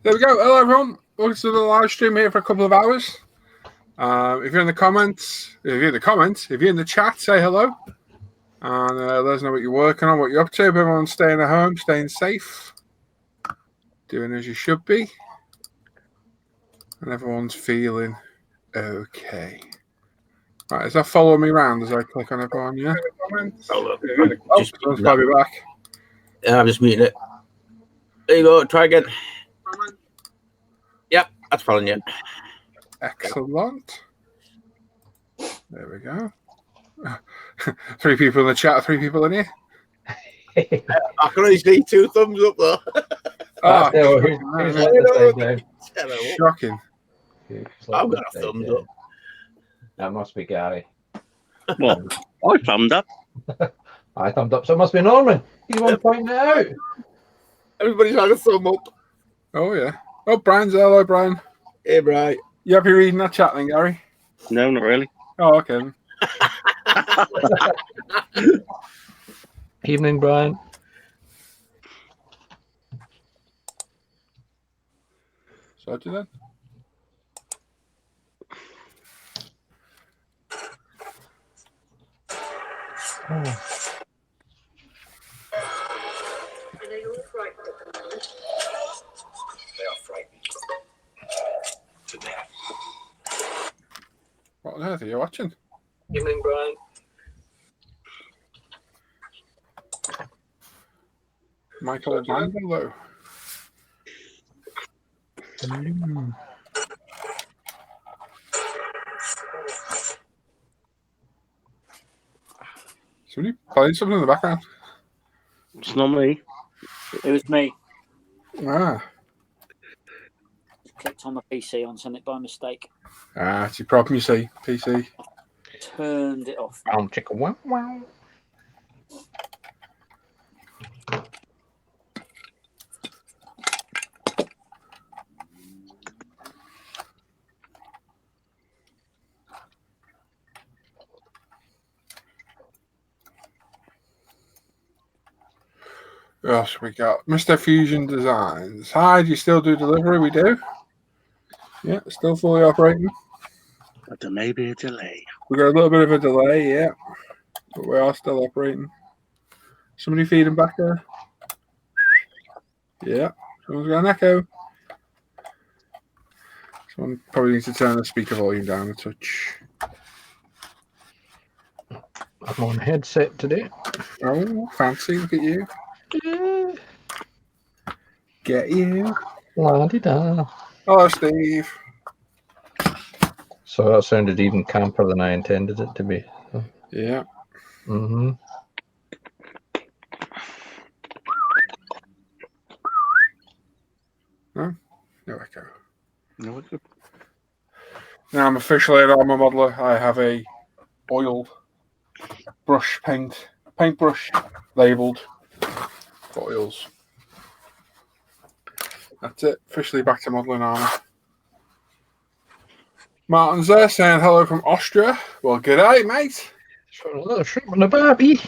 There we go. Hello, everyone. Welcome to the live stream here for a couple of hours. If you're in the comments, if you're in the chat, say hello. And let us know what you're working on, what you're up to. Everyone's staying at home, staying safe, doing as you should be. And everyone's feeling okay. Right, does that follow me around as I click on everyone? Yeah? Oh, someone's probably back. Yeah, I'm just muting it. There you go. Try again. Yep, that's following you. Excellent. There we go. 3 people in the chat, 3 people in here. I can only see 2 thumbs up though. Shocking. I've got a thumbs up. That must be Gary. Well, I thumbed up. I thumbed up, so it must be Norman. He's one pointing it out. Everybody's had a thumb up. Oh, yeah. Oh, Brian's there. Hello, Brian. Hey, Brian. You happy reading that chat then, Gary? No, not really. Oh, okay. Evening, Brian. So I do that. I know you're all frightened at the moment. They are frightened. To death. What on earth are you watching? Evening, Brian. Michael Mandelo. Somebody playing something in the background. It's not me. It was me. Ah. Clicked on the PC on something by mistake. It's your problem, you see, PC. Turned it off. Chicka wow wow. Yes, we got Mr. Fusion Designs. Hi, do you still do delivery? We do. Yeah, still fully operating. But there may be a delay. We got a little bit of a delay, yeah, but we are still operating. Somebody feeding back there? Yeah, someone's got an echo. Someone probably needs to turn the speaker volume down a touch. I'm on headset today. Oh, fancy! Look at you. Get you. La-di-da. Hello, Steve. So that sounded even camper than I intended it to be. Yeah. Mm-hmm. No? No echo. No, it's good. Now I'm officially an armor modeler. I have a oil brush paintbrush labelled for oils. That's it. Officially back to modelling armor. Martin's there saying hello from Austria. Well, g'day, mate. So a little shrimp on the barbie.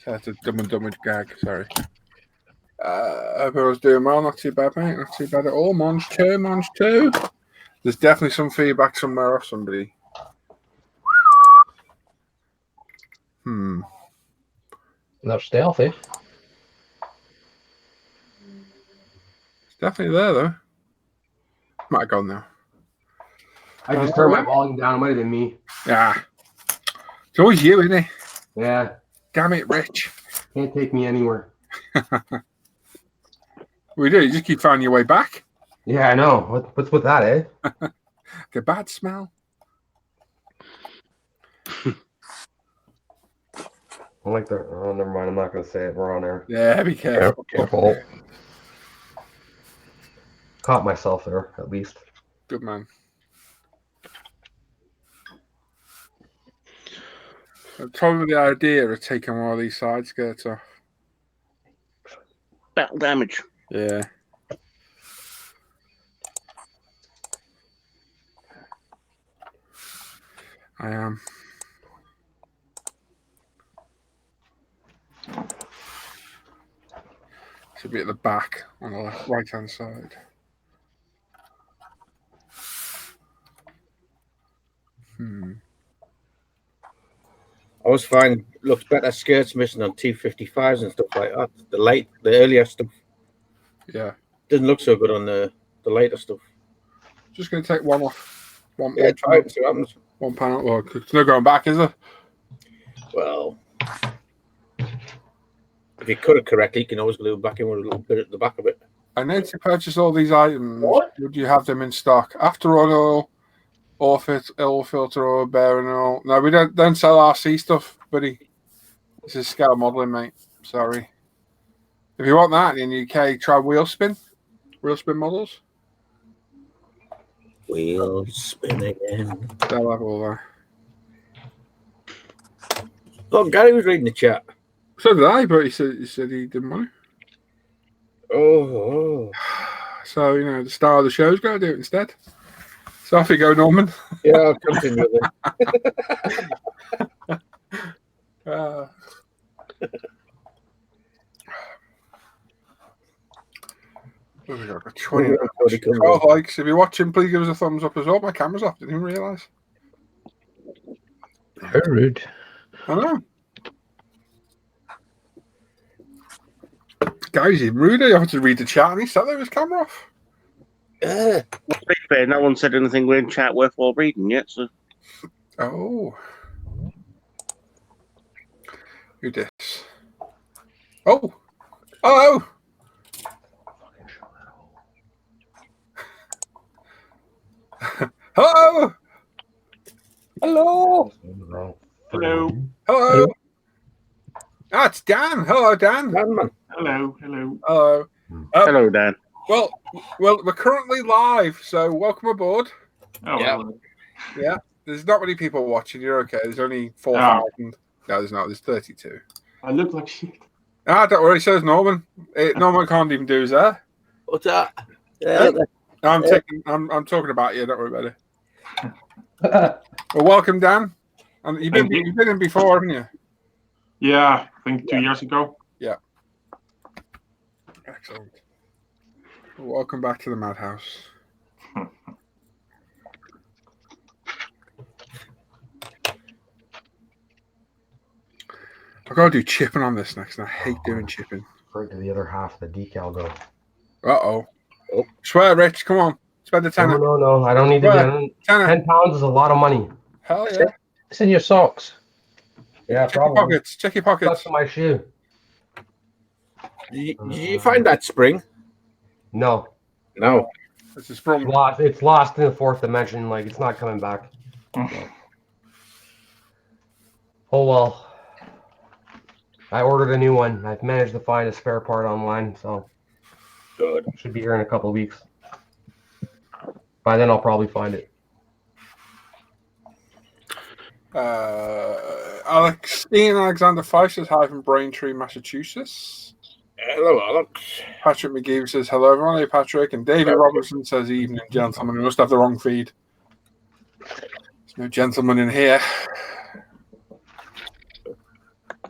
That's a dumb and dumber gag. Sorry. Hope I was doing well. Not too bad, mate. Not too bad at all. Monge 2. There's definitely some feedback somewhere off somebody. They're stealthy. It's definitely there, though. Might have gone now. I just turned my volume down. It might have been me. Yeah. It's always you, isn't it? Yeah. Damn it, Rich. Can't take me anywhere. We do. You just keep finding your way back. Yeah, I know. What's with that, eh? The bad smell. I like the. Oh, never mind. I'm not going to say it. We're on air. Yeah, be careful. Careful. Caught myself there, at least. Good man. Probably the idea of taking one of these side skirts off. Battle damage. Yeah. I am. Should be at the back on the right hand side. I always find looks better skirts missing on T55s and stuff like that. The earlier stuff Yeah. doesn't look so good on the later stuff. Just going to take one off. Yeah, try it, see what happens. One panel. Well, there's no going back, is there? Well, if you cut it correctly, you can always glue it back in with a little bit at the back of it. I need to purchase all these items. What? Would you have them in stock? After oil filter oil, bearing oil. No, we don't sell RC stuff, buddy. This is scale modeling, mate. Sorry. If you want that in the UK, try wheel spin models. Wheel spin again. They'll have all that. Oh, Gary was reading the chat. So did I, but he said he didn't want to. Oh. So, the star of the show's got to do it instead. So off you go, Norman. Yeah, I'll continue with it. What have we got? 12 likes. If you're watching, please give us a thumbs up as well. My camera's off. Didn't even realise. How rude. I know. Guys, he's rude. You have to read the chat and he sat there with his camera off. Yeah. To be fair, no one said anything in chat worthwhile reading yet, so. Oh. Who this? Oh. Oh. Hello. Hello. Hello. Hello. Ah, it's Dan. Hello, Dan. Man. Hello. Hello. Hello, Dan. Well, we're currently live, so welcome aboard. Oh, Yeah. well, Yeah, there's not many people watching. You're okay. There's only 4,000. No, there's not. There's 32. I look like shit. Ah, don't worry. Says Norman. Norman can't even do his hair. What's that? Yeah. I'm talking about you. Don't worry about it. Well, welcome, Dan. And you've been in before, haven't you? Yeah, I think 2 years ago. Excellent. Well, welcome back to the madhouse. I've got to do chipping on this next, and I hate doing chipping. Where did the other half of the decal go? Uh-oh. Swear, Rich. Come on. Spend the tenner. No. I don't need to do Tenner. 10 pounds is a lot of money. Hell yeah. It's in your socks. Yeah, Check your pockets. Check your pockets. That's my shoe. Did you find that spring? No. No. This is from. It's lost in the fourth dimension. Like, it's not coming back. Oh, well. I ordered a new one. I've managed to find a spare part online, so Good. should be here in a couple of weeks. By then, I'll probably find it. Ian Alexander Fife says hi from Braintree, Massachusetts. Hello, Alex. Patrick McGee says hello, everyone. Hey, Patrick. And David Robinson says evening, gentlemen. We must have the wrong feed. There's no gentleman in here.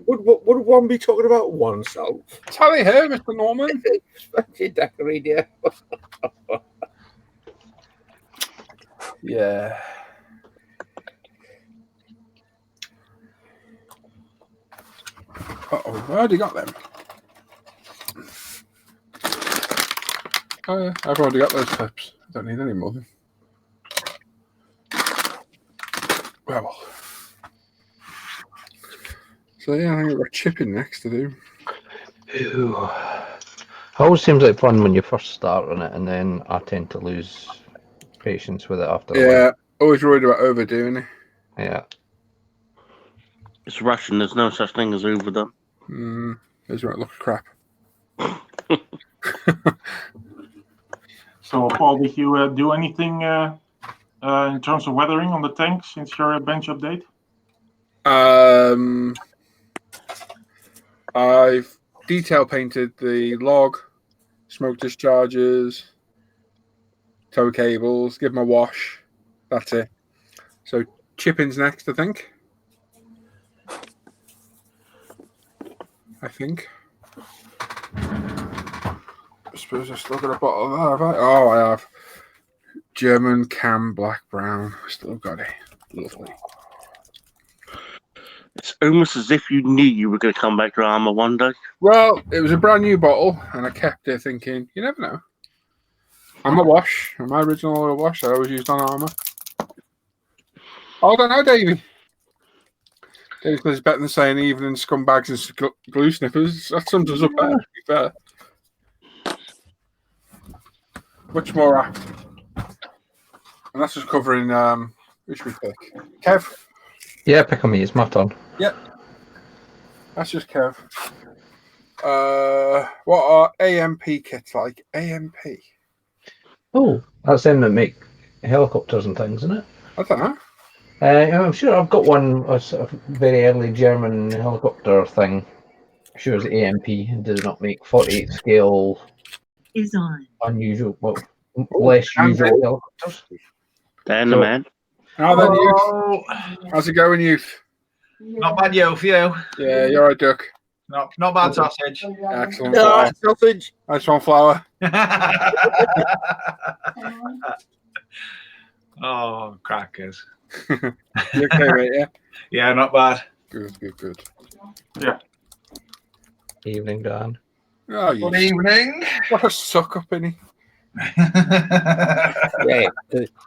Would one be talking about oneself? Tally here, Mr. Norman. Decorate, yeah. Yeah. Uh-oh, I already got them. Oh, yeah, I've already got those clips. I don't need any more. Well. So, yeah, I think we've got chipping next to do. Ooh. Always seems like fun when you first start on it, and then I tend to lose patience with it after a while. Yeah, always worried about overdoing it. Yeah. It's Russian. There's no such thing as overdone. Those might look crap. So, Paul, did you do anything in terms of weathering on the tank since your bench update? I've detail painted the log, smoke discharges, tow cables, give them a wash. That's it. So chipping's next, I think. suppose I've still got a bottle of that, have I? Oh, I have. German Cam Black Brown. Still got it. Lovely. It's almost as if you knew you were going to come back to Armour one day. Well, it was a brand new bottle, and I kept it thinking, you never know. I'm a wash. I'm my original oil wash I always used on Armour. Hold on now, Davey. Davey says better than saying evening scumbags and glue sniffers. That sums us up better, to be fair. Much more apt. And that's just covering, who should we pick? Kev? Yeah, pick on me. It's my turn. Yep. That's just Kev. What are AMP kits like? AMP? Oh, that's them that make helicopters and things, isn't it? I don't know. I'm sure I've got one, a sort of very early German helicopter thing. I'm sure it's AMP. It does not make 48 scale Is on. unusual, well, less usual helicopters. Dan the man. How then, youth? Oh, How's it going, youth? not bad, yo, for you. Yeah, you're right, Duck. Not bad sausage. Excellent. All right, sausage. Nice one, Flower. Oh, crackers. You okay, mate? Yeah. Yeah, not bad. Good. Evening, Dan. Oh, you Good evening. what a suck up, innit? Yeah,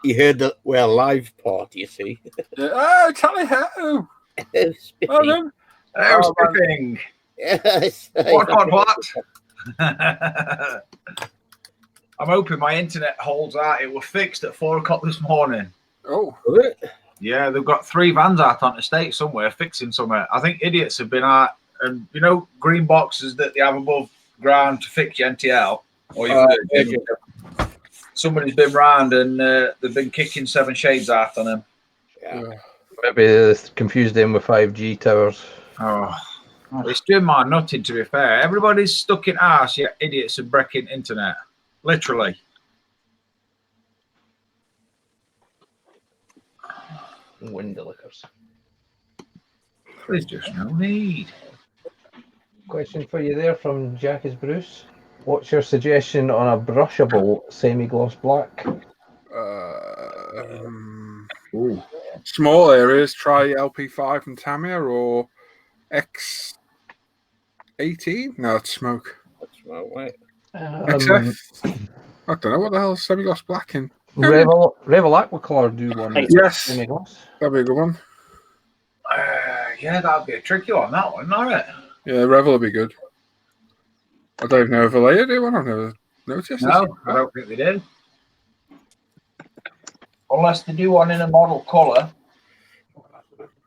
you heard the live part, you see. Yeah. Oh, tally ho! Well done. Oh, Oh, man. skipping. Yes. What? I'm hoping my internet holds out. It was fixed at 4 o'clock this morning. Oh, Was it? Yeah, they've got 3 vans out on the state somewhere fixing somewhere. I think idiots have been out, and green boxes that they have above ground to fix your NTL. Or somebody's been round and they've been kicking 7 shades out on them. Yeah. Maybe they confused them with 5G towers. Oh, it's doing my nutting, to be fair. Everybody's stuck in arse, yet idiots are breaking internet. Literally. Window lickers. There's just no need. Question for you there from Jackie's Bruce. What's your suggestion on a brushable semi-gloss black? small areas. Try LP5 from Tamiya or X18. No, it's smoke. That's right, wait. XF. I don't know what the hell is semi-gloss black in. Revel Aquacolor do one. Yes, Semi-gloss. that'd be a good one. Yeah, that'd be a tricky one, that one, all right. Yeah, Revel would be good. I don't even know if Vallejo do one. I've never noticed. No, I don't think they did. Unless they do one in a model colour.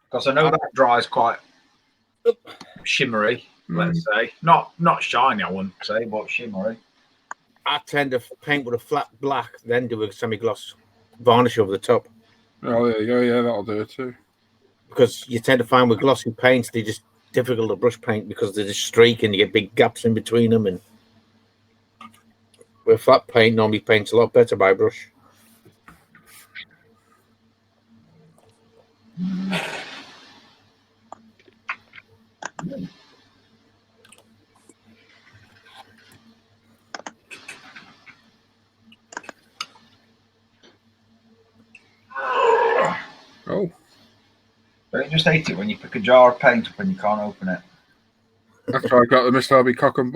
Because I know that dries quite shimmery, let's say. Not shiny, I wouldn't say, but shimmery. I tend to paint with a flat black, then do a semi-gloss varnish over the top. Oh, there you go. Yeah, that'll do it too. Because you tend to find with glossy paints, they're just difficult to brush paint because they're just streaky and you get big gaps in between them. And with flat paint, normally paints a lot better by brush. Oh, Don't you just hate it when you pick a jar of paint up and you can't open it? after I got the Mr. Harvey Cockham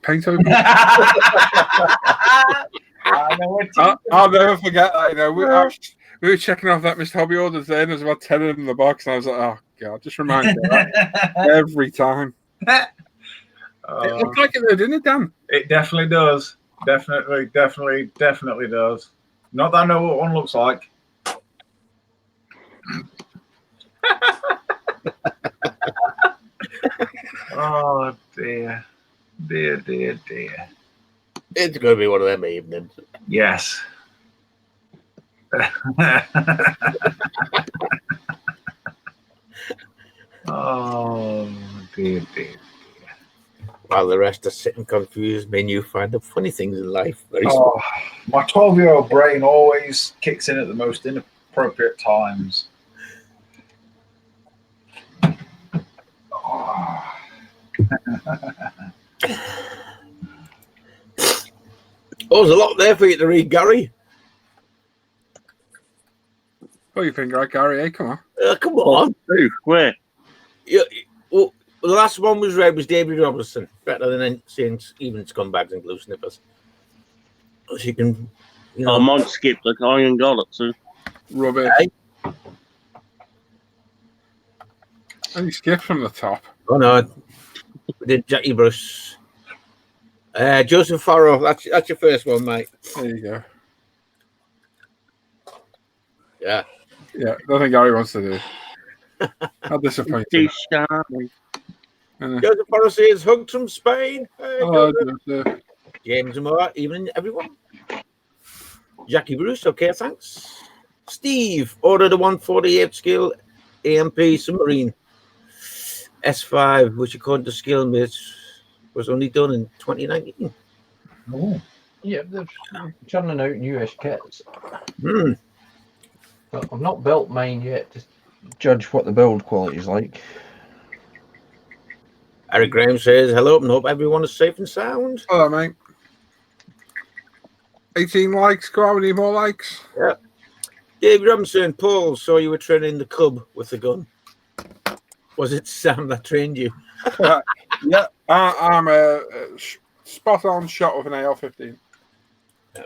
paint open. I'll never forget that. You know, we were checking off that Mr. Hobby orders there, and there's about 10 of them in the box, and I was like, oh, God, just remind me of that every time. It looked like it did, didn't it, Dan? It definitely does. Definitely does. Not that I know what one looks like. Oh, dear. Dear. It's going to be one of them evenings. Yes. Oh, dear. While the rest are sitting confused, may you find the funny things in life. Very Oh, my 12-year-old brain always kicks in at the most inappropriate times. Oh. Oh, there's a lot there for you to read, Gary. What do you think, right, Gary? Hey, come on. Come on. Where? Yeah, well, the last one was read was David Robertson. Better than seeing even scumbags and glue snippers. So you can, you know. Oh, mine skipped. Like, I ain't got it, so. Rubbish. Hey. And he skipped from the top. Oh, no. We did Jackie Bruce. Joseph Farrell. That's your first one, mate. There you go. Yeah. Yeah, nothing Gary wants to do. How disappointing. Joseph Farrell says, hugs from Spain. Hey, Hello, Joseph. James Moore, evening, everyone. Jackie Bruce, okay, thanks. Steve, ordered a 148 scale AMP submarine S5, which according to Skillmates was only done in 2019. Oh. Yeah, they're churning out US kits. But I've not built mine yet to judge what the build quality is like. Eric Graham says, hello, and hope everyone is safe and sound. Hello, mate. 18 likes. Go on, we need more likes. Yeah. David Robinson, Paul, saw you were training the cub with the gun. Was it Sam that trained you? Yeah, I'm a spot on shot with an AR-15. Yeah.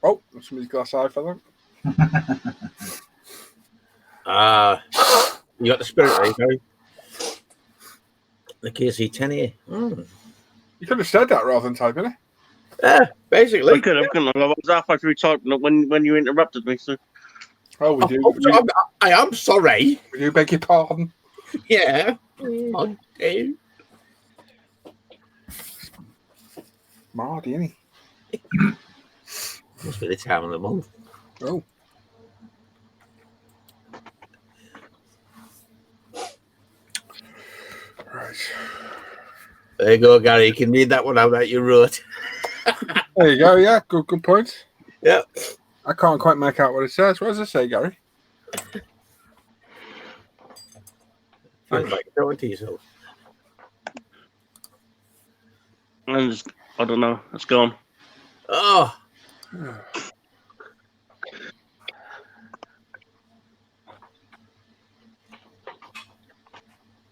Oh, somebody's glass eye fell out. You got the spirit right, Gary? The KC-10A. You could have said that rather than typing it. Yeah, basically. I couldn't. I was halfway through typing it when you interrupted me. So. Oh, we do. I am sorry. We do beg your pardon. Yeah. Okay. Mardy, isn't he? Must be the time of the month. Oh. Right. There you go, Gary. You can read that one out that you wrote. There you go. Yeah, good point. Yeah. I can't quite make out what it says. What does it say, Gary? Feels like you're talking to yourself. I don't know. It's gone. Oh.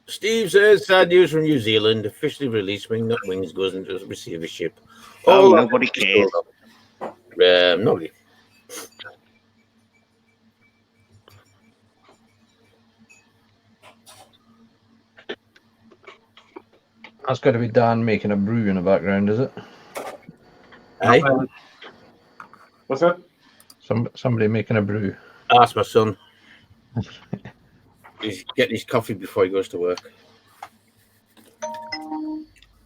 Steve says, sad news from New Zealand. Officially released Wingnut Wings goes into receivership. Oh, nobody cares. Nobody. That's got to be Dan making a brew in the background, is it? Hey? What's that? Somebody making a brew. Ask my son. He's getting his coffee before he goes to work.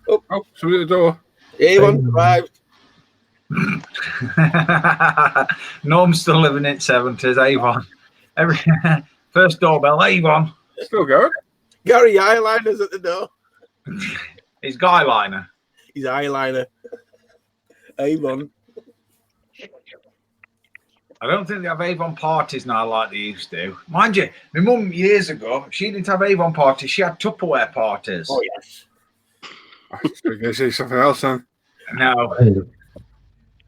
Oh, somebody at the door. Avon arrived. Norm's still living in 70s, Avon. First doorbell, Avon. Still going. Gary Eyeliner's at the door. He's Guyliner. He's eyeliner. Avon. I don't think they have Avon parties now like they used to. Mind you, my mum years ago, she didn't have Avon parties. She had Tupperware parties. Oh, yes. I was going to say something else then. No.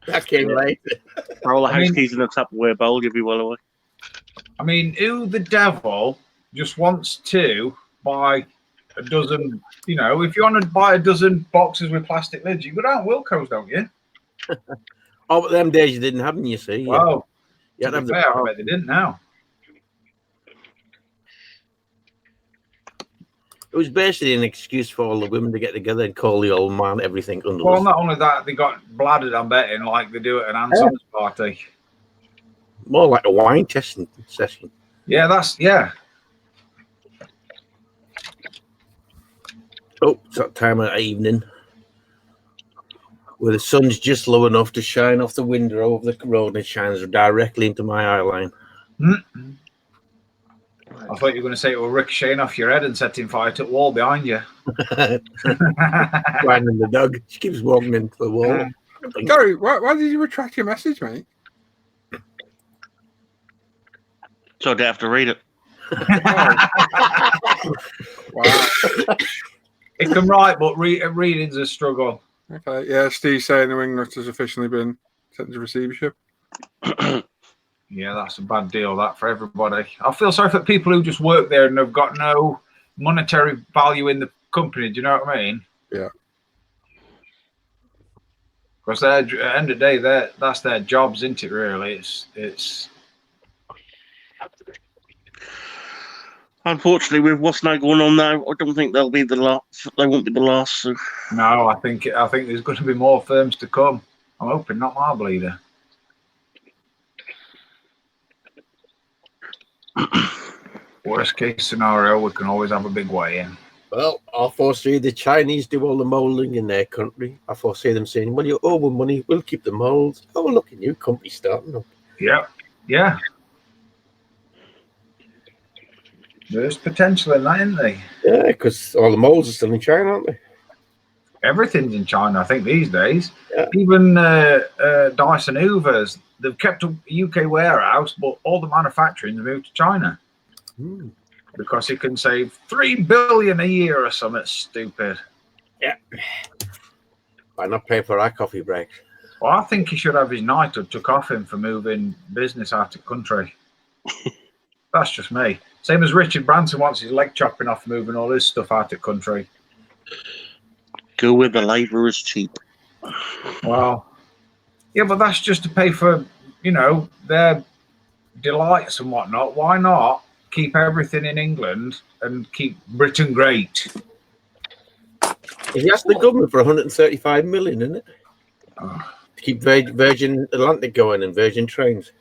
That came later. For all the house keys in the Tupperware bowl, you'll be well away. I mean, who the devil just wants to buy a dozen, you know, if you want to buy a dozen boxes with plastic lids, you go down Wilco's, don't you? Oh, but them days you didn't have them, you see. Wow. Yeah, To be fair, I bet they didn't now. It was basically an excuse for all the women to get together and call the old man everything under Well, the not only that, they got bladdered, I'm betting, like they do at an Anson's party. More like a wine testing session. Yeah, yeah. Oh, it's that time of the evening where the sun's just low enough to shine off the window over the road and it shines directly into my eye line. Mm-hmm. I thought you were going to say it was ricocheting off your head and setting fire to the wall behind you. Finding the dog. She keeps walking into the wall. Gary, why did you retract your message, mate? So I'd have to read it. Wow. It can write, but reading's a struggle. Okay, yeah, Steve saying the wingnut has officially been sent to receivership. Yeah, that's a bad deal, that, for everybody. I feel sorry for people who just work there and have got no monetary value in the company. Do you know what I mean? Yeah. Because at the end of the day, that's their jobs, isn't it, really? It's Unfortunately, with what's now going on now, I don't think they'll be the last. They won't be the last. So. No, I think there's going to be more firms to come. I'm hoping not my bleeder. Worst case scenario, we can always have a big weigh in. Well, I foresee the Chinese do all the moulding in their country. I foresee them saying, well, you owe us money, we'll keep the moulds. Oh, look, a new company starting up. Yeah. There's potential in that, isn't there? Yeah, because all the moulds are still in China, aren't they? Everything's in China, I think, these days. Yeah. Even Dyson Hoovers, they've kept a UK warehouse, but all the manufacturing's moved to China. Because he can save $3 billion a year or something stupid. Yeah. Why not pay for our coffee break? Well, I think he should have his knighthood took off him for moving business out of country. That's just me. Same as Richard Branson wants his leg chopping off moving all his stuff out of country. Go where the labour is cheap. Well, yeah, but that's just to pay for, their delights and whatnot. Why not keep everything in England and keep Britain great? He asked the government for 135 million, isn't it? To keep Virgin Atlantic going and Virgin Trains.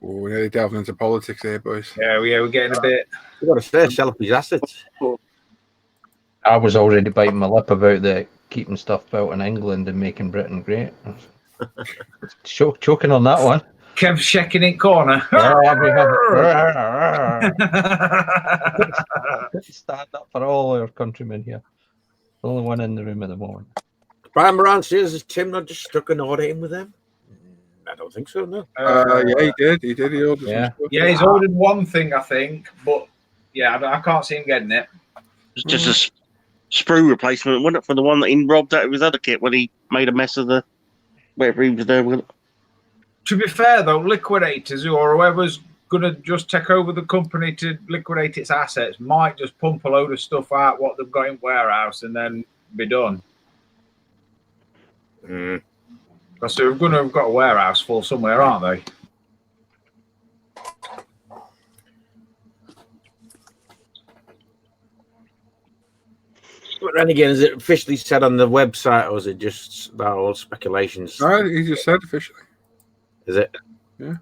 Oh, we're nearly delving into politics here, boys. Yeah, we're getting a bit. You've got to say, sell up his assets. I was already biting my lip about the keeping stuff built in England and making Britain great. Choking on that one. Kev shaking in corner. Stand up for all our countrymen here. The only one in the room at the moment. Brian Moran says, has Tim not just struck an order in with them? I don't think so, no. Yeah, he did. He ordered some stuff. Yeah, he's ordered one thing, I think, but yeah, I can't see him getting it. It's just a sprue replacement, wasn't it, for the one that he robbed out of his other kit when he made a mess of the whatever he was there with. To be fair, though, liquidators or whoever's going to just take over the company to liquidate its assets might just pump a load of stuff out, what they've got in warehouse, and then be done. Because they're going to have got a warehouse full somewhere, aren't they? But then again, is it officially said on the website, or is it just that old speculations? No, he just said officially. Is it? Yeah.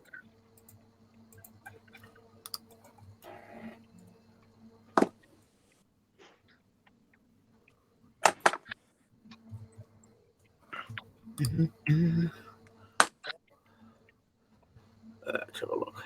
Let's have a look.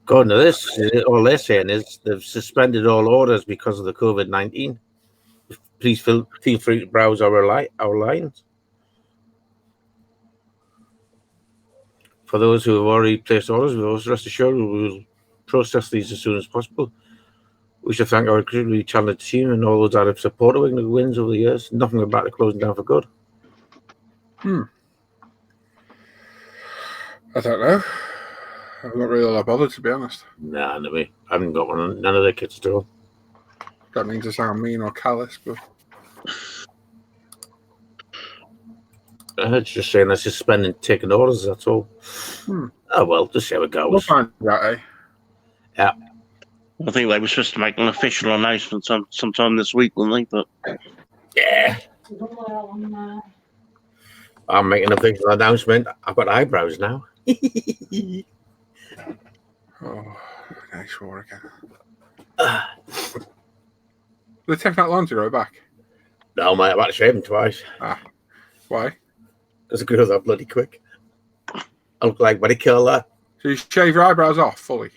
According to this, all they're saying is they've suspended all orders because of the COVID-19. Please feel free to browse our lines. For those who have already placed orders with us, rest assured we will process these as soon as possible. We should thank our incredibly talented team and all those that have supported Wigan wins over the years. Nothing about the closing down for good. I don't know. I'm not really that bothered, to be honest. Nah, no way. I haven't got one. None of their kids at all. That means to sound mean or callous, but It's just saying they're suspending taking orders, that's all. Oh, well, just see how it goes. we'll find out, eh? Yeah. I think they were supposed to make an official announcement sometime this week, weren't they? But yeah. I'm making a big announcement. I've got eyebrows now. Oh, nice war again. They take that long to grow back. No, mate, I've had to shave them twice. Why? Because it grows out bloody quick. I look like, what do you call that? So you shave your eyebrows off fully?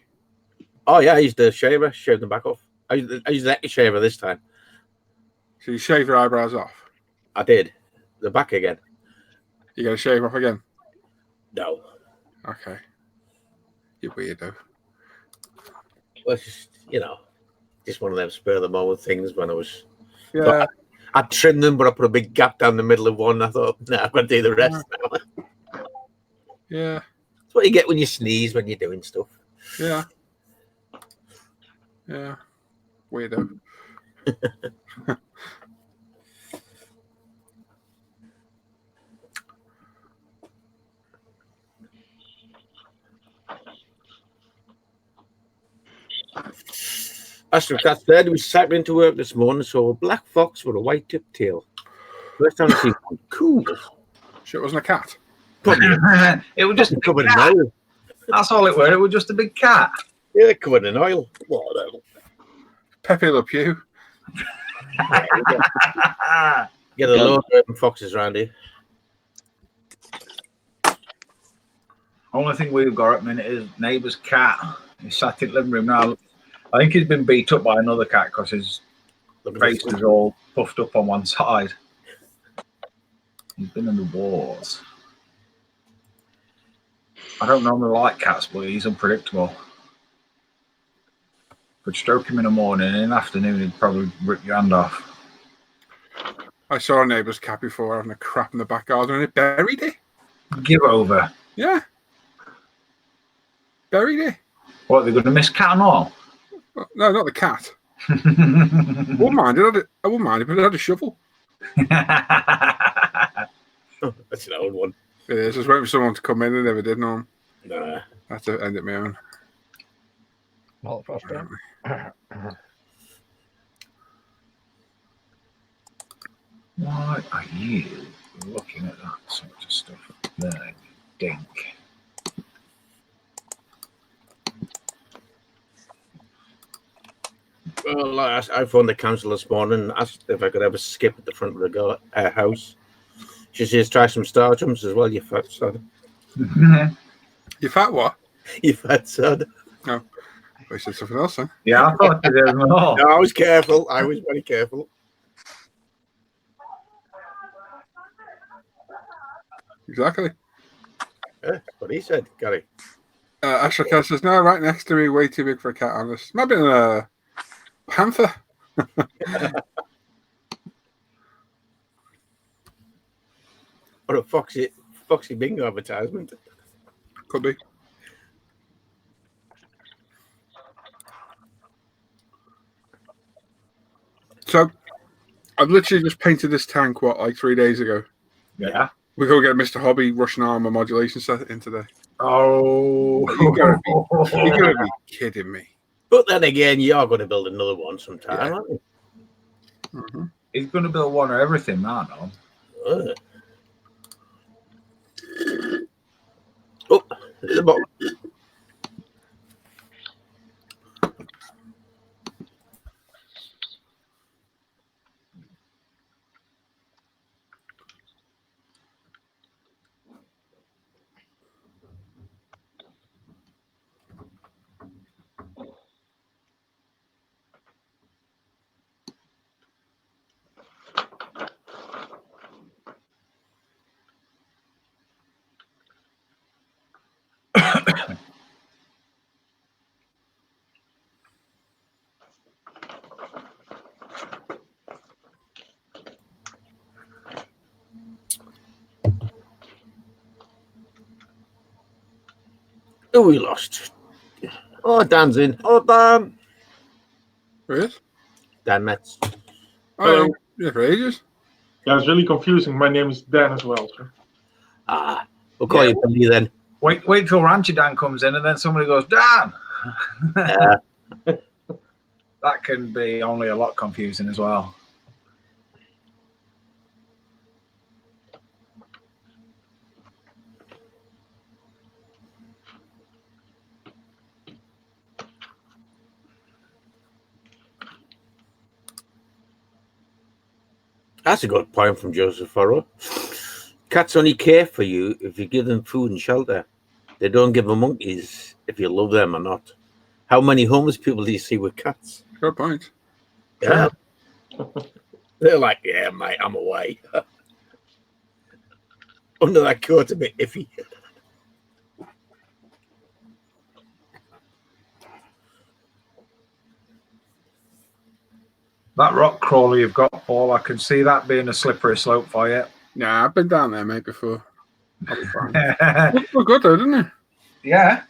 Oh, yeah, I used the shaver, shaved them back off. I used the neck shaver this time. So you shave your eyebrows off? I did. The back again. You got to shave off again? No. Okay. You weirdo. Well, it's just, just one of them spur of the moment things when I was. Yeah. I trimmed them, but I put a big gap down the middle of one. I thought, nah, I'm going to do the rest now. Yeah. That's what you get when you sneeze when you're doing stuff. Yeah. Yeah. Weirdo. Astrocat said he was cycling into work this morning, saw a black fox with a white tip tail. First time I've seen one. Cool. Sure, it wasn't a cat. It was just a big covered in cat. oil. That's all it was. It was just a big cat. Yeah, covered in oil. Whatever. Pepe Le Pew. Get a load of urban foxes around here. Only thing we've got at the minute is neighbour's cat. He's sat in the living room now. I think he's been beat up by another cat because his face is all puffed up on one side. He's been in the wars. I don't normally like cats, but he's unpredictable. Could stroke him in the morning, and in the afternoon he'd probably rip your hand off. I saw a neighbour's cat before having a crap in the back garden and it buried it. Give over. Yeah. Buried it. What, they're going to miss cat and all? No, not the cat. I wouldn't mind it, but it had a shovel. That's an old one. It is. I was waiting for someone to come in and never did. No. Nah. I had to end it my own. Not the first time. Why are you looking at that sort of stuff there, dink? Well, I phoned the council this morning and asked if I could ever skip at the front of the house. She says, try some star jumps as well, you fat sod. You fat what? You fat sod. No. I said something else, then. Yeah, I thought you did as well. No, I was careful. I was very careful. Exactly. Yeah, that's what he said, Gary. Astrocat says, no, right next to me, way too big for a cat, honest. Might be a panther. Or a Foxy Bingo advertisement. Could be. So, I've literally just painted this tank, like 3 days ago. Yeah. We go get Mr. Hobby Russian armor modulation set in today. Oh. You gotta be kidding me. But then again, you are going to build another one sometime, aren't you? Mm-hmm. He's going to build one of everything, man. Oh, at the bottom. Oh, we lost. Oh, Dan's in. Oh, Dan. Who is? Dan Metz. Oh, yeah, for ages. Yeah, it's really confusing. My name is Dan as well. So. Ah, we'll call you Billy then. Wait till Rancher Dan comes in and then somebody goes, Dan! That can be only a lot confusing as well. That's a good point from Joseph Furrow. Cats only care for you if you give them food and shelter. They don't give a monkeys if you love them or not. How many homeless people do you see with cats? Good point. Yeah. They're like, yeah, mate, I'm away. Under that coat a bit iffy. That rock crawler you've got, Paul, I can see that being a slippery slope for you. Nah, I've been down there, mate, before. I'll be fine. We're good, though, didn't it? Yeah.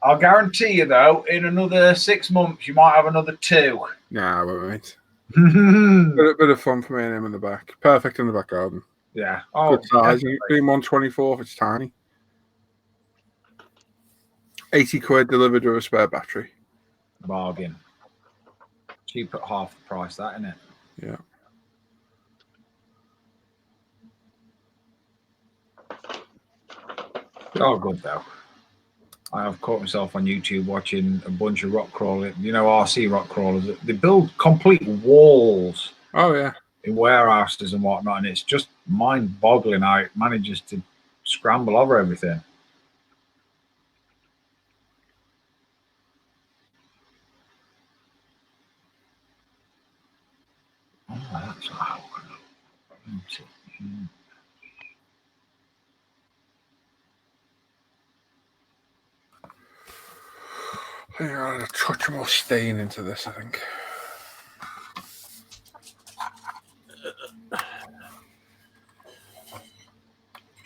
I'll guarantee you, though, in another 6 months, you might have another 2. Nah, I won't, mate. Bit of fun for me and him in the back. Perfect in the back garden. Yeah. Oh, good size. definitely. Being 124, it's tiny. 80 quid delivered with a spare battery. Bargain. Cheap at half the price, that, isn't it? Yeah. Oh, good though. I have caught myself on YouTube watching a bunch of rock crawlers. You know, RC rock crawlers. They build complete walls. Oh yeah. In warehouses and whatnot, and it's just mind-boggling how it manages to scramble over everything. Oh, that's how. I think I'll add a touch more stain into this, I think.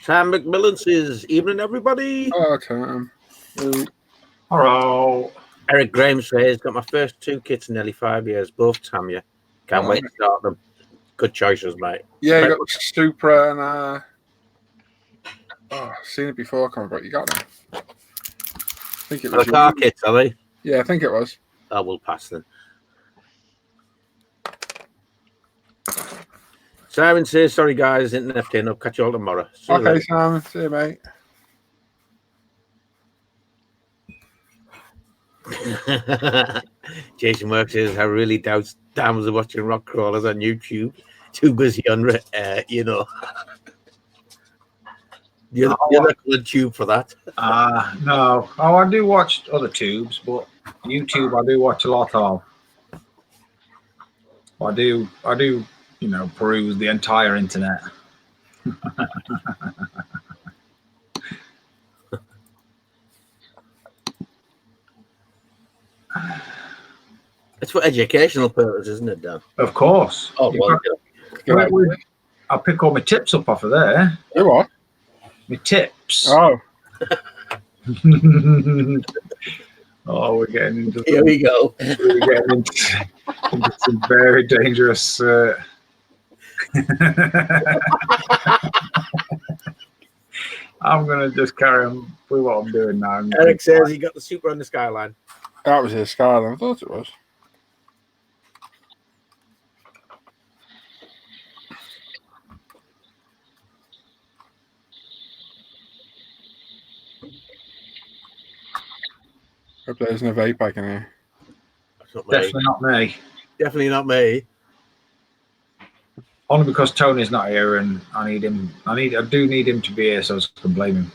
Sam McMillan says, evening, everybody. Hello, Tom. Hello. Eric Graham says, got my first 2 kits in nearly 5 years, both Tamiya. Can't wait to start them. Good choices, mate. Yeah, you got the Supra and I've seen it before. I can't remember what you got now. I think it was the car kits, are they? Yeah, I think it was. I will pass them. Simon says, sorry guys, internet playing up. Catch you all tomorrow. See you Okay, later. Simon. See you, mate. Jason Works says, I really doubt Dams are watching rock crawlers on YouTube. Too busy on, you know. You're not on tube for that. No. Oh, I do watch other tubes, but YouTube I do watch a lot of. I do, you know, peruse the entire internet. It's for educational purposes, isn't it, Dan? Of course. Oh, well, I pick all my tips up off of there. You what? My tips. Oh. Oh, we're getting into. Here we go. We're getting into some very dangerous. I'm gonna just carry on with what I'm doing now. Eric says he got the Supra on the Skyline. That was his Skyline. I thought it was. Hope there's no vape I can hear. Definitely not me. Definitely not me. Only because Tony's not here, and I need him. I do need him to be here, so I can blame him.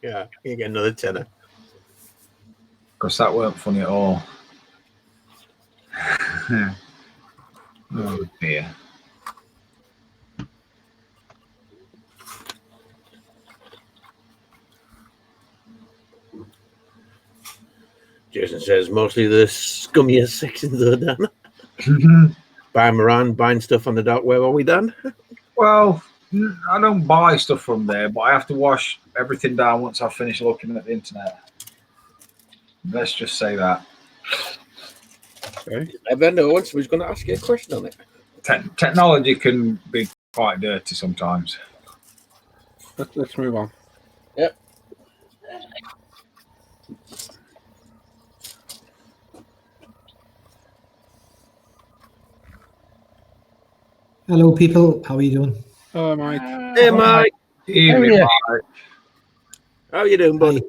Yeah, you get another tenner. Because that weren't funny at all. Oh dear. Jason says mostly the scummiest sections are done. Buying around, buying stuff on the dark web. Are we done? Well, I don't buy stuff from there, but I have to wash everything down once I've finished looking at the internet. Let's just say that. Okay. I then know once was going to ask you a question on it. Technology can be quite dirty sometimes. Let's move on. Yep. Hello, people. How are you doing? Hello, Mike. Hey, Mike. Evening, Mike. How are you doing, buddy?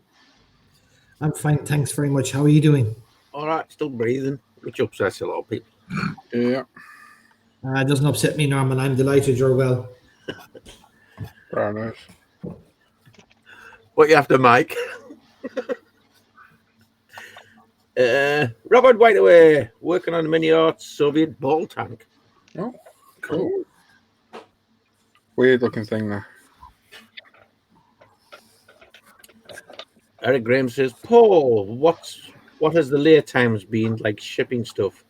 I'm fine. Thanks very much. How are you doing? All right, still breathing, which upsets a lot of people. Yeah. It doesn't upset me, Norman. I'm delighted you're well. Very nice. What you after, Mike? Robert Whiteaway, working on a mini art Soviet ball tank. Oh, cool. Weird looking thing there. Eric Graham says, Paul, what has the lay times been like shipping stuff?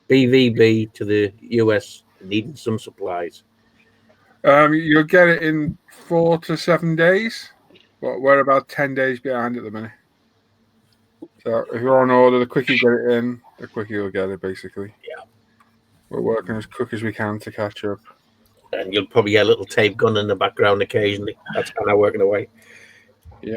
BVB to the US needing some supplies. You'll get it in 4 to 7 days, but we're about 10 days behind at the minute. So if you're on order, the quicker you get it in, the quicker you'll get it, basically. Yeah. We're working as quick as we can to catch up. And you'll probably get a little tape gun in the background occasionally. That's kind of working away. Yeah.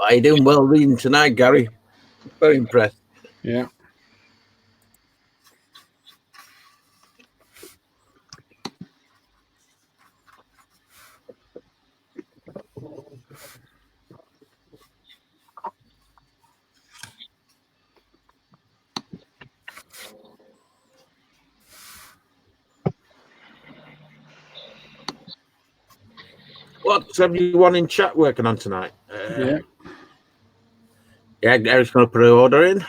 Are you doing well reading tonight, Gary? Very impressed. Yeah. What's everyone in chat working on tonight? Yeah. Eric's going to put an order in.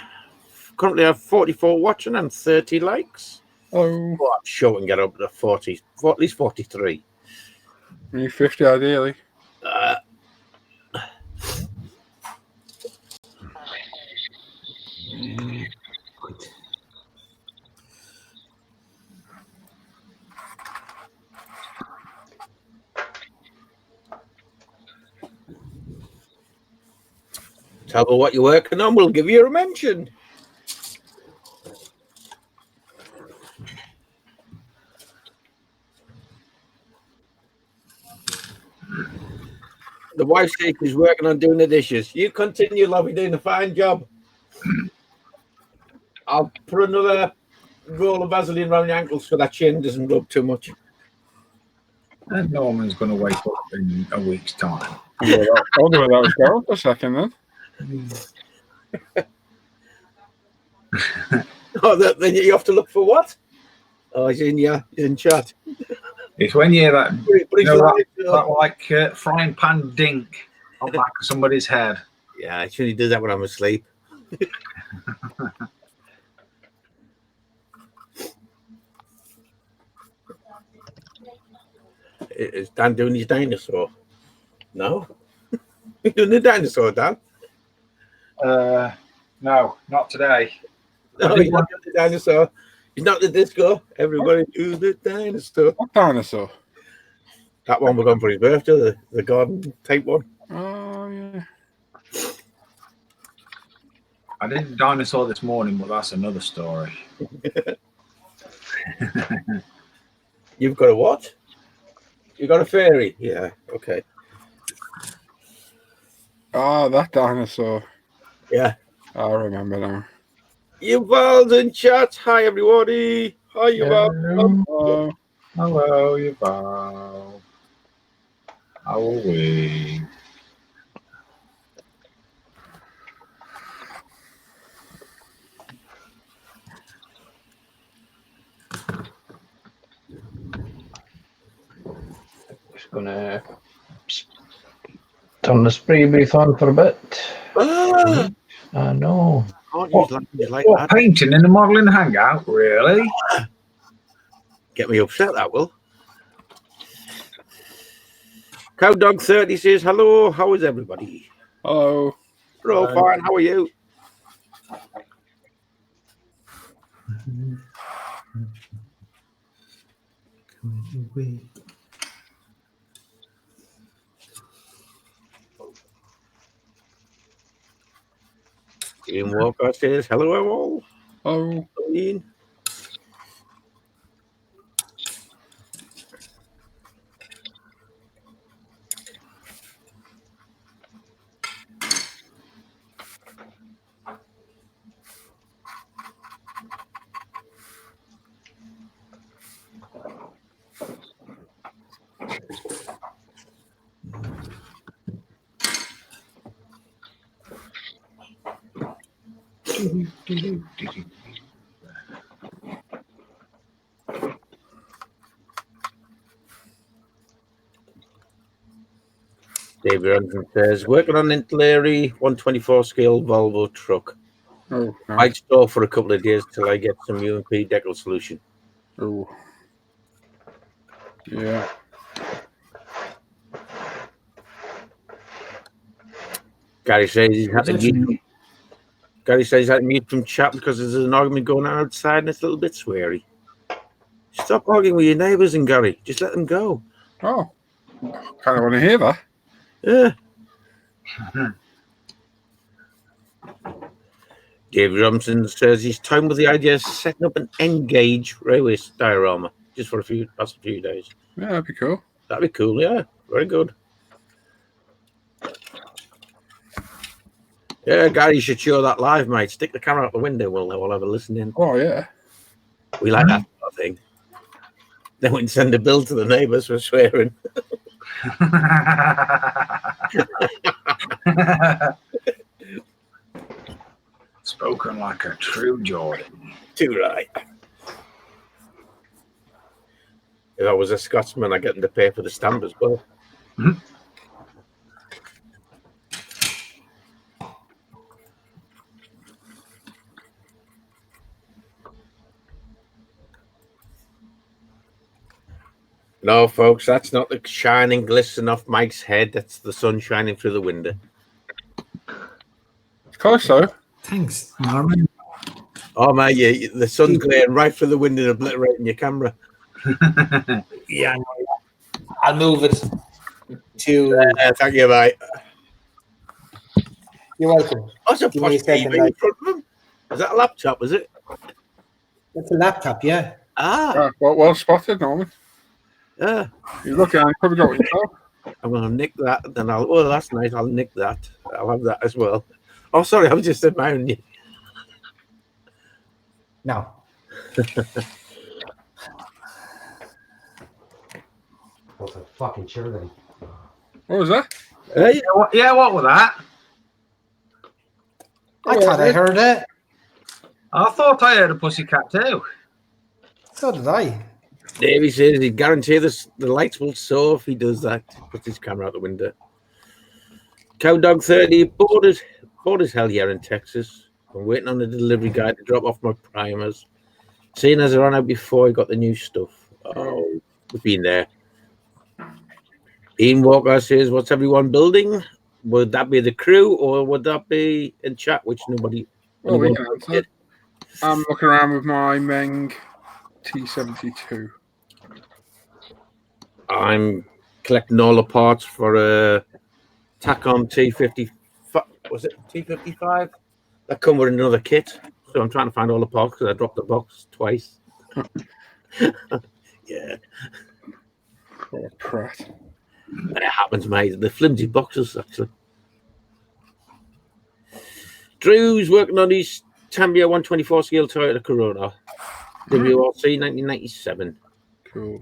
Currently have 44 watching and 30 likes. Oh. I'm sure we can get up to 40, at least 43. Maybe 50 ideally. Tell me what you're working on, we'll give you a mention. The wife says she's working on doing the dishes. You continue, love, you're doing a fine job. I'll put another roll of Vaseline around your ankles so that chin doesn't rub too much. And Norman's going to wake up in a week's time. Yeah, I'll do it. That was going for a second then. Oh, then you have to look for what? Oh, he's in chat. It's when you hear that, frying pan dink on the back of somebody's head. Yeah, I actually do that when I'm asleep. Is Dan doing his dinosaur? No? He's doing the dinosaur, Dan? No, not today. No, he's not doing the dinosaur. He's not the disco. Everybody do the dinosaur. What dinosaur? That one we're going for his birthday, the garden type one. Oh, yeah. I did dinosaur this morning, but that's another story. You've got a what? You got a fairy? Yeah, okay. Oh, that dinosaur. Yeah. I remember now. Yuval's in chat. Hi, everybody. Hi, Yuval. Hello. Hello, Yuval. How are we? Just gonna turn the spray booth on for a bit. I know. Can't use like that. Painting in the modelling hangout, really? Get me upset, that will. Cowdog 30 says, hello, how is everybody? Hello. We're all fine, how are you? Ian Walker says, hello, all. Hello. Ian. David Ransom says, working on Intleri 124 scale Volvo truck. Oh, Might store for a couple of days till I get some UMP decal solution. Oh. Yeah. Gary says he's had to mute. Gary says he's had to mute from chat because there's an argument going on outside and it's a little bit sweary. Stop arguing with your neighbours, and Gary. Just let them go. Oh. Kind of want to hear that. Yeah. David Robinson says he's toying with the idea of setting up an N-gauge railway diorama just for past a few days. Yeah, that'd be cool. That'd be cool, yeah. Very good. Yeah, Gary, you should show that live, mate. Stick the camera out the window. We'll have a listen in. Oh, yeah. We like that sort of thing. Then we can send a bill to the neighbours for swearing. Spoken like a true Jordan. Too right. If I was a Scotsman, I'd get them to pay for the stamp as well. Mm-hmm. No, folks, that's not the shining glisten off Mike's head. That's the sun shining through the window. Close, though. Thanks, Norman. Oh, mate, the sun's glaring right through the window and obliterating your camera. Yeah, I'll move it to. Thank you, mate. You're welcome. What's a Give me a posh second, TV in mate. front of him? Is that a laptop, is it? That's a laptop, yeah. Ah. Well spotted, Norman. Yeah. You look at it, probably got what you thought. I'm going to nick that. Then that's nice. I'll nick that. I'll have that as well. Oh, sorry. I was just admiring you. No. What's a fucking sure then? What was that? Hey. Yeah, what was that? I thought I heard it. I thought I heard a pussycat too. So did I. Davey says he guarantees the lights will soar if he does that. Puts his camera out the window. Cowdog 30 bored as hell here in Texas. I'm waiting on the delivery guy to drop off my primers. Seeing as I ran out before I got the new stuff. Oh, we've been there. Ian Walker says, what's everyone building? Would that be the crew or would that be in chat, which nobody... Oh, we can answer. I'm looking around with my Meng T72. I'm collecting all the parts for a Tacom T50. Was it T55? That come with another kit. So I'm trying to find all the parts because I dropped the box twice. Yeah. Oh, crap. It happens, mate. The flimsy boxes, actually. Drew's working on his Tambia 124 scale Toyota Corona. WRC 1997. Cool.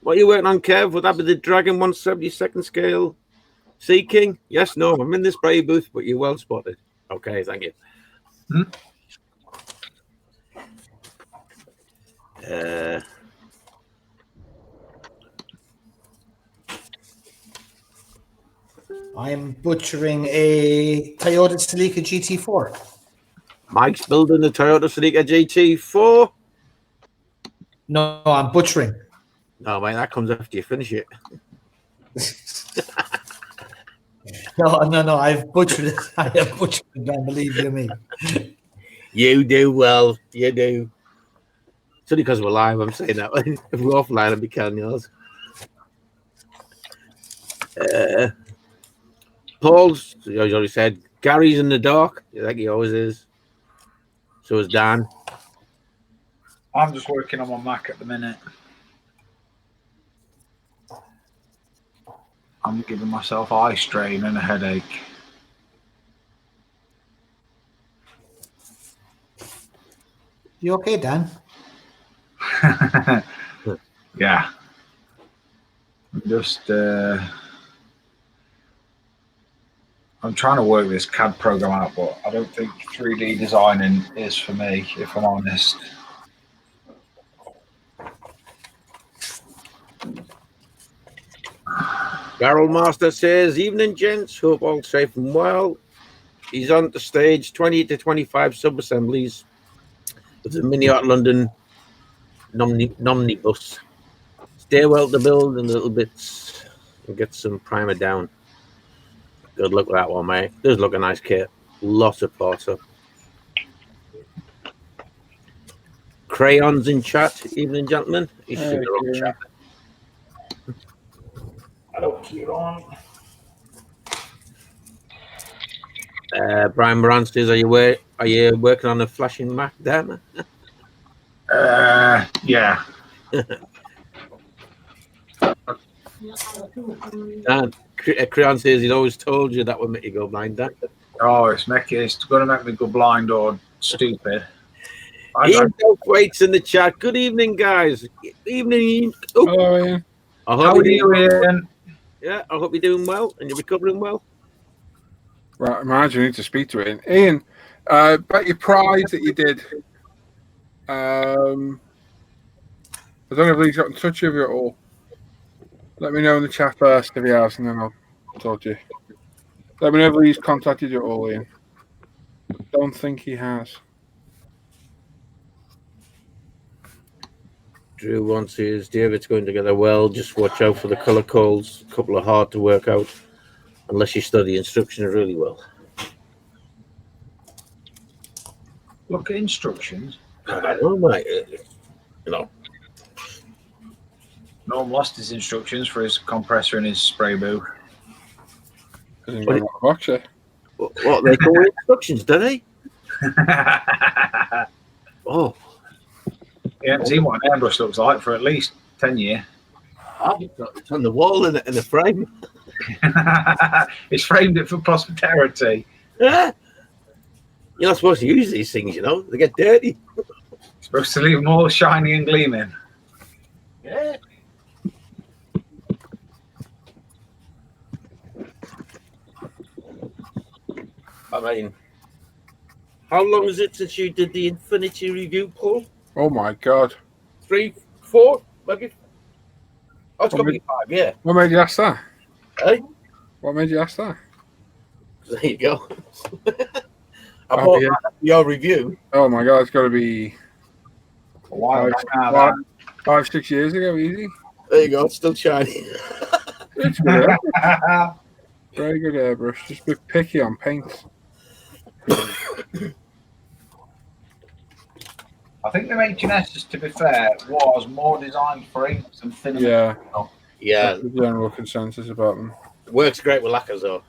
What are you working on, Kev? Would that be the Dragon 172nd scale Sea King? Yes, no. I'm in this spray booth, but you're well spotted. Okay, thank you. I'm butchering a Toyota Celica GT4. Mike's building the Toyota Celica GT4. No, I'm butchering. No, mate, that comes after you finish it. No, I've butchered it. I have butchered it, man, believe you me. You do well. You do. It's only because we're live, I'm saying that. If we're offline, I'd be counting yours. Paul's, as I already said, Gary's in the dark. I think he always is. So is Dan. I'm just working on my Mac at the minute. I'm giving myself eye strain and a headache. You okay, Dan? Yeah. I'm just I'm trying to work this CAD program out, but I don't think 3D designing is for me, if I'm honest. Carol Master says, "Evening, gents. Hope all safe and well." He's on the stage 20 to 25 sub-assemblies with the Mini Art London Nomnibus. Stairwell to build in little bits and get some primer down. Good luck with that one, mate. Does look a nice kit. Lots of parts up. Crayons in chat. Evening, gentlemen. You should be wrong chat. Hello, Kieran. Brian Moran says, "Are you working on a flashing Mac, Dan?" Yeah. Dan, Crayon says he's always told you that would make you go blind, Dan. Oh, it's going to make me go blind or stupid. Ian Waits in the chat. Good evening, guys. Evening, Ian. Oh. Hello, Ian. How are you, Ian? Yeah, I hope you're doing well and you're recovering well. Right, imagine you need to speak to Ian. Ian, about your prize that you did. I don't know if he's got in touch with you at all. Let me know in the chat first if he has, and then I'll talk to you. Let me know if he's contacted you at all, Ian. Don't think he has. Drew wants his David's going together well. Just watch out for the colour codes. A couple are hard to work out unless you study instructions really well. Look at instructions. I don't know, mate. You know. Norm lost his instructions for his compressor and his spray booth. What they call instructions, do they? Oh. You haven't seen what an airbrush looks like for at least 10 years. It's on the wall in the frame. It's framed it for posterity. Yeah. You're not supposed to use these things, you know. They get dirty. Supposed to leave them all shiny and gleaming. Yeah. I mean, how long is it since you did the Infinity review, Paul? Oh my God. 3, 4, maybe? Oh, it's got to be 5, yeah. What made you ask that? Hey? What made you ask that? There you go. I bought your review. Oh my God, it's got to be a while five, 6 years ago, easy. There you go, it's still shiny. It's good. Very good airbrush. Just be picky on paints. I think the HNS, to be fair, was more designed for inks than thinner. Yeah. Yeah. That's the general consensus about them. Works great with lacquers, though.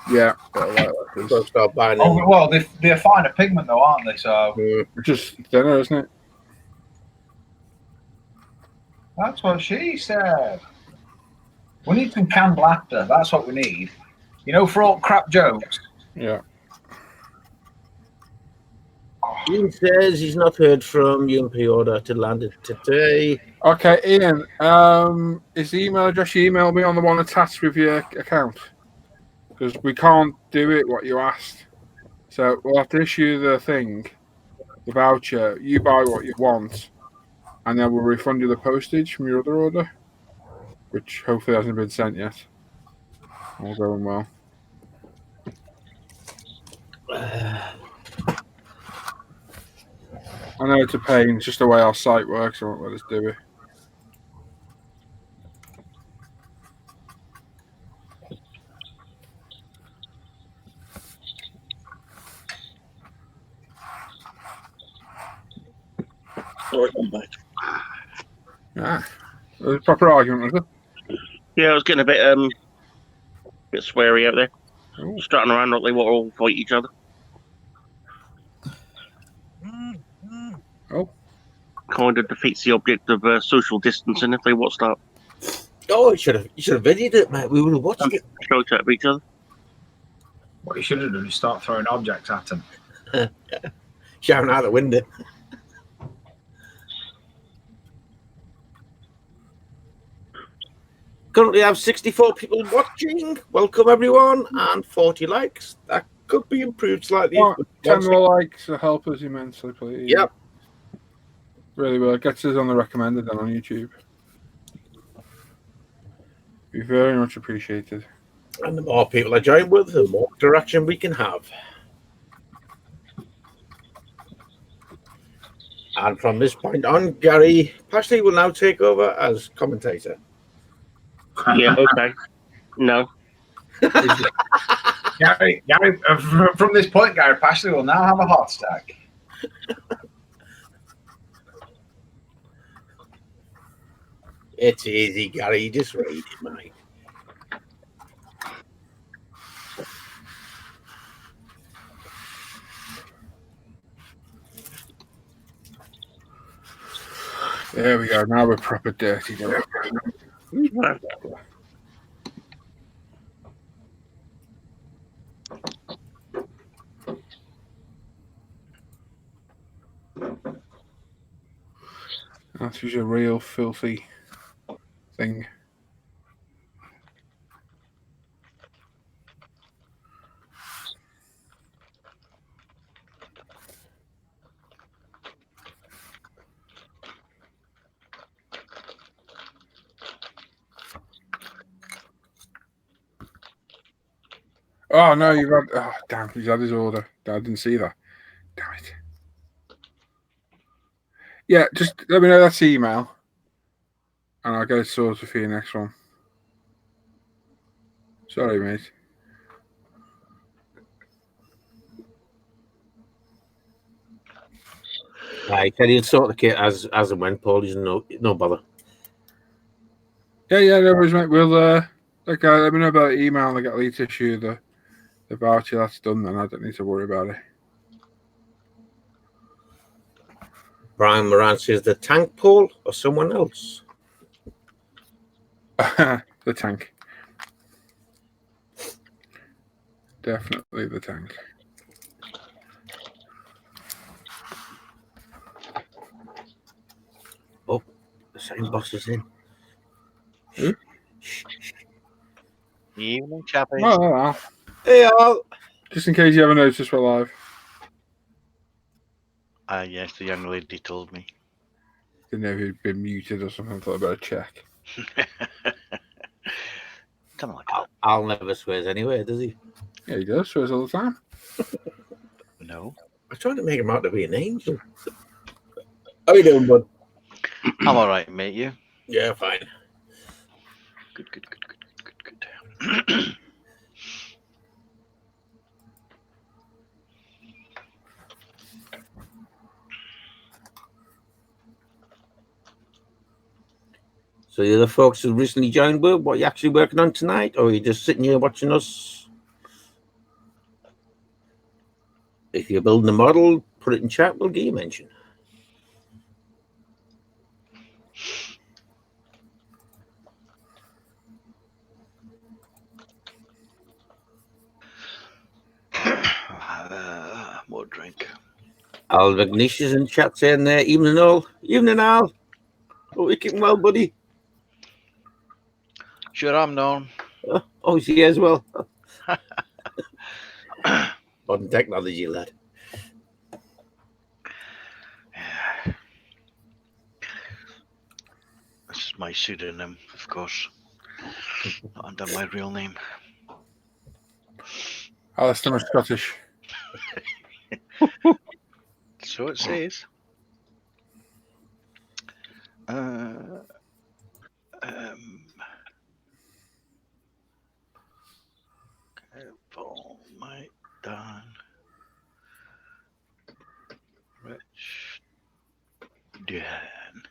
Yeah. I like lacquers. Start buying Oh, well, they're a finer pigment, though, aren't they? So just thinner, isn't it? That's what she said. We need some canned laughter. That's what we need. You know, for all crap jokes. Yeah. Ian says he's not heard from UMP order to land today. Okay, Ian. Is the email address you emailed me on the one attached with your account? Because we can't do it what you asked. So we'll have to issue the thing, the voucher. You buy what you want, and then we'll refund you the postage from your other order, which hopefully hasn't been sent yet. All going well. I know it's a pain. It's just the way our site works. I won't let us do it. Sorry, I'm back. Yeah. It was a proper argument, was it? Yeah, I was getting a bit sweary out there. Strutting around like they want to all fight each other. Oh. Kind of defeats the object of social distancing if they want to start. Oh, you should have videoed it, mate. We would have watched it. Shout at each other. What you should have done is start throwing objects at them. Shouting out the window. currently have 64 people watching. Welcome, everyone, and 40 likes. That could be improved slightly. 10 more likes will help us immensely, please. Yep. Really will. It gets us on the recommended and on YouTube. Be very much appreciated. And the more people I join with, the more interaction we can have. And from this point on, Gary Pashley will now take over as commentator. Yeah, okay. No. Gary, from this point, Gary Pashley will now have a heart attack. It's easy, Gary. You just read it, mate. There we go. Now we're proper dirty. That was a real filthy thing. Oh no, you've had. Oh damn, he's had his order. I didn't see that. Damn it. Yeah, just let me know that's the email, and I'll get it sorted for your next one. Sorry, mate. I can you sort the kit as and when, Paul. He's no bother. Yeah, no worries, mate. We'll let me know about the email and I get Lee to issue the voucher. That's done then. I don't need to worry about it. Brian Moran says the tank, Paul, or someone else? The tank. Definitely the tank. Oh, the same boss is in. Who? Evening, chappies. Oh, hey, all. Just in case you haven't noticed, we're live. Yes, the young lady told me. Didn't know if you'd been muted or something. I thought I'd better check. Something like that. Al never swears anyway, does he? Yeah, he does. Swears all the time. No. I'm trying to make him out to be an angel. How you doing, bud? I'm all right, mate. You? Yeah, fine. Good. So the other folks who recently joined, what are you actually working on tonight, or are you just sitting here watching us? If you're building a model, put it in chat. We'll give you a mention. More drink. Al Vignish is in chat saying there, evening all. Evening, Al. Hope you're keeping well, buddy. Sure, I'm known. Oh, she as well. Modern technology, lad. Yeah. This is my pseudonym, of course. Not under my real name. Alistair was Scottish. So it says. Paul, Mike, Dan, Rich, Dan.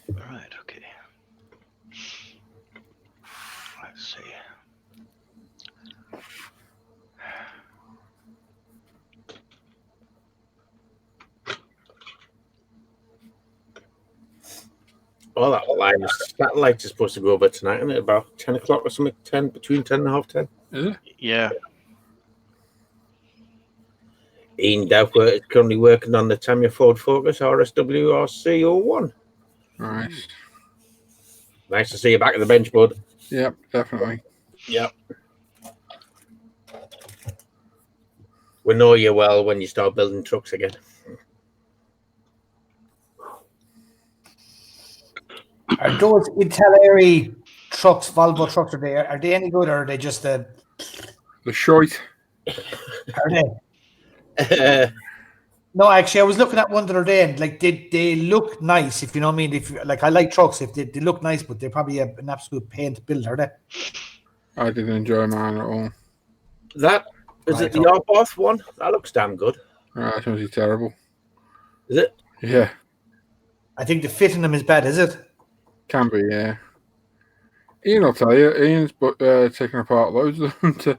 Right, okay. Let's see. Oh, that light is supposed to go over tonight, isn't it? About 10 o'clock or something, between 10 and half 10. Is it? Yeah. Ian Dowfer is currently working on the Tamiya Ford Focus RSW RC01. Nice. Nice to see you back at the bench, bud. Yep, definitely. Yep. We know you well when you start building trucks again. Are those Italeri trucks, Volvo trucks, are they any good, or are they just the shite? Are they? No, actually, I was looking at one the other day, and like they look nice, if you know what I mean. If like, I like trucks, if they look nice, but they're probably an absolute pain to build, are they? I didn't enjoy mine at all. That is it. The Arboth one that looks damn good. That must be terrible. Is it? Yeah, I think the fit in them is bad. Is it? can be. Yeah. Ian will tell you. Ian's taking apart loads of them to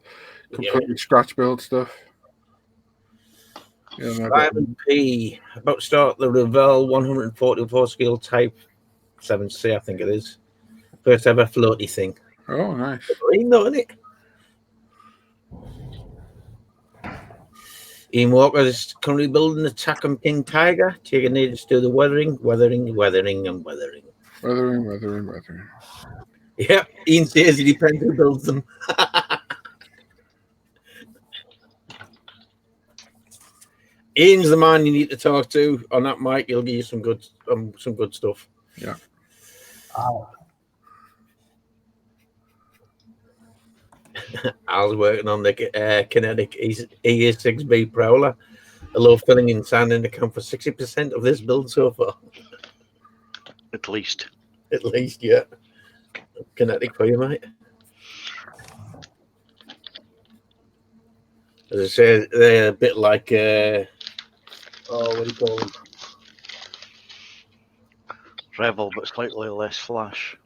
completely scratch build stuff. Yeah, no, Simon P. About to start the Revell 144 scale Type 7C, I think it is. First ever floaty thing. Oh, nice. Green though, isn't it? Ian Walker is currently building the Tacom King Tiger. Taking it to do the weathering. Weathering. Yep, Ian says he depends who builds them. Ian's the man you need to talk to on that mic. He'll give you some good stuff. Yeah. Al's working on the Kinetic EA6B Prowler. Although filling in sand in account for 60% of this build so far. At least, yeah. Kinetic for you, mate. As I say, they're a bit like what do you call them? Revel, but slightly less flash.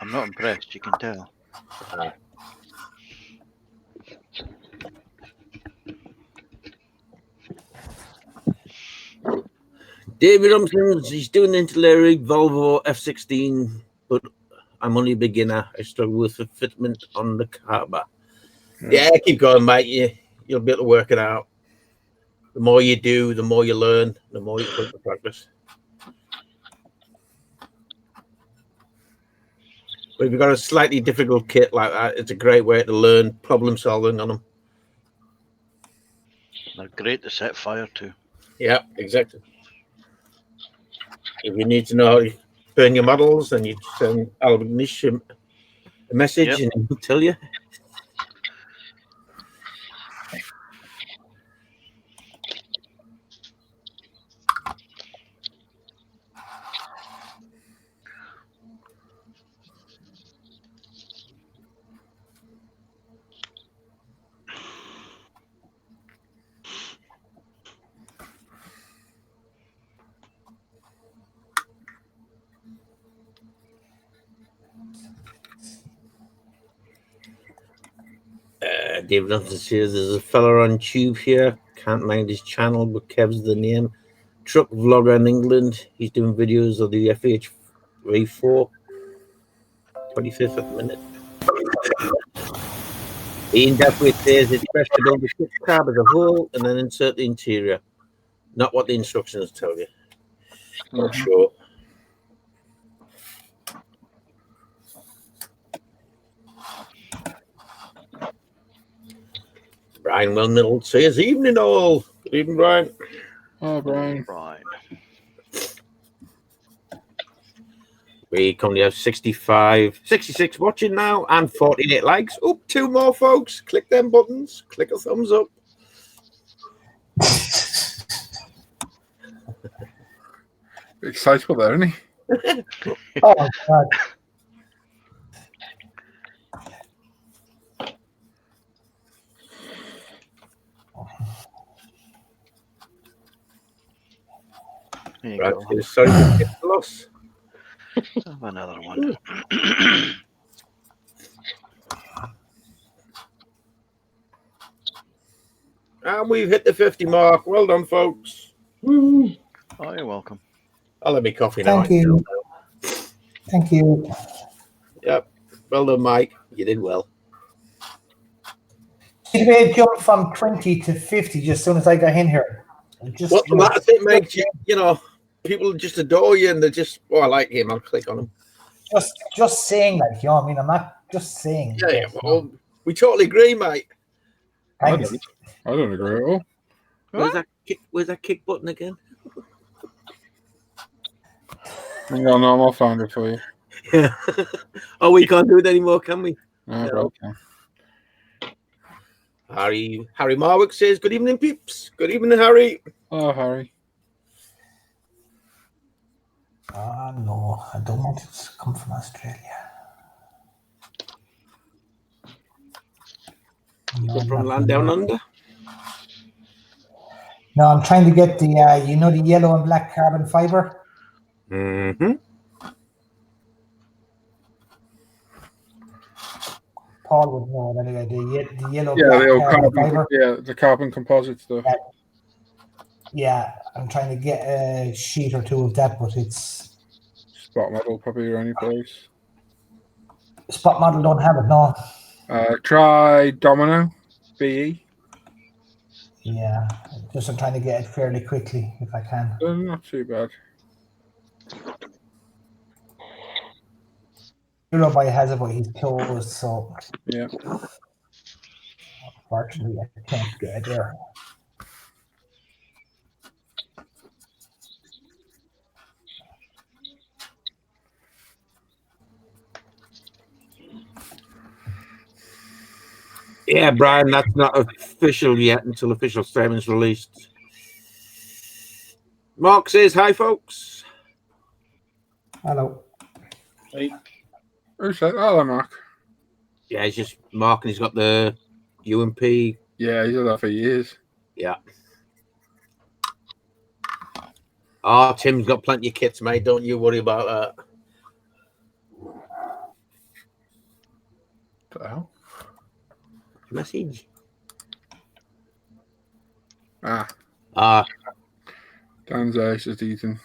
I'm not impressed, you can tell. David Rumsons, he's doing the Interlary Volvo F16, but I'm only a beginner. I struggle with the fitment on the carber. Yeah, keep going, mate. You'll be able to work it out. The more you do, the more you learn, the more you put into practice. But if you've got a slightly difficult kit like that, it's a great way to learn problem solving on them. They're great to set fire to. Yeah, exactly. If you need to know how to burn your models, then you send Albanish a message and he'll tell you. David Johnson says there's a fella on tube here. Can't mind his channel, but Kev's the name. Truck vlogger in England. He's doing videos of the FH34. 25th at the minute. Ian definitely says it's best to build the ship cab as a whole and then insert the interior. Not what the instructions tell you. Not sure. Brian Wilmiddle says, evening all. Good evening, Brian. Oh, Brian. We currently have 66 watching now and 48 likes. Oh, 2 more, folks. Click them buttons. Click a thumbs up. Excitable there, isn't he? Oh, God. Right, sorry to get the loss. Have another one. And we've hit the 50 mark. Well done, folks. Oh, you're welcome. I'll have my coffee now. Thank you. Yep. Well done, Mike. You did well. It jumped from 20 to 50 just as soon as I got in here. Well, that's it, mate. You know, people just adore you and they just, oh, I like him. I'll click on him. Just saying, like, you know what I mean? I'm not just saying. Yeah, yeah. Well, we totally agree, mate. I don't agree at all. Where's that kick button again? Hang on, I'll find it for you. Yeah. Oh, we can't do it anymore, can we? No. Harry Marwick says, "Good evening, peeps. Good evening, Harry." Oh, Harry. No, I don't want it to come from Australia. You come from land down under? No, I'm trying to get the, the yellow and black carbon fiber. Mm-hmm. Paul would know it anyway. The yellow Yeah, black the old carbon fiber. Yeah, the carbon composite stuff. Yeah, I'm trying to get a sheet or two of that, but it's Spot model probably or any place. Spot model don't have it, no. Try Domino BE. Yeah, just I'm trying to get it fairly quickly if I can. Not too bad. Nobody has it, but he's closed, so yeah. Unfortunately, I can't get it there. Yeah, Brian, that's not official yet until official statement's released. Mark says, hi, folks. Hello. Hey. Who's that? Hello, Mark. Yeah, he's just Mark and he's got the UMP. Yeah, he's had that for years. Yeah. Oh, Tim's got plenty of kits, mate. Don't you worry about that. What the hell? Message. Dan's eyes just eating.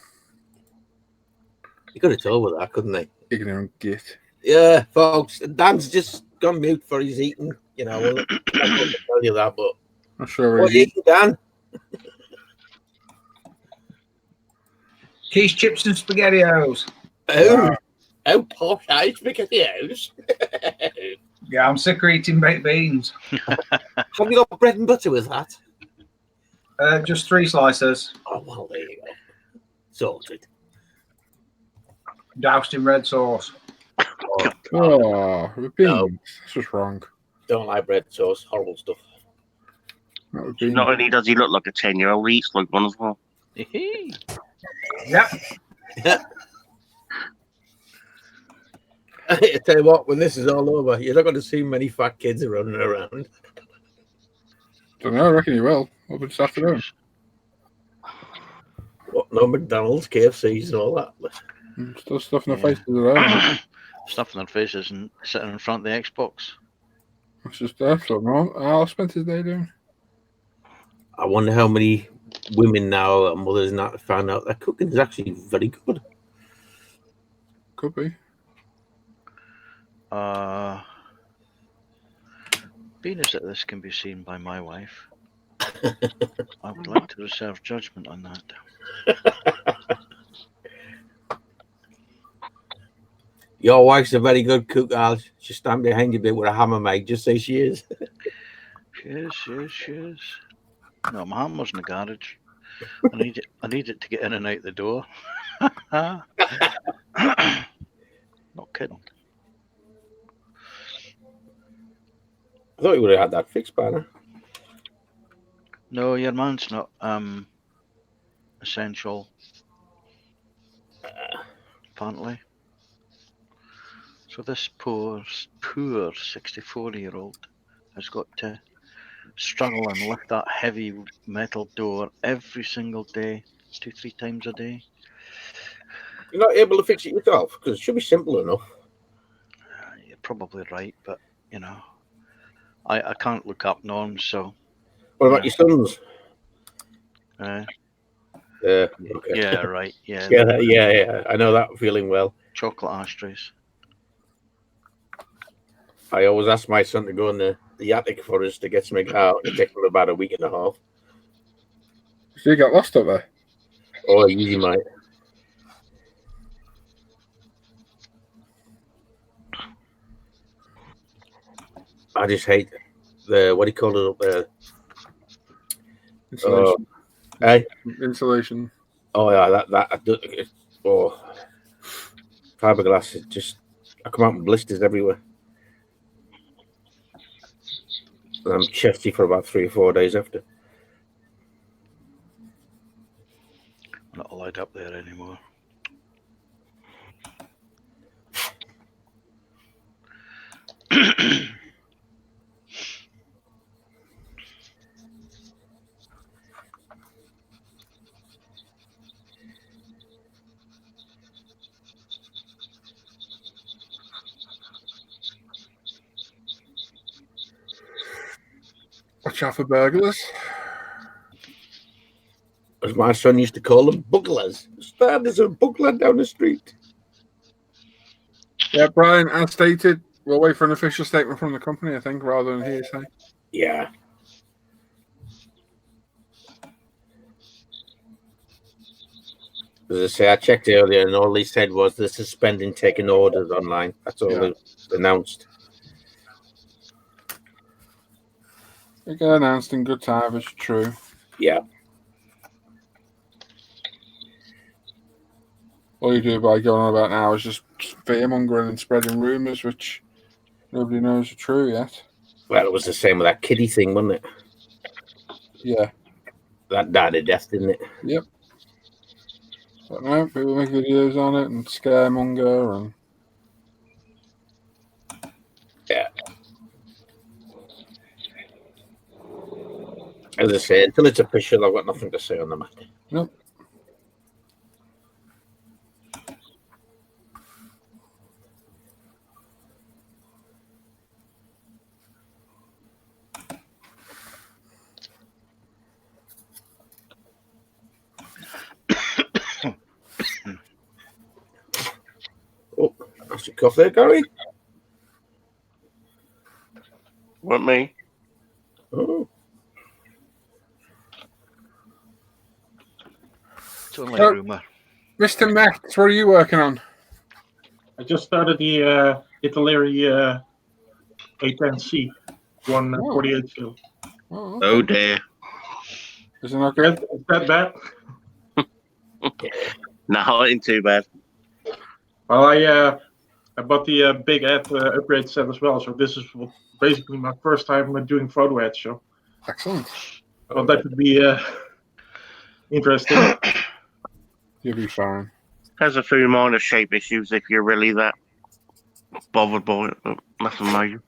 You could have told with that, couldn't they? Ignorant git. Yeah, folks. Dan's just gone mute for his eating. You know, I couldn't tell you that, but I'm sure what are you eating, Dan? Cheese, chips, and SpaghettiOs. Oh, posh, SpaghettiOs. Yeah, I'm sick of eating baked beans. Have you got bread and butter with that? Just 3 slices. Oh, well, there you go. Sorted. Doused in red sauce. Oh, with beans. No. That's just wrong. Don't like bread sauce. Horrible stuff. Not only does he look like a 10-year-old, he eats like one as well. Yep. I tell you what, when this is all over, you're not going to see many fat kids running around. Don't know, I reckon you will. What would this afternoon? What, no McDonald's, KFCs, and all that? Still stuff in their faces around. Stuff in their faces and sitting in front of the Xbox. It's just there for a moment. I'll spend his day doing. I wonder how many women now and mothers now found out that cooking is actually very good. Could be. Being as that this can be seen by my wife, I would like to reserve judgment on that. Your wife's a very good cook, Al. She'll stand behind you a bit with a hammer, mate. Just say she is. She is. No, my hammer's in the garage. I need it to get in and out the door. Not kidding. I thought you would have had that fixed by now. No, your man's not essential. Apparently. So this poor 64-year-old has got to struggle and lift that heavy metal door every single day, 2-3 times a day. You're not able to fix it yourself because it should be simple enough. You're probably right, but you know, I can't look up norms. So, what about your sons? Yeah. Okay. Yeah. Right. Yeah. Yeah. I know that feeling well. Chocolate ashtrays. I always ask my son to go and the attic for us to get something out. It takes them about a week and a half. So you got lost up there? Oh, easy, mate. I just hate the what do you call it up there? Insulation. Hey? Insulation. Oh yeah, fiberglass. It just I come out with blisters everywhere. And I'm chesty for about 3 or 4 days after. I'm not allowed up there anymore. Watch out for burglars. As my son used to call them, bugglers. There's a bugler down the street. Yeah, Brian, as stated, we'll wait for an official statement from the company, I think, rather than hearsay. Yeah. As I say, I checked earlier, and all they said was they're suspending taking orders online. That's all they announced. It got announced in good time, it's true. Yeah. All you do by going on about now is just fear-mongering and spreading rumours, which nobody knows are true yet. Well, it was the same with that kiddie thing, wasn't it? Yeah. That died of death, didn't it? Yep. But no, people make videos on it and scaremonger and... Yeah. As I say, until it's official, I've got nothing to say on the matter. Nope. Oh, that's your cough there, Gary. What, me? Oh. It's only a rumour. Mr. Metz, what are you working on? I just started the Italeri A10C 148 fill. Oh dear. Is it not good? Is that bad? No, it ain't too bad. Well, I bought the big ad upgrade set as well, so this is basically my first time doing photo ads. So excellent. Well, that would be interesting. You'll be fine. Has a few minor shape issues if you're really that bothered by it, but nothing major.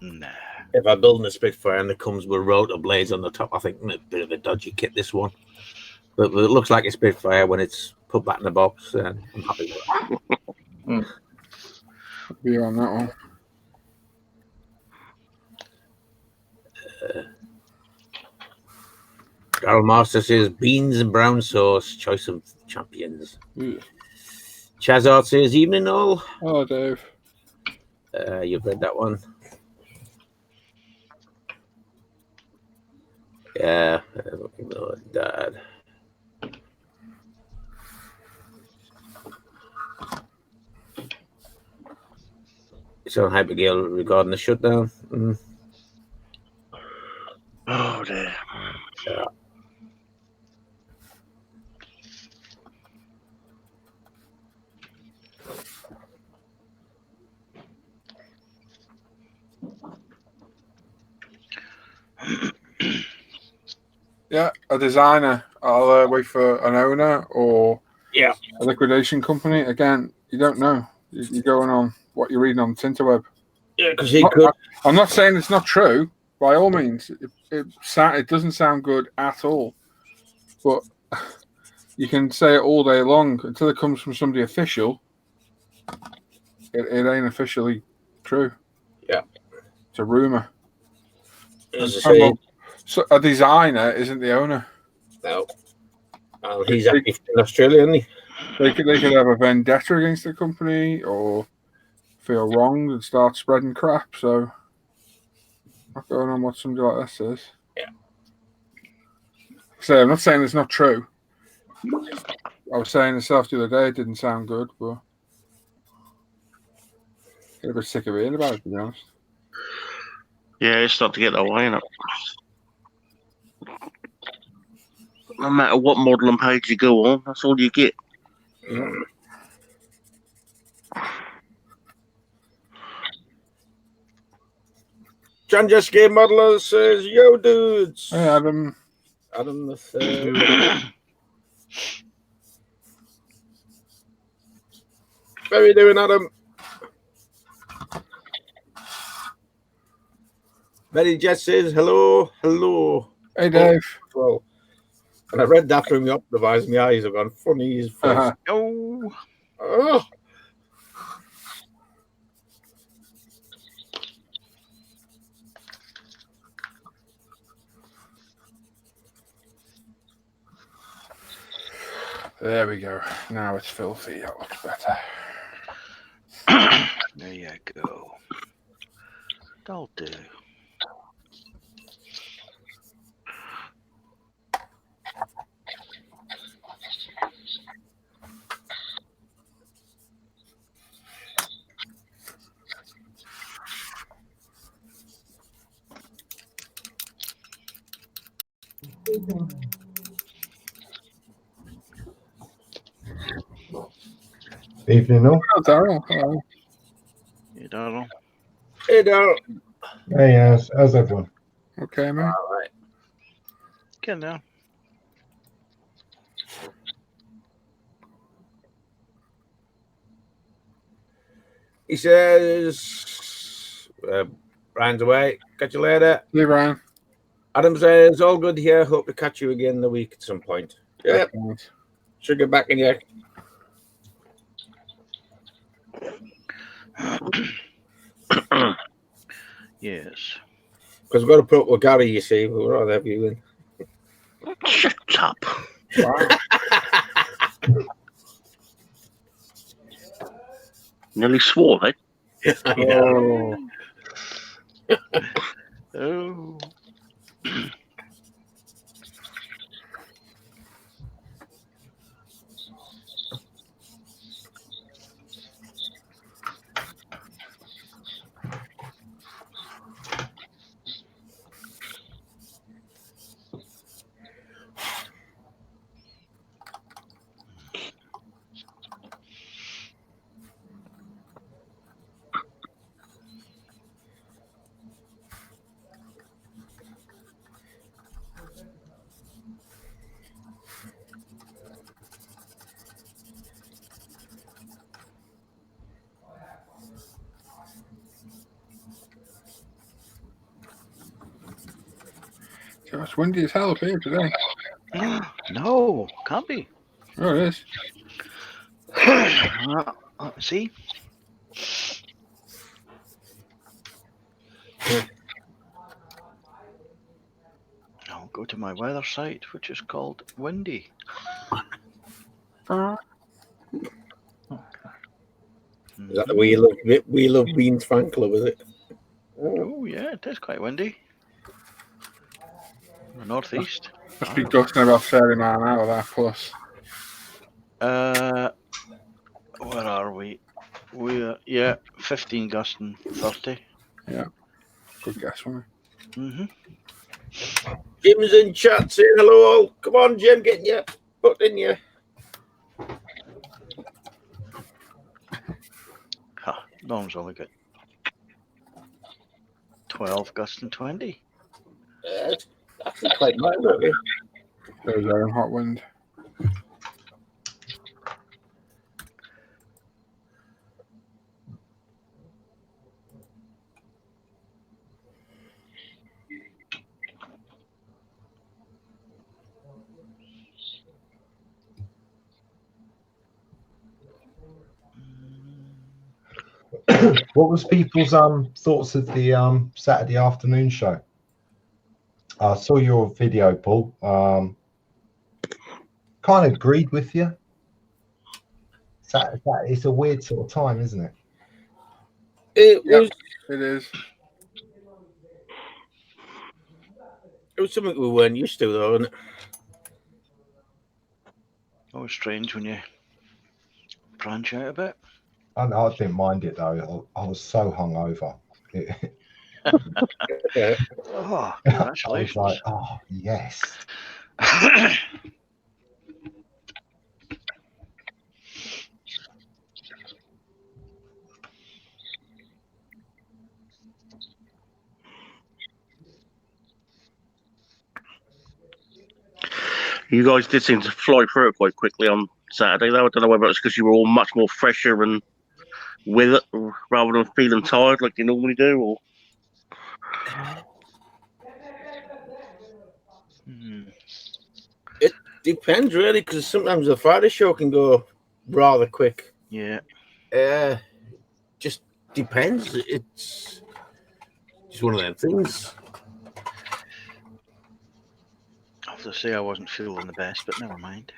Nah. If I'm building a Spitfire and it comes with rotor blades on the top, I think a bit of a dodgy kit, this one. But it looks like a Spitfire when it's put back in the box, and I'm happy with that. Be on that one. Darryl Master says beans and brown sauce, choice of champions. Chazard says evening all. Hello, Dave. You've read that one. Yeah, Dad. It's on Hypergale regarding the shutdown. Oh dear. Yeah. Yeah, a designer. I'll wait for an owner or a liquidation company. Again, you don't know. You're going on what you're reading on Tinterweb. Yeah, because he could. I'm not saying it's not true. By all means, it doesn't sound good at all. But you can say it all day long until it comes from somebody official. It ain't officially true. Yeah, it's a rumor. So a designer isn't the owner. No. Well, he's active in Australia, isn't he? They could have a vendetta against the company, or feel wrong and start spreading crap. So, not going on what somebody like that says. Yeah. So I'm not saying it's not true. I was saying myself the other day, it didn't sound good, but get a bit sick of hearing about it, to be honest. Yeah, it's starting to get that way, innit? No matter what model and page you go on, that's all you get. Janjas Game Modeler says, "Yo, dudes." Hey, Adam. Adam the third. How are you doing, Adam? Mary Jess says, "Hello, hello." Hey, Dave. Well, and I read that from the optimize. My eyes have gone funny as face. Oh. Oh. There we go. Now it's filthy. That looks better. There you go. That'll do. Evening, all. Oh, Daryl. Hello. Hey, Darrell. Hey, Darrell. Hey, how's everyone? Okay, mate. All right. Get down. He says, Brian's away. Catch you later. Hey, Brian. Adam says, all good here. Hope to catch you again in the week at some point. Yeah. Should get back in here. Yes. Because we've got to put up with Gary, you see. We'd rather have you in. Shut up. Wow. Nearly swore, eh? Oh. Oh. It's windy as hell up here today. No, can't be. Oh, it is. See? I'll go to my weather site, which is called Windy. Is that the We Love Beans fan club, is it? Oh, yeah, it is quite windy. The northeast. Must be gusting about 30 mile an hour, that plus. Where are we? We're 15 gusting 30. Yeah. Good guess, wasn't Mm-hmm. Jim's in chat saying hello all. Come on, Jim, getting your butt in you. Norm's only got 12 gusting 20. It's actually quite mild, aren't you? There's our hot wind. What was people's thoughts of the Saturday afternoon show? I saw your video, Paul. Kind of agreed with you. It's a weird sort of time, isn't it? It was. It is. It was something we weren't used to, though, wasn't it? Always strange when you branch out a bit. I didn't mind it though. I was so hungover. Oh, I congratulations. was like, oh yes. You guys did seem to fly through it quite quickly on Saturday, though. I don't know whether it's because you were all much more fresher and with it rather than feeling tired like you normally do, or. It depends, really, because sometimes the Friday show can go rather quick. Yeah. Just depends. It's just one of them things. I have to say I wasn't feeling the best, but never mind.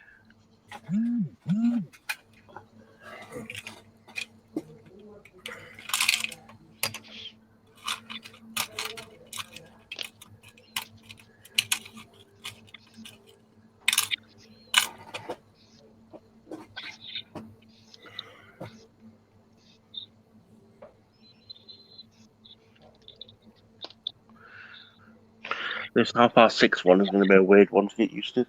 This 6:30 one is going to be a weird one to get used to.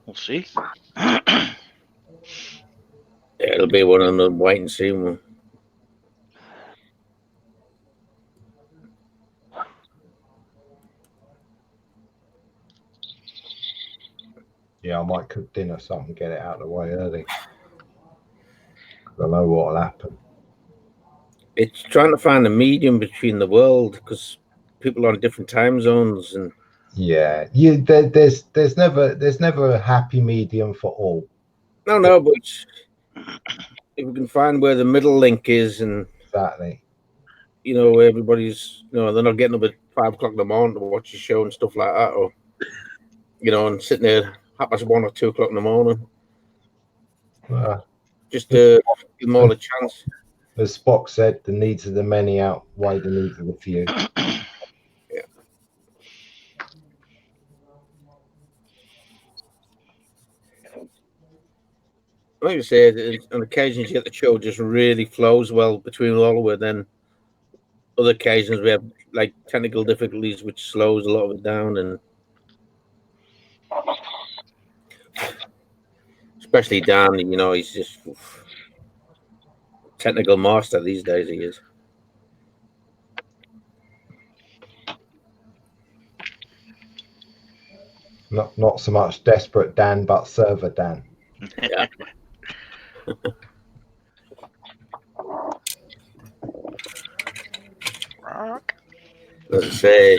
We'll see. It'll be one of them wait and see one. Yeah, I might cook dinner something, get it out of the way early. I know what'll happen. It's trying to find a medium between the world because people are on different time zones and. Yeah, there's never a happy medium for all. No, but if we can find where the middle link is, and exactly, where everybody's, they're not getting up at 5 o'clock in the morning to watch a show and stuff like that, or and sitting there 1:30 or 2 o'clock in the morning. Just give them all a chance. As Spock said, the needs of the many outweigh the needs of the few. Like I say, on occasions you get the show just really flows well between all of it. Then other occasions we have like technical difficulties, which slows a lot of it down, and especially Dan, he's just technical master these days. He is. Not so much desperate Dan, but server Dan. Yeah. As I say,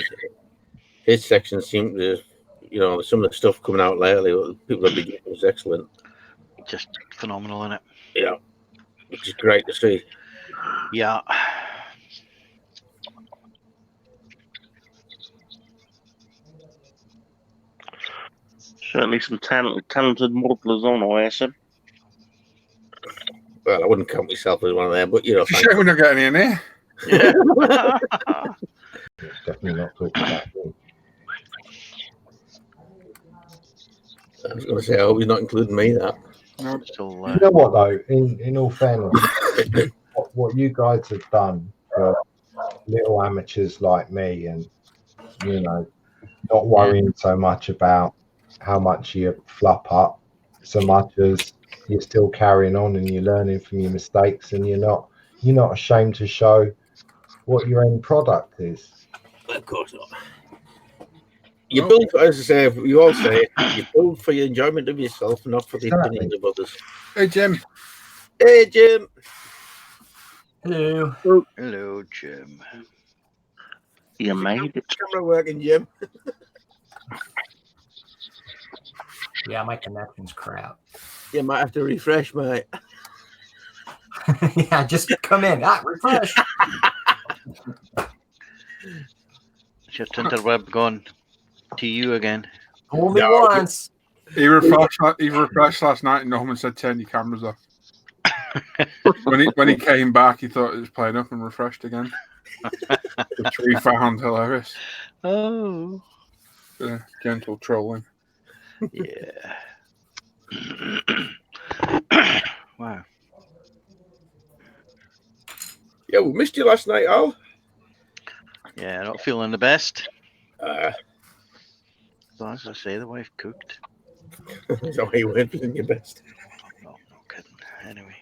his section seemed to, some of the stuff coming out lately, people have been doing is excellent. Just phenomenal, isn't it? Yeah, which is great to see. Yeah. Certainly some talented modelers on, I assume. Well, I wouldn't count myself as one of them, but Sure, we're not getting in here. Definitely not talking about me. I was going to say, I hope you're not including me. That. No. You know what though? In all fairness, what you guys have done for little amateurs like me, and not worrying so much about how much you flop up, so much as you're still carrying on and you're learning from your mistakes, and you're not ashamed to show what your end product is. Of course not. You build, as I say, you all say, you build for your enjoyment of yourself, not for the opinions of others. Hey, Jim. Hey, Jim. Hello. Hello, Jim. You made it. Camera working, Jim. Yeah, my connection's crap. You might have to refresh, mate. Yeah, just come in. Refresh. Is your interweb gone to you again? Only once. He refreshed last night and Norman said turn your cameras off. when he came back, he thought it was playing up and refreshed again, which we found hilarious. Oh, Gentle trolling. yeah. Wow. Yeah, we missed you last night, Al. Yeah, not feeling the best. Uh, So as I say, the wife cooked. so you weren't feeling your best. No, no kidding. Anyway.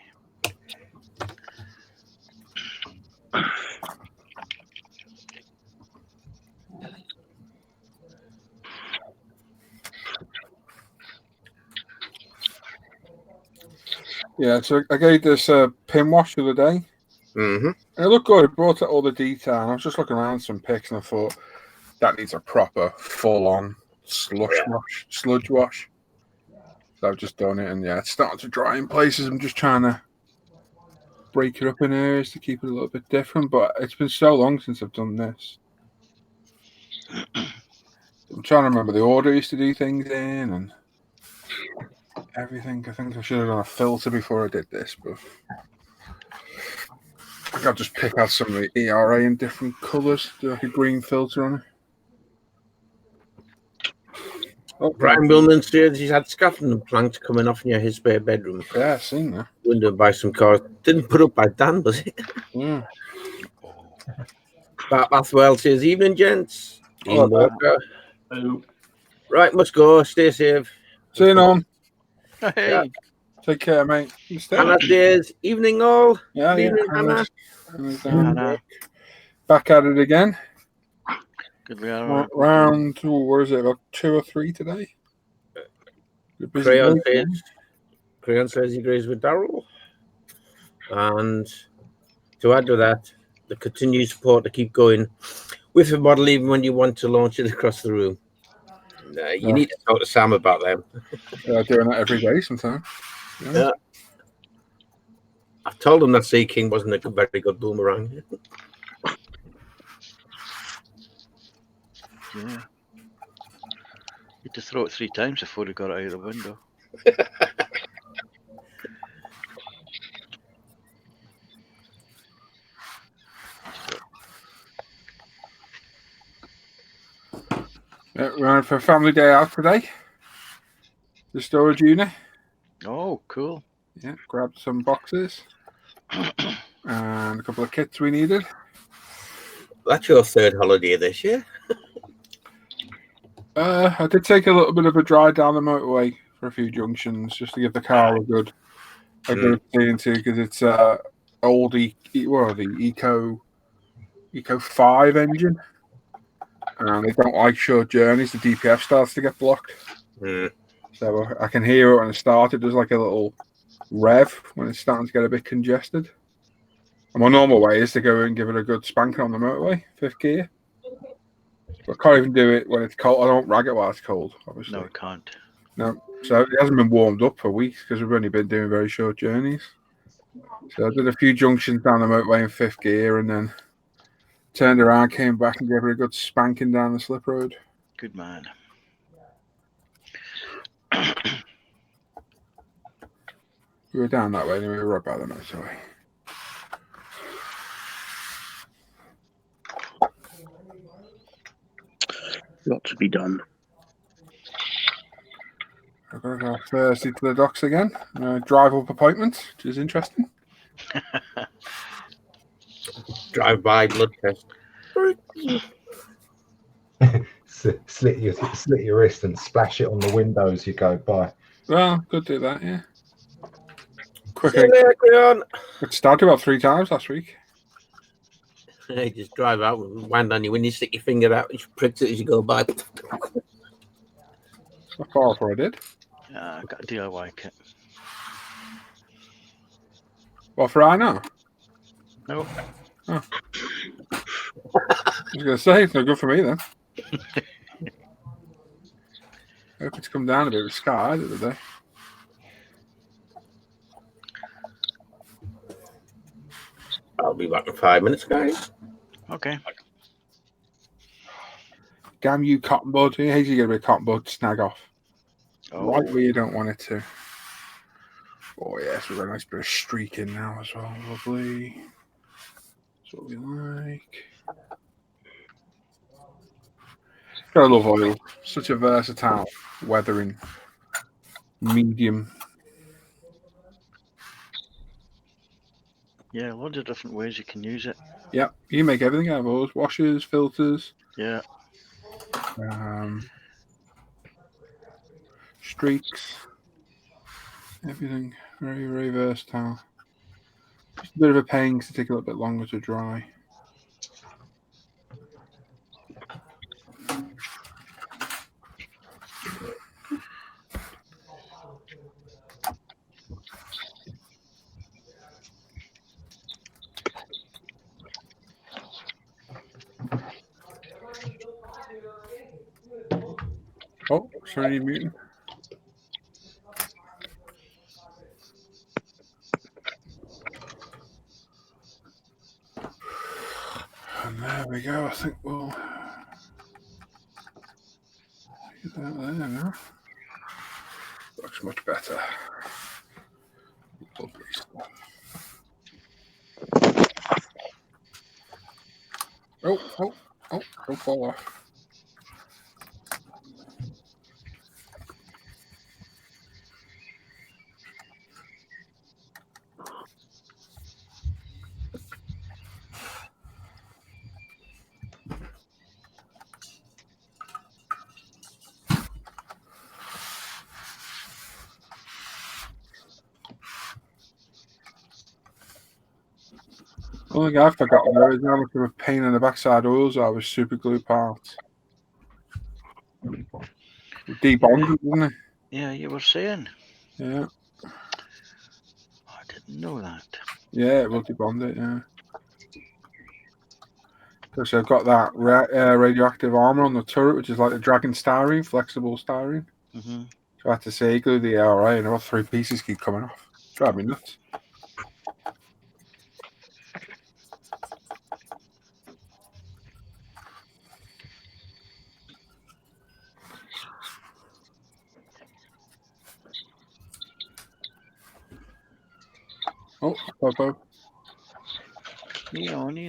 Yeah, so I gave this pin wash the other day. Mm-hmm. And it looked good. It brought out all the detail. And I was just looking around some pics and I thought that needs a proper, full-on sludge wash. So I've just done it, and yeah, it's starting to dry in places. I'm just trying to break it up in areas to keep it a little bit different. But it's been so long since I've done this. I'm trying to remember the order I used to do things in and everything. I think I should have done a filter before I did this, but I think I'll just pick out some of the ERA in different colours, do like a green filter on it. Oh, Brian Billman says he's had scaffolding planks coming off near his spare bedroom. Yeah, I've seen that. Window by some cars. Didn't put up by Dan, was it? Yeah. Bat Bathwell says, evening, gents. Hello, Dean Walker. Hello. Right, must go. Stay safe. See you, Norm. Hey. Yeah. Take care, mate. Hannah says, evening, all. Yeah, Good evening, Hannah. Hannah. Back at it again. Good Round, what is it, about 2 or 3 today? Crayon says he agrees with Darryl. And to add to that, the continued support to keep going with the model even when you want to launch it across the room. You need to talk to Sam about them. Yeah, doing that every day sometimes. Yeah. I've told him that Sea King wasn't a very good boomerang. Yeah. You had to throw it 3 times before he got it out of the window. Yeah, we're on for a family day out today. The storage unit. Oh, cool. Yeah, grabbed some boxes and a couple of kits we needed. That's your 3rd holiday this year. I did take a little bit of a drive down the motorway for a few junctions just to give the car a good seeing to, because it's old Eco 5 engine, and they don't like short journeys. The DPF starts to get blocked, so I can hear it when it started. There's like a little rev when it's starting to get a bit congested. And my normal way is to go and give it a good spanking on the motorway, 5th gear. But I can't even do it when it's cold. I don't rag it while it's cold, obviously. No, it can't. No, so it hasn't been warmed up for weeks because we've only been doing very short journeys. So I did a few junctions down the motorway in 5th gear and then turned around, came back and gave it a good spanking down the slip road. Good man. We were down that way and we were right by the motorway. Lot to be done. I've got to go Thursday to the docks again. Drive-up appointment, which is interesting. Drive-by blood test. Slit your wrist and splash it on the windows you go by. Well, could do that, yeah. Quick. It started about 3 times last week. You just drive out and wind on you when you stick your finger out, you prick it as you go by. It's not far off where I did. I got a DIY kit. What, for I know? No. Oh. I was going to say, it's no good for me then. I hope it's come down a bit with Sky the other day. I'll be back in 5 minutes, guys. Okay. Damn you, cotton bud. How do you get a bit of cotton bud snag off? Oh. Right where you don't want it to. Oh yes, we've got a nice bit of streaking now as well. Lovely. That's what we like. Gotta love oil. Such a versatile weathering medium. Yeah, loads of different ways you can use it. Yeah, you can make everything out of oils. Washers, filters. Yeah. Streaks. Everything. Very, very versatile. Just a bit of a pain because it takes a little bit longer to dry. Oh, sorry, muting. And there we go. I think we'll get that there now. Looks much better. Lovely stuff. Oh, don't fall off. One thing I forgot about is how much of a pain in the backside oils are with super glue parts. Debonded, isn't it? Yeah, you were saying. Yeah. I didn't know that. Yeah, it will debond it, yeah. Because I've got that radioactive armor on the turret, which is like the Dragon styrene, flexible styrene. Mm-hmm. So I had to say glue the ARA and all 3 pieces keep coming off. Drive me nuts. Oh, Bobo. Nino.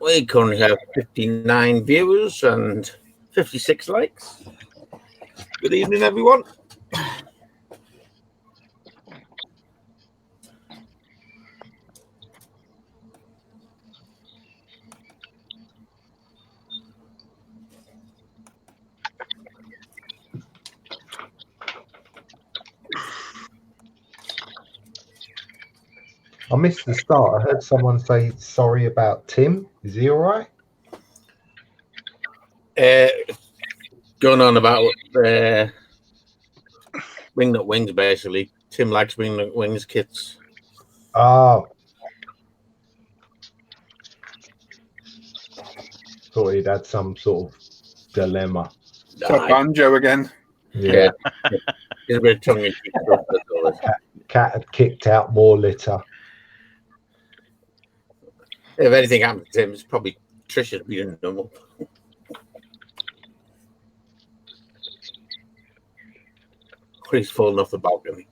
We currently have 59 viewers and 56 likes. Good evening, everyone. I missed the start. I heard someone say sorry about Tim. Is he all right? Going on about Wingnut Wings, basically. Tim likes Wingnut Wings kits. Oh. Thought he'd had some sort of dilemma. Is that Banjo again? Yeah. It's a bit of tongue-in-cheek stuff. Cat had kicked out more litter. If anything happened to Tim, it's probably Trisha's being normal. Or he's fallen off the balcony.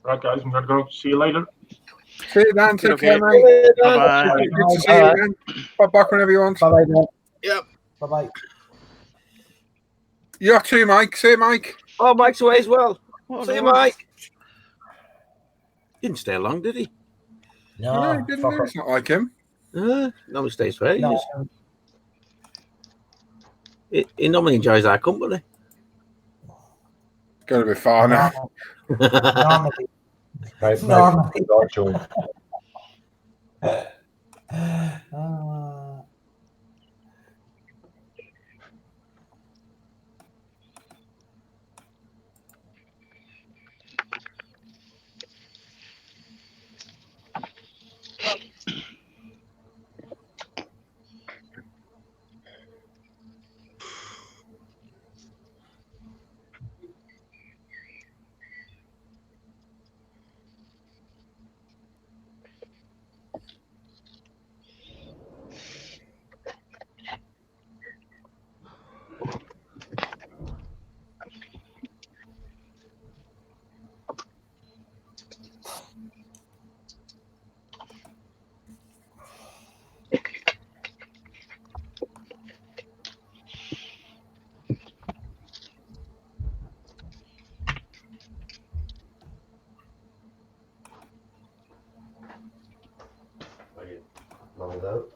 Right, guys, I'm gonna go. See you later. See you, Dan. Take Okay. care, mate. Bye-bye. Good to see you again. Pop back whenever you want. Bye bye, Dan. Yep. Bye bye. You too, Mike. See you, Mike. Oh, Mike's away as well. What See you, the hell? Mike. Didn't stay long, did he? No, he No, didn't. fuck It's not like him. No, he stays for no. ages. He normally enjoys our company. Got to be far now. Normally. Normally. Leveled out.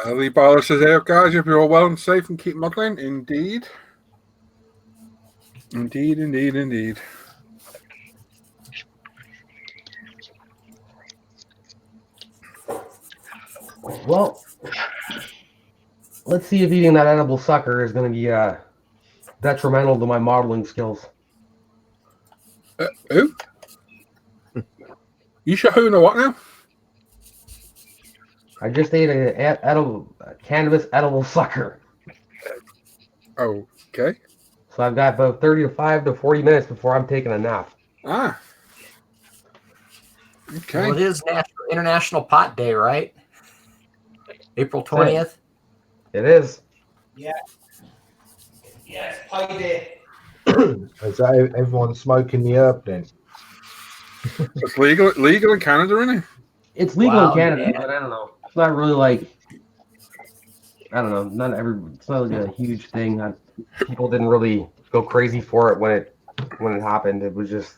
Lee Barlow says, hey up, guys. Hope you're all well and safe and keep modelling. Indeed. Indeed, indeed, indeed. Well, let's see if eating that edible sucker is going to be detrimental to my modeling skills. Who? You sure who know what now? I just ate a cannabis edible sucker. Okay. So I've got about 35 to 40 minutes before I'm taking a nap. Ah. Okay. Well, it is International Pot Day, right? April 20th. It is. Yeah. Yes, pie day. Is that everyone smoking the herb then? It's legal in Canada, isn't it? It's legal Wow, in Canada, yeah. but I don't know. It's not really like, I don't know. It's not like a huge thing. People didn't really go crazy for it when it happened. It was just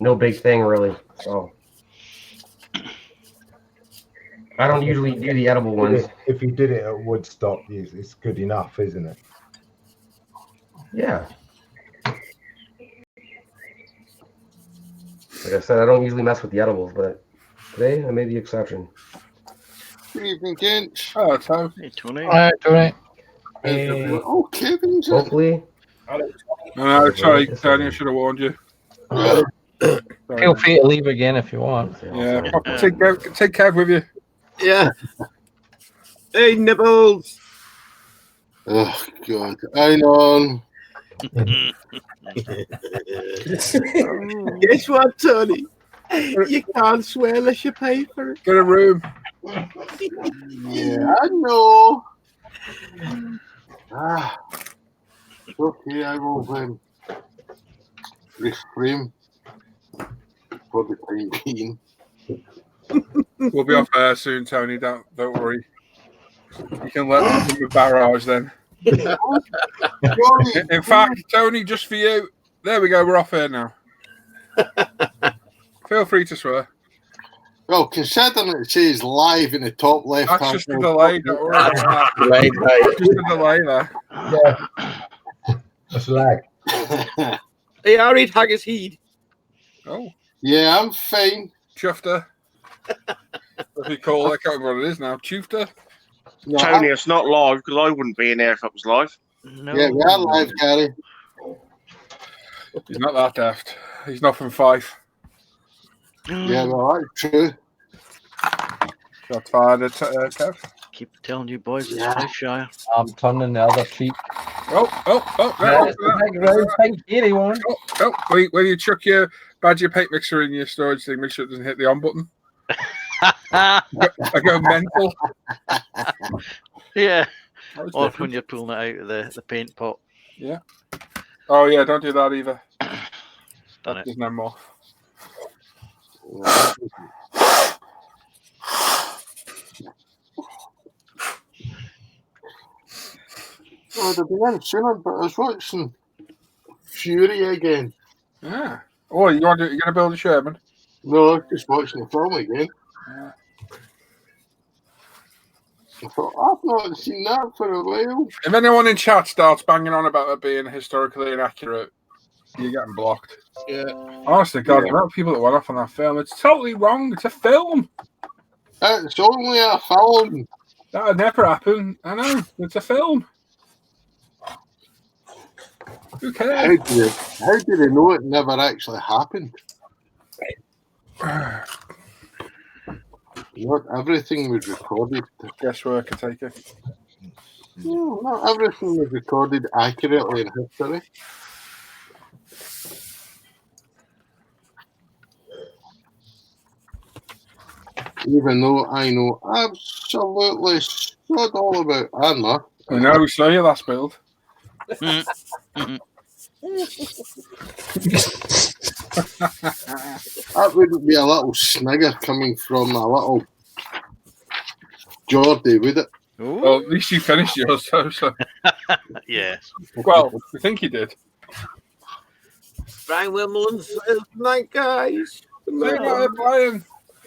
no big thing really. So I don't usually do the edible ones. If you did it at Woodstock, it's good enough, isn't it? Yeah. Like I said, I don't usually mess with the edibles, but today I made the exception. Good evening, gents. Oh, Tom. Hey, Tony. All right, Tony. Oh, Kevin's in. Hopefully. No, sorry, Tony, I should have warned you. Feel free to leave again if you want. Yeah, take Kev with you. Yeah. Hey, Nibbles. Oh, God. Hang on. Guess what, Tony? You can't swear unless you pay for it. Get a room. Yeah, I know. Okay, I will refrain for the time being. We'll be off air soon, Tony. Don't worry. You can let them in the barrage then. In fact, Tony, just for you. There we go. We're off air now. Feel free to swear. Well, considering it says live in the top left. That's just a delay. Don't worry about that. Just a delay there. Yeah. That's lag. Hey, I read Haggis Heed. Oh. Yeah, I'm fine. Chufter. If you call that, I can't remember what it is now. Chufter. No, Tony, it's not live because I wouldn't be in there if it was live. No. Yeah, we are live, Gary. He's not that daft. He's not from Fife. Yeah, well, that's true. That's fine, Kev. Keep telling you boys it's Fifeshire. I'm turning the other cheek. Oh, Thank you, one. When you chuck your badger paint mixer in your storage thing, make sure it doesn't hit the on button. I go mental. Yeah. Or Different. when you're pulling it out of the paint pot. Yeah. Oh, yeah, don't do that either. Done it. There's no more. Oh, they've been in sooner, but I was watching Fury again. Yeah. Oh, you're going to build a Sherman? No, I was just watching the film again. Yeah. I thought, I've not seen that for a while. If anyone in chat starts banging on about it being historically inaccurate, you're getting blocked. Yeah. Honestly, God, the amount of people that went off on that film, it's totally wrong. It's a film. It's only a film. That would never happen. I know. It's a film. Who cares? How do they know it never actually happened? Not everything was recorded. Guesswork, I take it. No, not everything was recorded accurately in history. Even though I know absolutely sod all about armour. I know, we saw your last build. That wouldn't be a little snigger coming from a little Geordie, would it? Well, at least you finished yours, so. Yes. Well, I think you did. Brian Wimbledon says, night, guys. Say about it, Brian.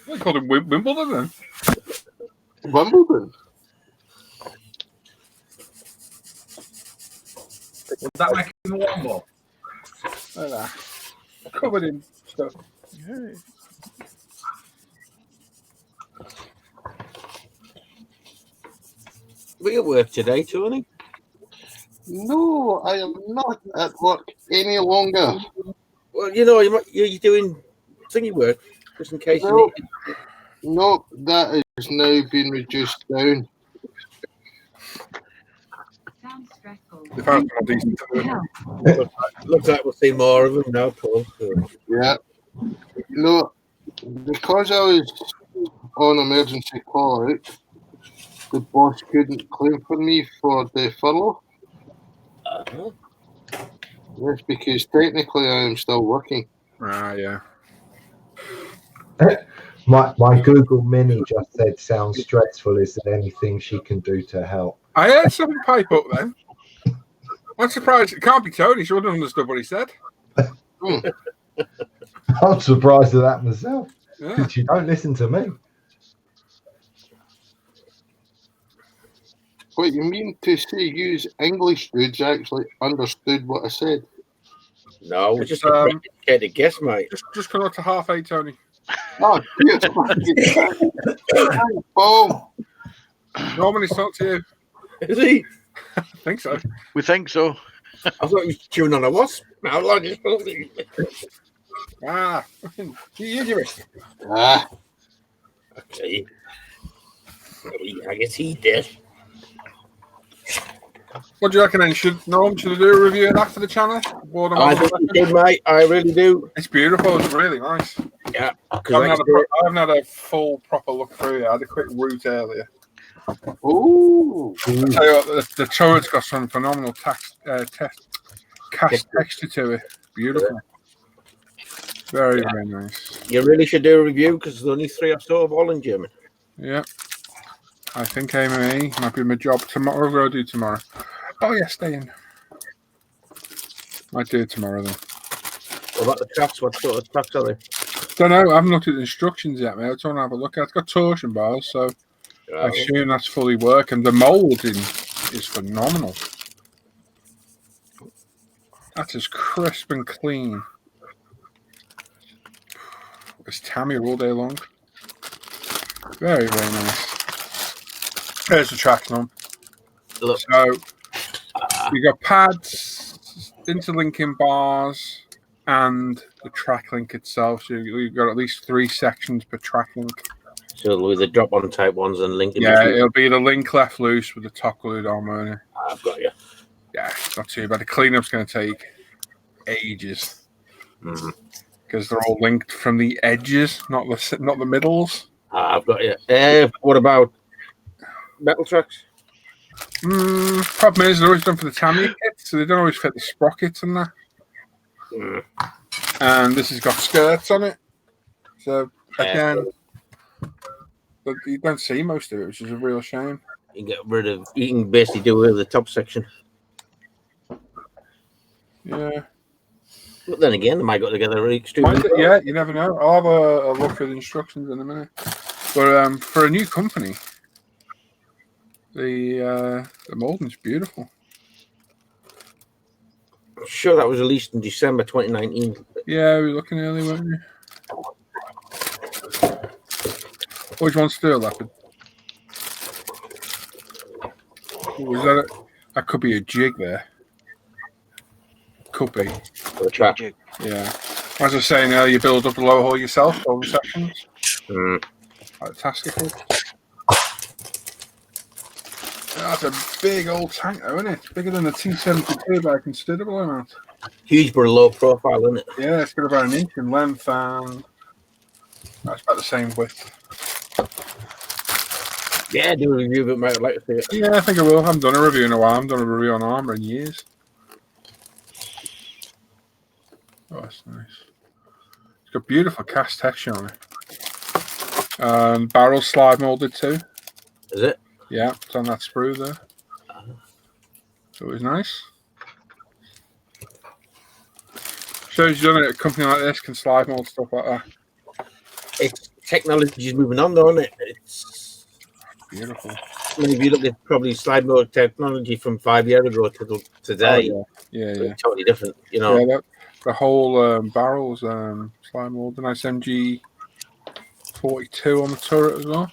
They called him Wimbledon then. Wimbledon? Would that make him a one ball? Like that. Covered in stuff. We at work today, Tony? No, I am not at work any longer. Well, you know, you're doing thingy work, just in case you No, need it. no, that has now been reduced down. They found someone decent to do it. Looks like we'll see more of them now, Paul. Yeah. No, because I was on emergency call out, the boss couldn't claim for me for the furlough. That's because technically I am still working. Yeah. My Google Mini just said, "Sounds stressful. Is there anything she can do to help?" I heard something pipe up then. I'm surprised. It can't be Tony. She wouldn't have understood what he said. I'm surprised at that myself Yeah. because you don't listen to me. What you mean to say use English dudes actually understood what I said? No, we're just trying to guess, mate. Just come up to 8:30, Tony. Oh, yes. Boom. Norman, he's talked to you. Is he? I think so. We think so. I thought he was chewing on a wasp. Now, like it's you give it. Okay. I guess he did. What do you reckon then? Should I do a review of that for the channel? I think you did, mate. I really do. It's beautiful. It's really nice. Yeah. I haven't had a full proper look through it. I had a quick route earlier. Ooh. I tell you what, the turret's got some phenomenal cast texture to it. Beautiful. Very nice. You really should do a review because there's only 3 or so of all in German. Yeah. I think AME might be my job tomorrow. What will I do tomorrow? Oh, yeah, stay in. Might do it tomorrow then. What about the tracks? What sort of tracks are they? Don't know. I haven't looked at the instructions yet, mate. I just want to have a look at it. It's got torsion bars, so I assume that's fully working. The moulding is phenomenal. That's as crisp and clean. It's Tammy all day long. Very nice. There's the tracks on. Look. So you got pads, interlinking bars, and the track link itself. So you've got at least 3 sections per track link. So with the drop-on type ones and linking. Yeah, it'll be the link left loose with the top glued on, won't it? I've got you. Yeah, it's not too bad. The cleanup's going to take ages because they're all linked from the edges, not the middles. I've got you. What about metal tracks? Problem is, they're always done for the Tamiya kits, so they don't always fit the sprockets and that. And this has got skirts on it, so again, but you don't see most of it, which is a real shame. You get rid of. You can basically do away with the top section. Yeah. But then again, they might go together really extremely. Yeah, you never know. I'll have a look for the instructions in a minute. But for a new company, the moulding's beautiful. I'm sure that was released in December 2019. Yeah, we were looking early, weren't we? Which one's still leopard? Was that that could be a jig there. Could be. A trap. Yeah. As I was saying earlier, you build up the lower hull yourself, all the sections. Fantastic. That's a big old tank, though, isn't it? It's bigger than the T-72 by a considerable amount. Huge but low profile, isn't it? Yeah, it's got about 1 inch in length and that's about the same width. Yeah, do a review of it, mate. I'd like to see it. Yeah, I think I will. I haven't done a review in a while. I haven't done a review on Armour in years. Oh, that's nice. It's got beautiful cast texture on it. Barrel slide molded too. Is it? Yeah, it's on that sprue there. So it's nice. Shows you done it at a company like this can slide mold stuff like that. It's technology's moving on, though, isn't it? It's beautiful. I mean, if you look at probably slide mold technology from 5 years ago to today, yeah, totally different. You know, yeah, the whole barrels slide mold, the nice MG 42 on the turret as well.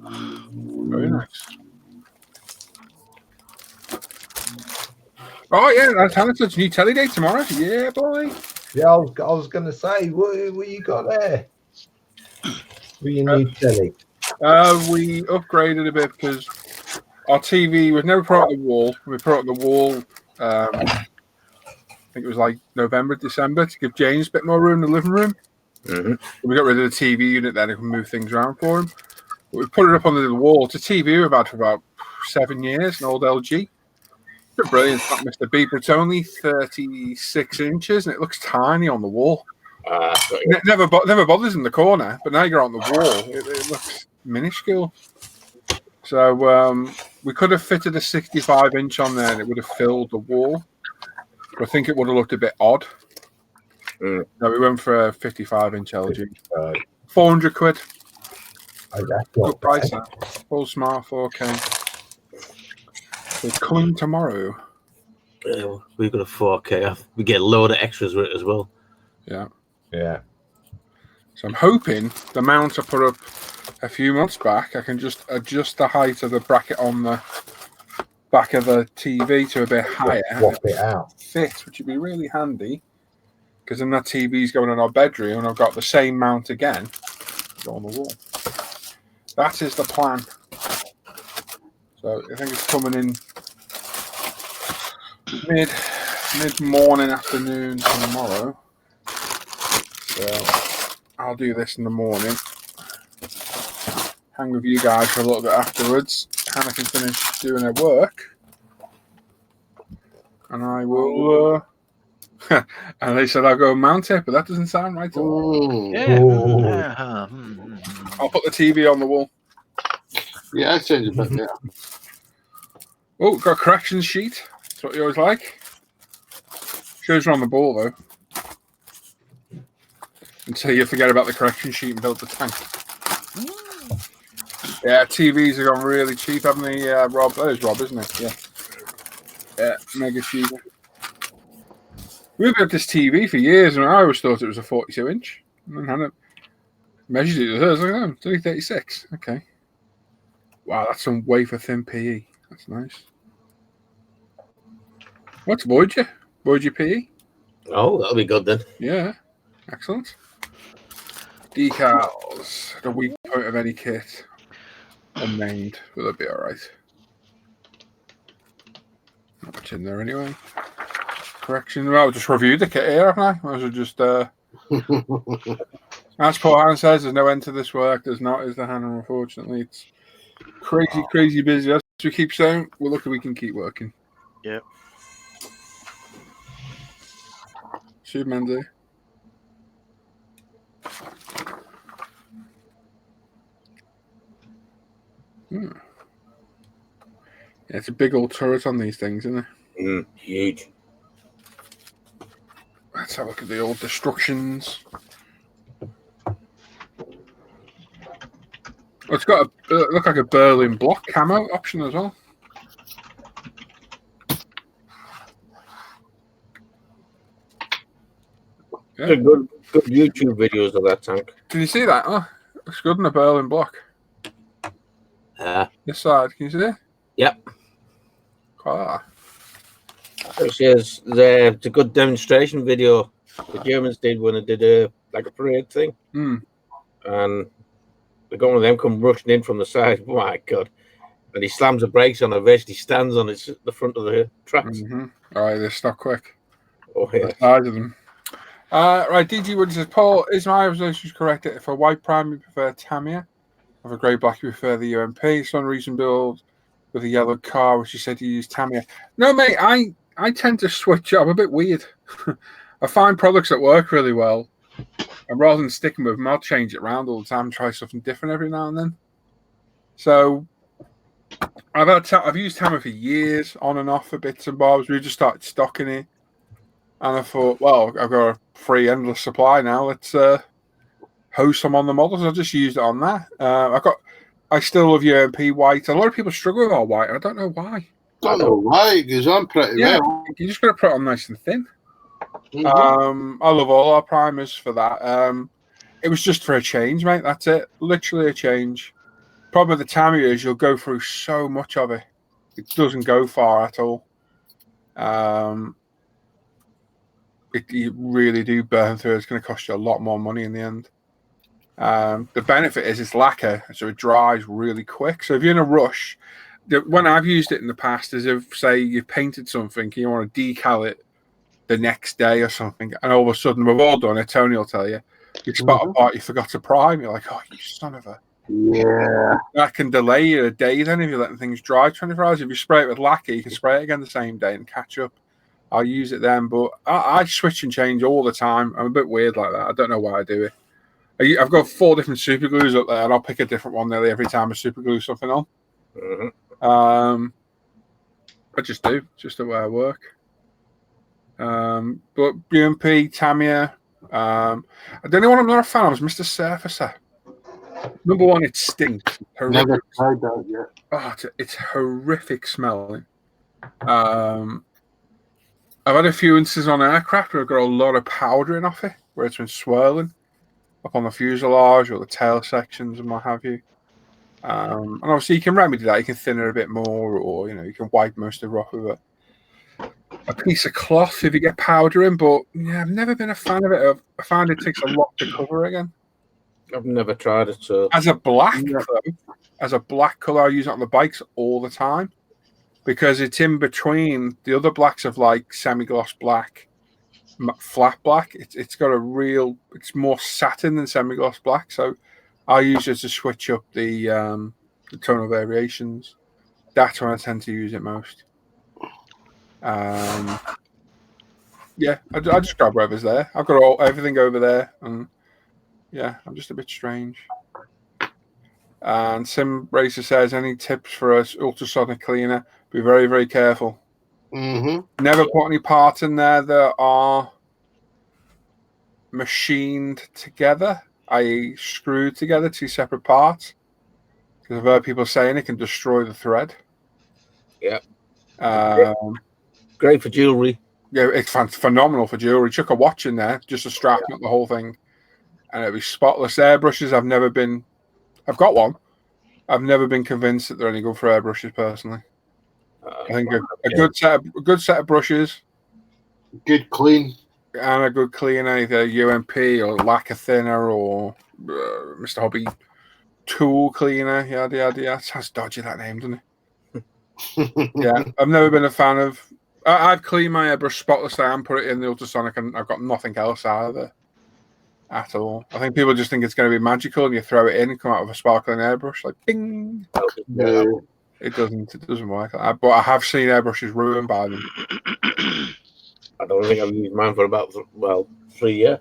Very nice. Oh yeah, that's Hamilton's new telly day tomorrow. Yeah, boy. Yeah, I was going to say, what you got there? What you need telly? We upgraded a bit because our TV, we've never put it on the wall. We put it on the wall, I think it was like November, December, to give James a bit more room in the living room. We got rid of the TV unit then and can move things around for him. But we put it up on the wall. It's a TV we've had for about 7 years, an old LG. brilliant, that Mr. B, but it's only 36 inches and it looks tiny on the wall. Never bothers in the corner, but now you're on the wall, it looks minuscule. So we could have fitted a 65-inch on there and it would have filled the wall. But I think it would have looked a bit odd. No, we went for a 55-inch LG. 400 quid. Good price. Full smart 4K. It's coming tomorrow. Yeah, we've got a 4K. We get a load of extras with it as well. Yeah. Yeah. So I'm hoping the mount I put up a few months back, I can just adjust the height of the bracket on the back of the TV to a bit higher. Swap it out. Fit, which would be really handy. Because then that TV's going in our bedroom and I've got the same mount again on the wall. That is the plan. So I think it's coming in mid-morning, afternoon tomorrow. So I'll do this in the morning. Hang with you guys for a little bit afterwards. Hannah can finish doing her work. And I will... and they said I'll go mount it, but that doesn't sound right. Yeah. I'll put the TV on the wall. Yeah, that sounds a bit better. Oh, got a correction sheet. That's what you always like. Shows you on the ball, though. Until you forget about the correction sheet and build the tank. Yeah, TVs have gone really cheap, haven't they, Rob? That is Rob, isn't it? Yeah. Yeah, mega cheap. We've had this TV for years, and I always thought it was a 42-inch. And then Hannah measured it. I was like, oh, it's only 36. Okay. Wow, that's some wafer-thin PE. That's nice. What's Voyager? Voyager PE? Oh, that'll be good then. Yeah. Excellent. Decals. The weak point of any kit. Unnamed. Will it be alright? Not much in there anyway. Correction. Well, I just reviewed the kit here, haven't I? I was just as Paul Hannah says, there's no end to this work. There's not, is the Hannah, unfortunately. It's crazy busy. As we keep saying, we're lucky we can keep working. Yep. Superman do. Yeah, it's a big old turret on these things, isn't it? Huge. Let's have a look at the old destructions. Oh, it's got a look like a Berlin block camo option as well. Yeah. Good YouTube videos of that tank. Can you see that? Oh, looks good in a Berlin block. This side, can you see it? Yep. Ah. It says it's a good demonstration video the Germans did when they did a parade thing. And one of them come rushing in from the side. Oh my God. And he slams the brakes on a vest. He stands on the front of the tracks. All right, they're stuck quick. Oh, yeah. The size of them. Right, DG Wood says, Paul, is my observation correct that for white prime you prefer Tamiya? For grey black you prefer the UMP? Some reason build with a yellow car, which you said you use Tamiya. No, mate, I tend to switch up. I'm a bit weird. I find products that work really well. And rather than sticking with them, I'll change it around all the time, try something different every now and then. So I've used Tamiya for years, on and off for bits and bobs. We just started stocking it. And I thought, well, I've got a free endless supply now. Let's host some on the models. I'll just use it on that. I still love UMP white. A lot of people struggle with all white. I don't know why. Don't know why, it goes on pretty well. You just got to put it on nice and thin. I love all our primers for that. It was just for a change, mate. That's it. Literally a change. Problem with the Tamiya is you'll go through so much of it. It doesn't go far at all. You really do burn through. It's going to cost you a lot more money in the end. The benefit is it's lacquer, so it dries really quick. So if you're in a rush, when I've used it in the past is if, say, you've painted something and you want to decal it the next day or something, and all of a sudden we've all done it, Tony will tell you, you spot a part you forgot to prime, you're like, oh, you son of a... Yeah. That can delay you a day then if you're letting things dry 24 hours. If you spray it with lacquer, you can spray it again the same day and catch up. I'll use it then, but I switch and change all the time. I'm a bit weird like that. I don't know why I do it. I've got 4 different super glues up there, and I'll pick a different one nearly every time I super glue something on. I just do. It's just the way I work. But BMP, Tamiya. The only one I'm not a fan of is Mr. Surfacer. Number one, it stinks. Horrific. Never tried that yet. Oh, it's horrific smelling. I've had a few instances on aircraft where I've got a lot of powdering off it, where it's been swirling up on the fuselage or the tail sections and what have you. And obviously you can remedy that. You can thin it a bit more, or you can wipe most of it off with a piece of cloth if you get powder in. But yeah, I've never been a fan of it. I find it takes a lot to cover again. I've never tried it. So as a black color, I use it on the bikes all the time because it's in between the other blacks of like semi-gloss black, flat black. It's got it's more satin than semi-gloss black. So I use it to switch up the tonal variations. That's when I tend to use it most. Yeah, I just grab whatever's there. I've got everything over there, and yeah, I'm just a bit strange. And Sim Racer says, any tips for us ultrasonic cleaner? Be very, very careful. Mm-hmm. Never put any parts in there that are machined together, i.e. screwed together, 2 separate parts. Because I've heard people saying it can destroy the thread. Yeah. Great for jewelry. Yeah, it's phenomenal for jewelry. Chuck a watch in there, just to strap up the whole thing. And it'll be spotless. Airbrushes, I've got one. I've never been convinced that they're any good for airbrushes personally. I think a good set of brushes, good clean, and a good clean either UMP or lacquer thinner or Mr. Hobby tool cleaner. Yeah. Sounds dodgy, that name, doesn't it? Yeah, I've never been a fan of. I've cleaned my airbrush spotlessly and put it in the ultrasonic, and I've got nothing else either. At all. I think people just think it's going to be magical and you throw it in and come out with a sparkling airbrush like bing. No. It doesn't work like that. But I have seen airbrushes ruined by them. I don't think I've used mine for about 3 years.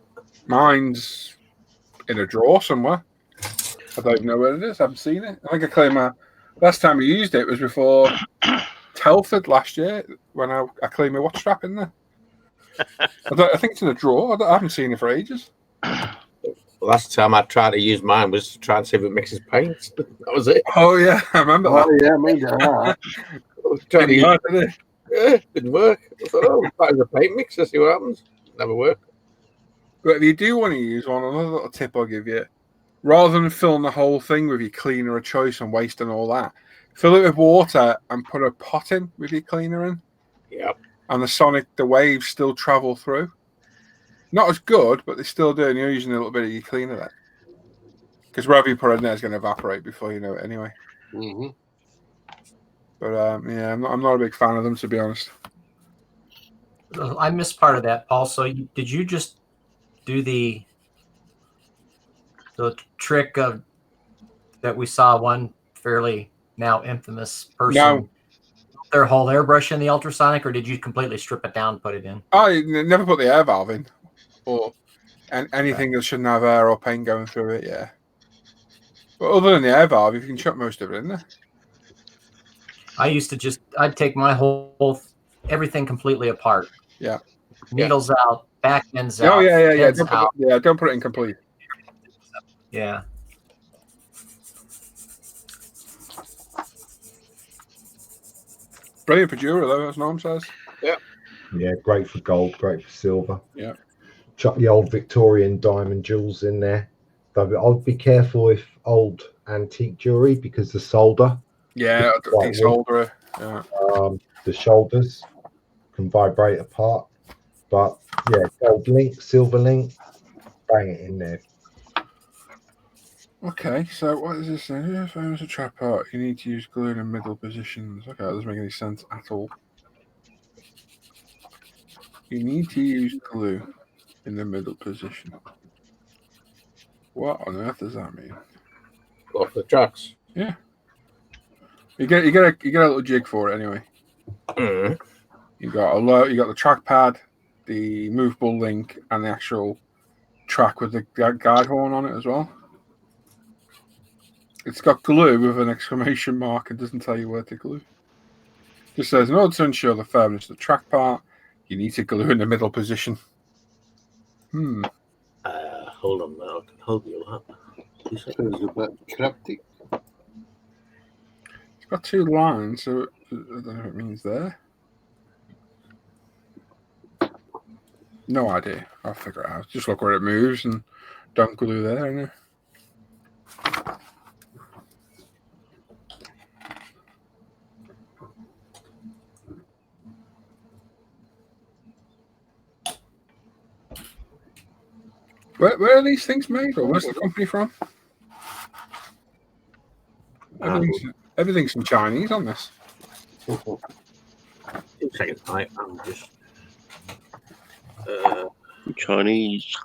Mine's in a drawer somewhere. I don't even know where it is. I haven't seen it. I think I cleaned my last time I used it was before Telford last year when I cleaned my watch strap in there. I think it's in a drawer. I haven't seen it for ages. Last time I tried to use mine was to try and see if it mixes paint. That was it. Oh yeah, I remember that. Oh yeah, maybe that. Trying to use it. Yeah, didn't work. I thought, try the paint mixer, see what happens. Never worked. But if you do want to use one, another little tip I'll give you: rather than filling the whole thing with your cleaner of choice and wasting all that, fill it with water and put a pot in with your cleaner in. Yep. And the waves still travel through. Not as good, but they still do, and you're using a little bit of your cleaner then. Because wherever you put it in there is going to evaporate before you know it anyway. Mm-hmm. But yeah, I'm not a big fan of them, to be honest. I missed part of that, Paul. So did you just do the trick of that we saw one fairly now infamous person their whole airbrush in the ultrasonic, or did you completely strip it down and put it in? I never put the air valve in, or anything that shouldn't have air or paint going through it. Yeah, but other than the air valve, you can chuck most of it in there. I used to I'd take my whole everything completely apart. Yeah, needles out, back ends out. Oh yeah. Don't put it in complete. Yeah. Brilliant for jewelry, though, as Norm says. Yeah. Yeah, great for gold, great for silver. Yeah. Chuck the old Victorian diamond jewels in there. But I'd be careful with old antique jewelry because the solder. Yeah, solder. Yeah. The shoulders can vibrate apart. But yeah, gold link, silver link, bang it in there. Okay, so what is this thing? If I was a trap part, you need to use glue in the middle positions. Okay, that doesn't make any sense at all. You need to use glue in the middle position. What on earth does that mean? off the tracks. Yeah. You get a little jig for it anyway. Mm. You got the trackpad, the movable link, and the actual track with the guide horn on it as well. It's got glue with an exclamation mark. It doesn't tell you where to glue. It just says, in order to ensure the firmness of the track part, you need to glue in the middle position. Hold on now. I can help you with that. Sounds a bit cryptic. It's got two lines, so I don't know what it means there. No idea. I'll figure it out. Just look where it moves and don't glue there. Innit? Where are these things made, or where's the company from? Everything's from Chinese on this. 2 seconds. I'm just Chinese.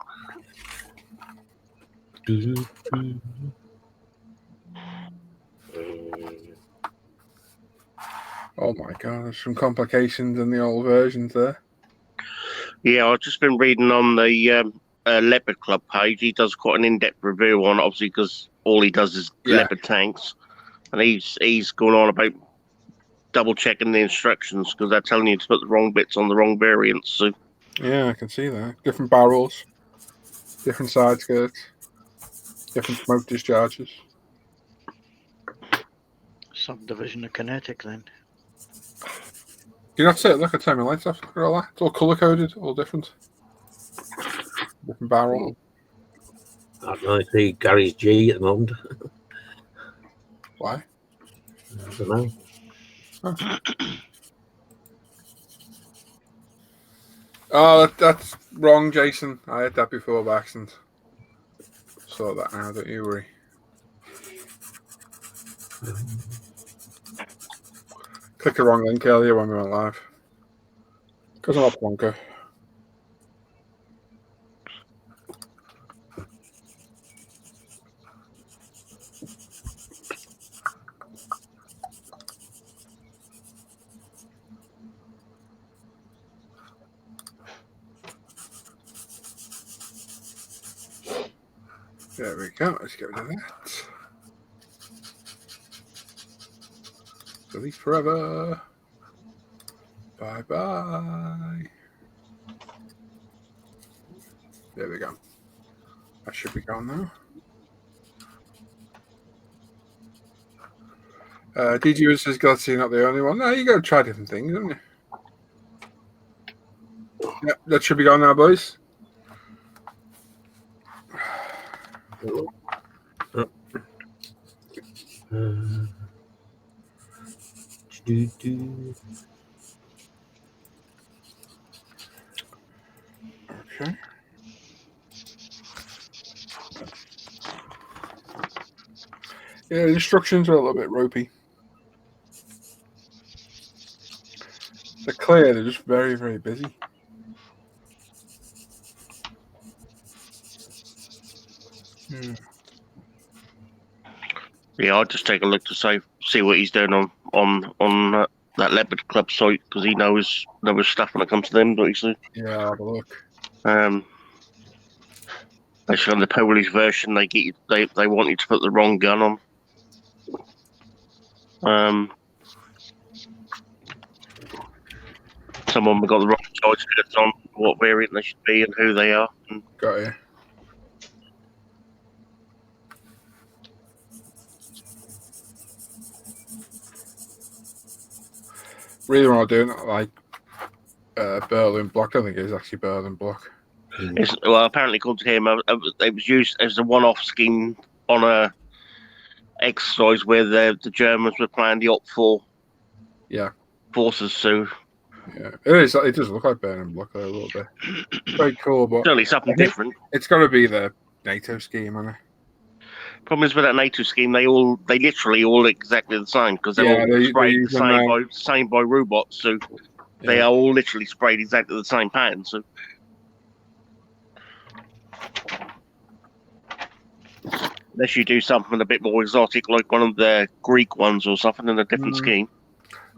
Oh my god, there's some complications in the old versions there. Yeah, I've just been reading on the Leopard Club page. He does quite an in-depth review on it, obviously, because all he does is Leopard tanks. And he's going on about double-checking the instructions because they're telling you to put the wrong bits on the wrong variants. So. Yeah, I can see that. Different barrels, different side skirts, different smoke discharges. Subdivision of kinetic then. You know, that's it. Look at turn my lights off. Look at all that. It's all colour coded, all different. Different barrel. I can only see Gary's G at the moment. Why? I don't know. Oh, that's wrong, Jason. I had that before by accident. Saw that now, don't you worry. Click the wrong link earlier when we went live. Because I'm a plonker. There we go. Let's get rid of that. Delete forever. Bye bye. There we go. That should be gone now. DG says, "Galaxy, not the only one." No, you got to try different things, haven't you? Yeah, that should be gone now, boys. Okay. Yeah, the instructions are a little bit ropey. They're clear, they're just very, very busy. Yeah, I'll just take a look to see what he's doing on that Leopard Club site because he knows stuff when it comes to them. Don't you see? Yeah, I'll have a look. Actually, on the Polish version, they want you to put the wrong gun on. Some of them have got the wrong side skirts on, what variant they should be, and who they are. Got you. Really want to do it like Berlin block. I don't think it is actually Berlin block. Well, apparently, according to him, it was used as a one-off scheme on a exercise where the Germans were planning the Op 4 forces. So yeah, it is. It does look like Berlin block a little bit. Very cool, but certainly something different. It's got to be the NATO scheme, isn't it? Problem is with that NATO scheme, they literally all look exactly the same because they're all sprayed the same by robots. So they are all literally sprayed exactly the same pattern. So Unless you do something a bit more exotic, like one of the Greek ones or something in a different scheme.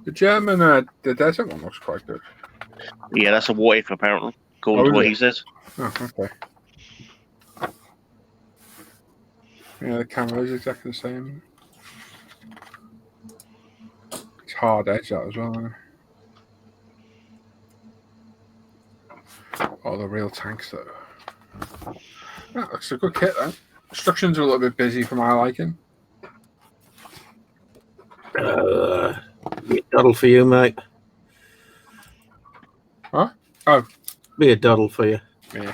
The German, the desert one looks quite good. Yeah, that's a what if, apparently, according to is what it? he says. Oh, okay. Yeah, the camera is exactly the same. It's hard edge that as well, isn't it? Oh, the real tanks though. That looks a good kit then. Instructions are a little bit busy for my liking. Be a doddle for you, mate. Huh? Oh. Be a doddle for you. Yeah.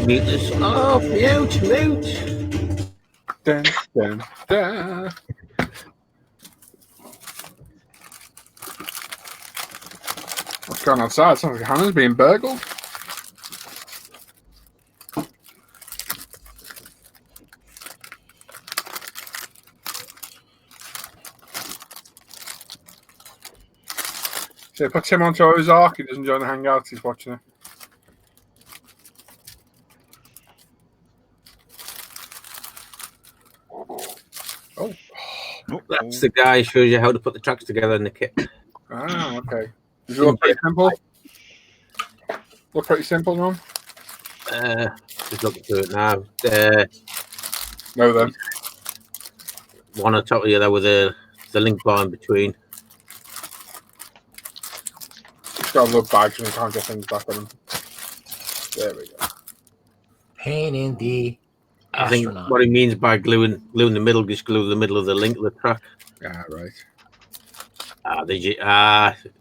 Mute this off. Mute. Dun, dun, dun. What's going on outside? Sounds like Hannah's being burgled. So put Tim onto Ozark. He doesn't join the Hangouts. He's watching it. Oh. That's the guy who shows you how to put the tracks together in the kit. Ah, okay. Does it look pretty simple? Look pretty simple, Ron? Just looking through it now. No, then. One on top of the other with the link bar in between. Got a little bags and you can't get things back on them. There we go. Pain in the I think astronaut. what he means by gluing the middle, just glue the middle of the link of the track. Ah, right.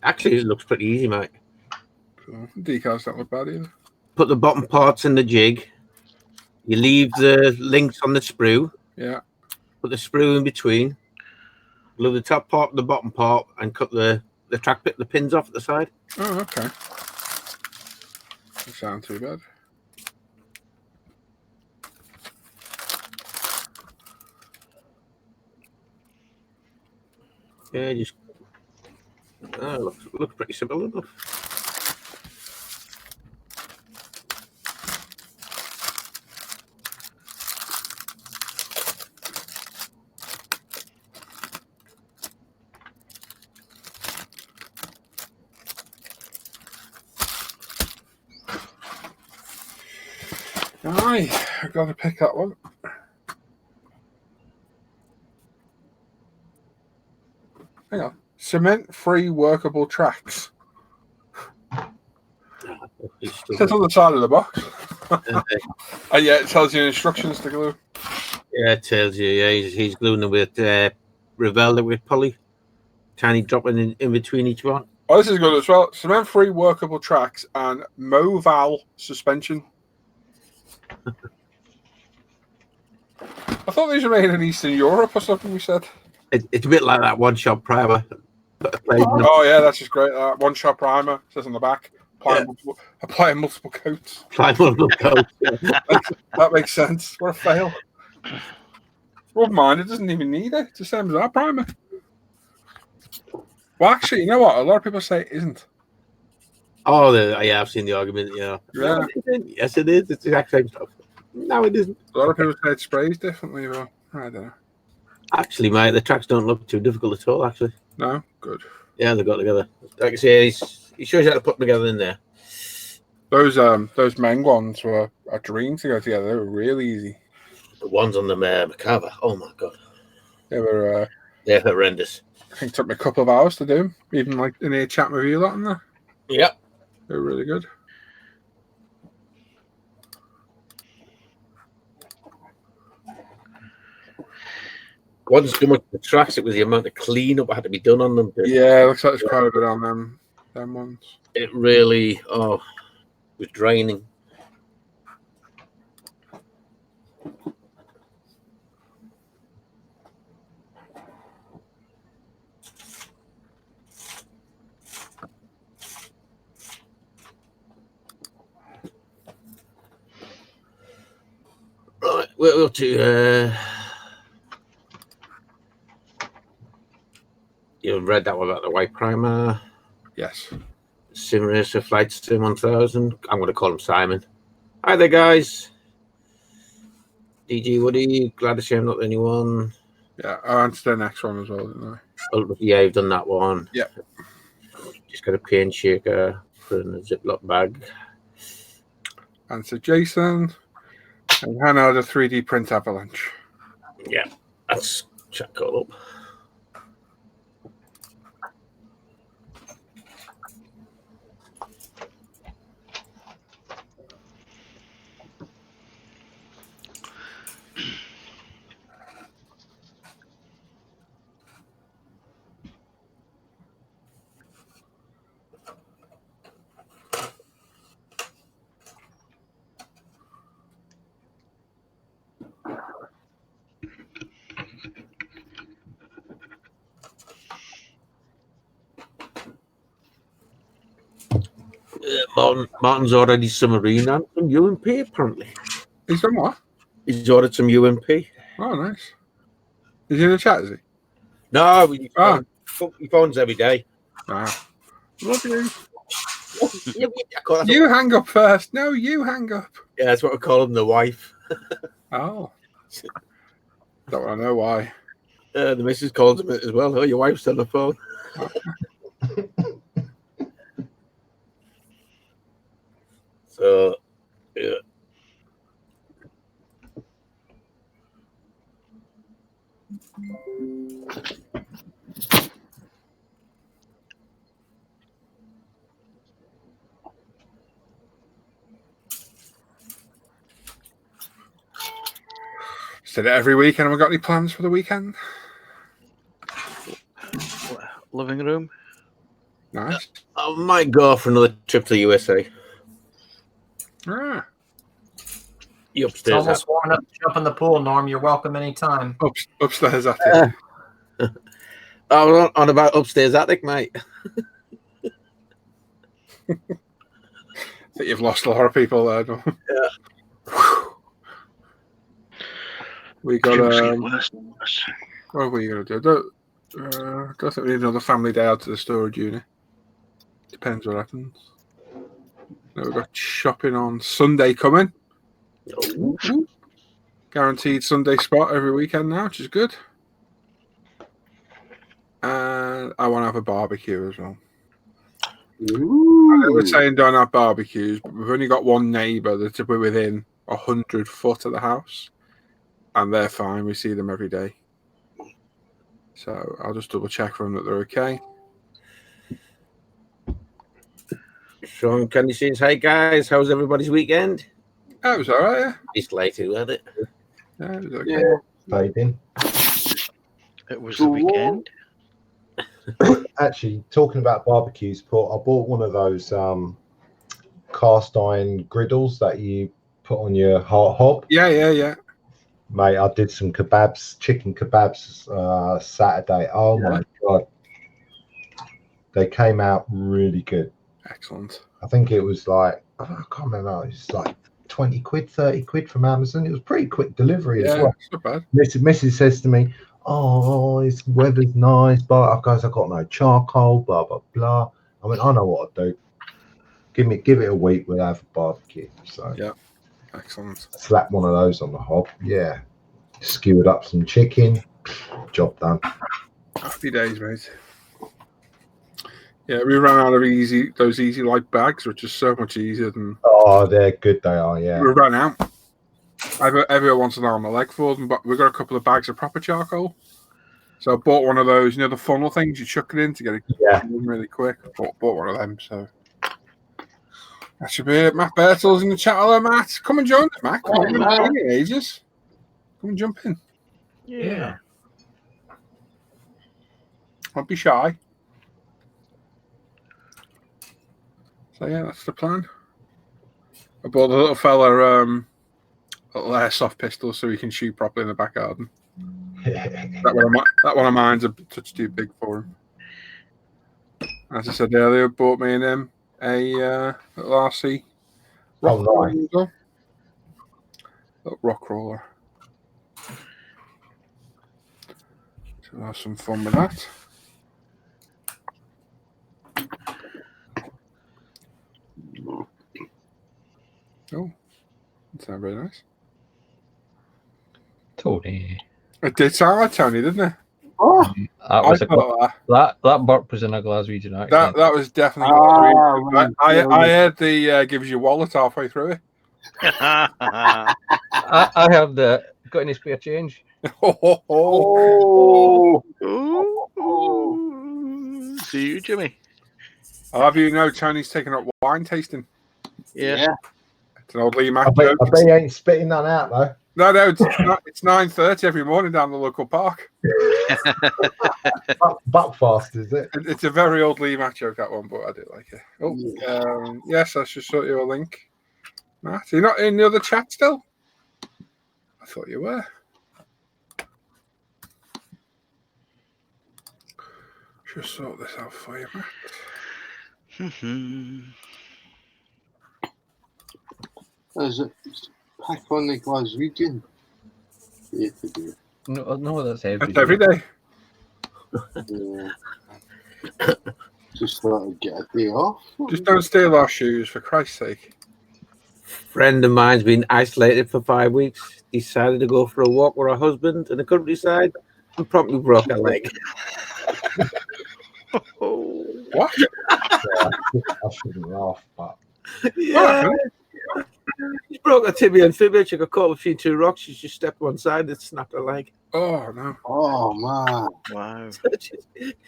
Actually, it looks pretty easy, mate. Cool. Decals don't look bad either. Put the bottom parts in the jig. You leave the links on the sprue. Yeah. Put the sprue in between. Glue the top part and the bottom part, and cut the track bit, the pins off at the side. Oh, okay. Doesn't sound too bad. Yeah, just looks pretty simple enough. Aye, I've got to pick that one. Hang on. Cement-free workable tracks. It says on the side of the box. And yeah, it tells you instructions to glue. Yeah, it tells you. Yeah, he's gluing them with Revell with poly. Tiny dropping in between each one. Oh, this is good as well. Cement-free workable tracks and Moval suspension. I thought these were made in Eastern Europe or something, we said. It's a bit like that one-shot primer. Oh, yeah, that's just great. One-shot primer, says on the back. Apply multiple coats. Apply multiple coats. Yeah. That makes sense. What a fail. Well, mine, it doesn't even need it. It's the same as our primer. Well, actually, you know what? A lot of people say it isn't. Oh, yeah, I've seen the argument. Yeah. Yes, it is. It's the exact same stuff. No, it isn't. A lot of people say it sprays differently, but I don't know. Actually, mate, the tracks don't look too difficult at all, actually. No? Good. Yeah, they got together. Like I say, he shows you how to put them together in there. Those Meng ones were a dream to go together. They were really easy. The ones on the Macava, oh my god. They're horrendous. I think it took me a couple of hours to do them, even like in here chatting with you lot in there. Yep. They were really good. Wasn't so much the tracks, it was the amount of cleanup that had to be done on them. Yeah, it looks like there's quite a bit on them ones. It really, was draining. Right, we'll to you've read that one about the white primer. Yes. Sim Racer Flight Sim 1000. I'm going to call him Simon. Hi there, guys. DG Woody, glad to see I'm not the only one. Yeah, I answered the next one as well, didn't I? Oh, yeah, you've done that one. Yeah. Just got a paint shaker, put it in a Ziploc bag. Answered Jason. And Hannah had a 3D print avalanche. Yeah, that's check all up. Martin's ordered his submarine and some UMP, apparently. He's done what? He's ordered some UMP. Oh, nice. Is he in the chat, is he? No, he phones every day. Ah. Love you. Yeah, You hang up first. No, you hang up. Yeah, that's what we call him, the wife. Oh. Don't want to know why. The missus calls him it as well. Oh, your wife's on the phone. So, yeah. Said it every week. Anyone got any plans for the weekend? Living room. Nice. I might go for another trip to the USA. Ah. You It's upstairs? almost warm enough to jump in the pool, Norm. You're welcome anytime. Upstairs attic. I was on about upstairs attic, mate. I think you've lost a lot of people there. No? Yeah. We got worse. what are we gonna do? Don't think we need another family day out to the storage unit. Depends what happens. Now we've got shopping on Sunday coming. Guaranteed Sunday spot every weekend now, which is good. And I want to have a barbecue as well. I know we're saying don't have barbecues, but we've only got one neighbour that's within 100 foot of the house, and they're fine. We see them every day. So I'll just double check for them that they're okay. Sean Candy says, "Hey guys, how's everybody's weekend?" That was all right. Yeah. It's late, wasn't it? Yeah, it was okay. Stayed in. It was the weekend. Actually, talking about barbecues, I bought one of those cast iron griddles that you put on your hob. Yeah. Mate, I did some kebabs, chicken kebabs Saturday. Oh my God. They came out really good. Excellent. I think it was like, I can't remember, it was like 20 quid, 30 quid from Amazon. It was pretty quick delivery as well. It's not bad. Mrs. says to me, "Oh, this weather's nice, but I've got no charcoal, blah, blah, blah." I went, "I know what I'll do. Give it a week, we'll have a barbecue." So yeah, excellent. Slap one of those on the hob. Yeah. Skewered up some chicken. Job done. Happy days, mate. Yeah, we ran out of those easy light bags, which is so much easier than. Oh, they're good. They are. Yeah. We ran out. Everyone wants an arm and leg for them, but we've got a couple of bags of proper charcoal. So I bought one of those, the funnel things you chuck it in to get it really quick. Bought one of them, so that should be it. Matt Bertels in the chat. Hello, Matt. Come and join us, Matt. Come on, Matt. been here ages. Come and jump in. Yeah. Don't be shy. So yeah, that's the plan. I bought the little fella little airsoft pistol so he can shoot properly in the back garden. that one of mine's a touch too big for him. As I said earlier, bought me and him a little RC rock roller. Little rock roller. So I'll have some fun with that. very nice. Tony. It did sound like Tony, didn't it? Oh, That was I a thought that burp was in a Glaswegian accent. that was definitely. right. I heard the gives you wallet halfway through it. I have the got any spare change? Oh. See you, Jimmy. I'll have you know, Tony's taking up wine tasting. Yeah. It's an old Lee Mac I bet joke. you ain't spitting that out though. No, it's 9:30 every morning down the local park. Buckfast, is it? It's a very old Lee Mac joke, that one, but I do like it. Oh, yes, I should sort you a link. Matt, you're not in the other chat still? I thought you were. Should sort this out for you, Matt. Is it pack on the Glaswegian? Yeah, to do. No, that's every That's every day. Yeah. Just thought I'd get a day off. Just don't steal our shoes, for Christ's sake. Friend of mine's been isolated for 5 weeks. Decided to go for a walk with her husband in the countryside and promptly broke her leg. What? Yeah, I shouldn't laugh, but Yeah. She broke her tibia and fibula. She got caught between two rocks. She just stepped one side and snapped her leg. Oh, no. Oh, man. Wow.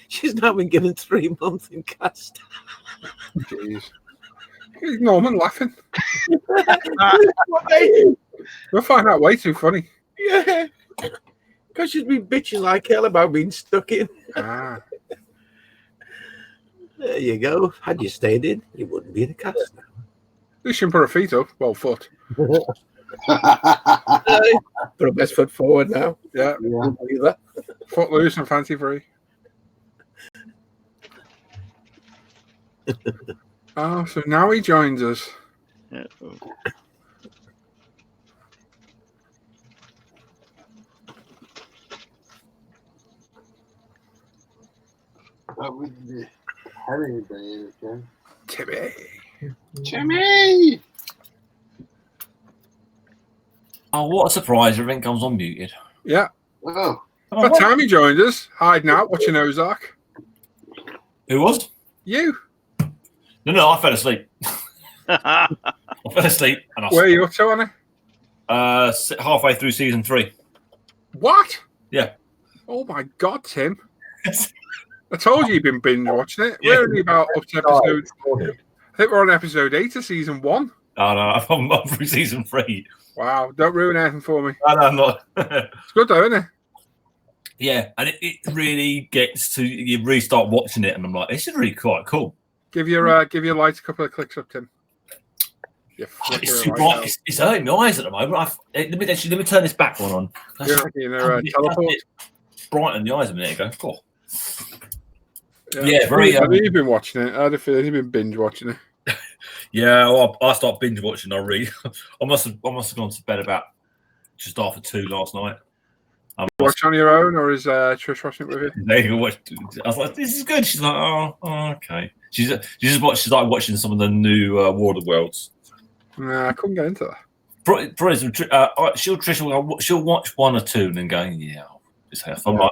She's now been given 3 months in cast. Jeez. Norman laughing. We'll find that way too funny. Yeah. Because she's been bitching like hell about being stuck in. Ah. There you go. Had you stayed in, you wouldn't be in a cast now. At least you can put her feet up. Well, foot. Put her best foot forward now. Yeah. Either. Foot loose and fancy free. Oh, so now he joins us. Yeah. That would be Harry Day again. Timmy. Jimmy! Oh, what a surprise. Everything comes on muted. Yeah. Oh. By the time he joined us, hiding out, watching Ozark. Who was? You. No, I fell asleep. I fell asleep. And Where are you up to on it? Halfway through season 3. What? Yeah. Oh my God, Tim. I told you you've been binge watching it. We're only about up to episode. I think we're on episode 8 of season 1. Oh, no, I'm through season 3. Wow, don't ruin anything for me. No, I'm not. It's good though, isn't it? Yeah, and it really gets to, you really start watching it, and I'm like, this is really quite cool. Give your lights a couple of clicks up, Tim. It's too bright. It's hurting my eyes at the moment. Let me turn this back one on. Teleport. Brighten the eyes a minute ago. Cool. Yeah, very. Have you been watching it? I'd feel you've been binge watching it. Yeah, well, I started binge watching. I must have gone to bed about just after 2 last night. Watch on your own, or is Trish watching it with you? I was like, "This is good." She's like, "Oh, okay." She's like watching some of the new War of the Worlds. Nah, I couldn't get into that. She'll watch 1 or 2 and then go, "Yeah." I'm like,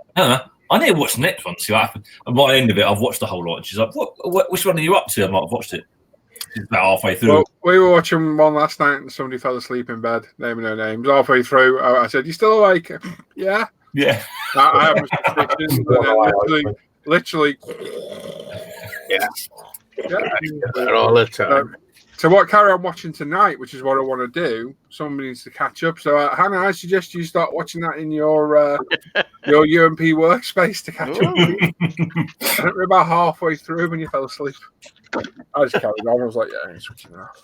I need to watch the next one to see what happens. And by the end of it, I've watched the whole lot. And she's like, "What? Which one are you up to?" I'm like, "I've watched it." She's about halfway through. Well, we were watching one last night, and somebody fell asleep in bed, naming no names. Halfway through, I said, "You still awake?" Yeah. Yeah. I have a suspicion. Literally. Yeah. All the time. So what carry on watching tonight, which is what I want to do, somebody needs to catch up. So Hannah, I suggest you start watching that in your UMP workspace to catch up. We're about halfway through when you fell asleep. I just carried on. I was like, yeah, I'm switching it off.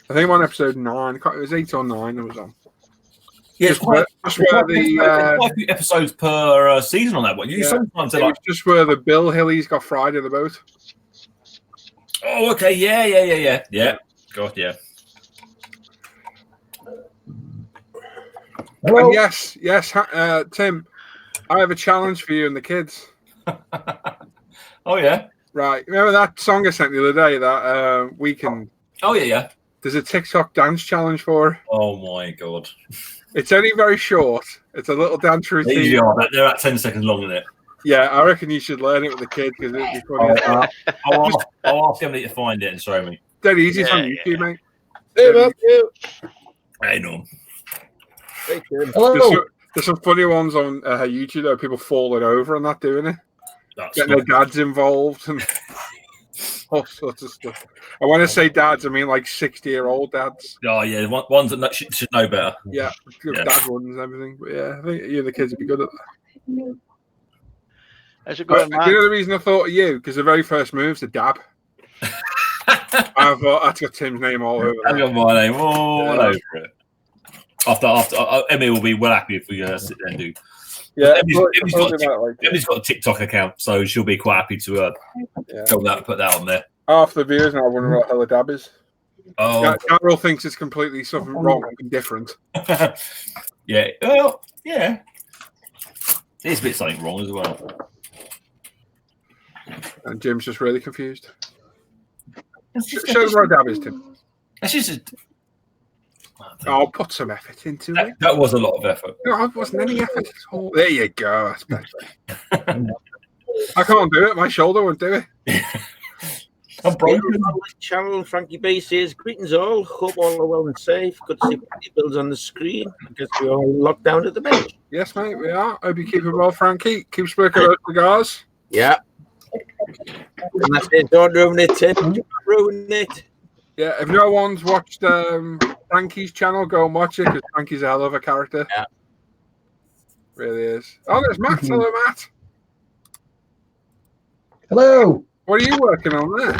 I think I'm on episode 9. It was 8 or 9 I was on. Yeah, just where the quite a few episodes per season on that one. Sometimes they're like, just where the Bill Hilly's got fried in the boat. Oh, okay, yeah. God, yeah. And yes, Tim, I have a challenge for you and the kids. Oh yeah. Right. Remember that song I sent the other day? That weekend. Oh yeah. There's a TikTok dance challenge for her. Oh my god! It's only very short. It's a little dance They routine. usually are, but they're at 10 seconds long, isn't it? Yeah, I reckon you should learn it with the kid because it'd be funny. I'll ask Emily to find it and show me. Dead easy. It's on YouTube, mate. Hey, Matthew. Hey, no. Hey, Tim. There's some funny ones on YouTube though. People falling over and not doing it. Getting their dads involved and all sorts of stuff. And when I say dads, I mean like 60-year-old dads. Oh yeah, ones that should know better. Yeah, dad ones and everything. But yeah, I think you the kids would be good at that. How's it going, You know the reason I thought of you? Because the very first move's the dab. I thought that's got Tim's name all over it. I've got my name all over it. After Emmy will be well happy if we sit there and do. Yeah, Emmy's got a TikTok account, so she'll be quite happy to put that on there. Half the viewers now wonder what hell a dab is. Oh, Carol thinks it's completely something wrong and different. Yeah, well, yeah. There's a bit something wrong as well. And Jim's just really confused. Show them what a dab is, Tim. That's just I'll put some effort into it. That was a lot of effort. No, it wasn't any effort at all. There you go. That's better. I can't do it. My shoulder won't do it. I'm broken. Channel Frankie B says, greetings all. Hope all are well and safe. Good to see plenty bills on the screen. I guess we're all locked down at the bench. Yes, mate, we are. Hope you keep it well, Frankie. Keep smoking those cigars. Yeah. And I said, don't ruin it, Tim. Don't ruin it. Yeah, if no one's watched Frankie's channel, go and watch it because Frankie's a hell of a character. Yeah. Really is. Oh, there's Matt. Hello, Matt. Hello. What are you working on there?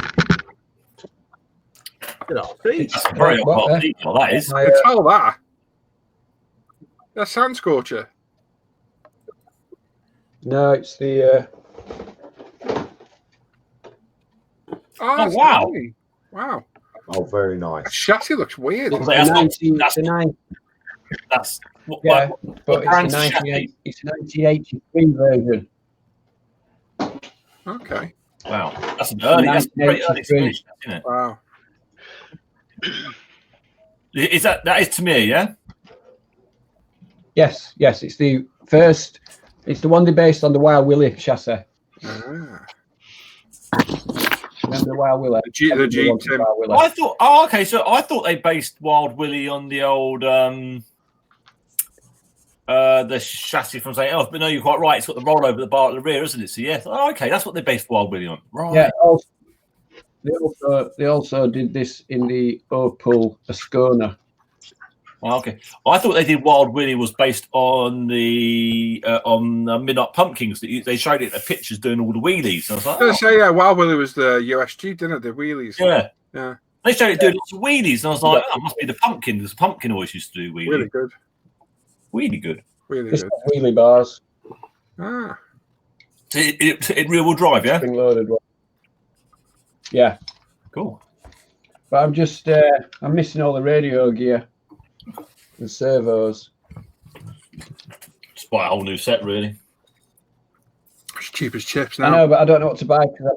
That's very hot detail, that is. I can tell that. That's Sand Scorcher. No, it's the. Oh, wow. Funny. Wow. Oh, very nice. The chassis looks weird. That's Yeah, but it's a 1983 version. Okay. Wow, that's an early. That's a very early finish, isn't it? Wow. Is that is to me? Yeah. Yes, it's the first. It's the one they based on the Wild Willie chassis. Ah. Remember the Wild Willie? The Jeep. I thought. Oh, okay. So I thought they based Wild Willie on the old the chassis from St. Elf, but no, you're quite right. It's got the rollover the bar at the rear, isn't it? So yeah. Oh, okay, that's what they based Wild Willie on. Right. Yeah. They also did this in the Opel Ascona. Oh, okay. I thought they did Wild Willie was based on the Midnight Pumpkins. They showed it in the pictures doing all the wheelies. And I was like, I was going to say, yeah, Wild Willie was the USG, didn't it? The wheelies. Yeah. Yeah. They showed it doing lots of wheelies, and I was like, oh, it must be the pumpkin. Because the pumpkin always used to do wheelies. Really good. Really good. Really It's good. got wheelie bars. Ah. So it rear wheel drive, yeah? Spring loaded one. Yeah. Cool. But I'm just I'm missing all the radio gear. The servos. Just buy a whole new set, really. It's cheap as chips now. I know, but I don't know what to buy because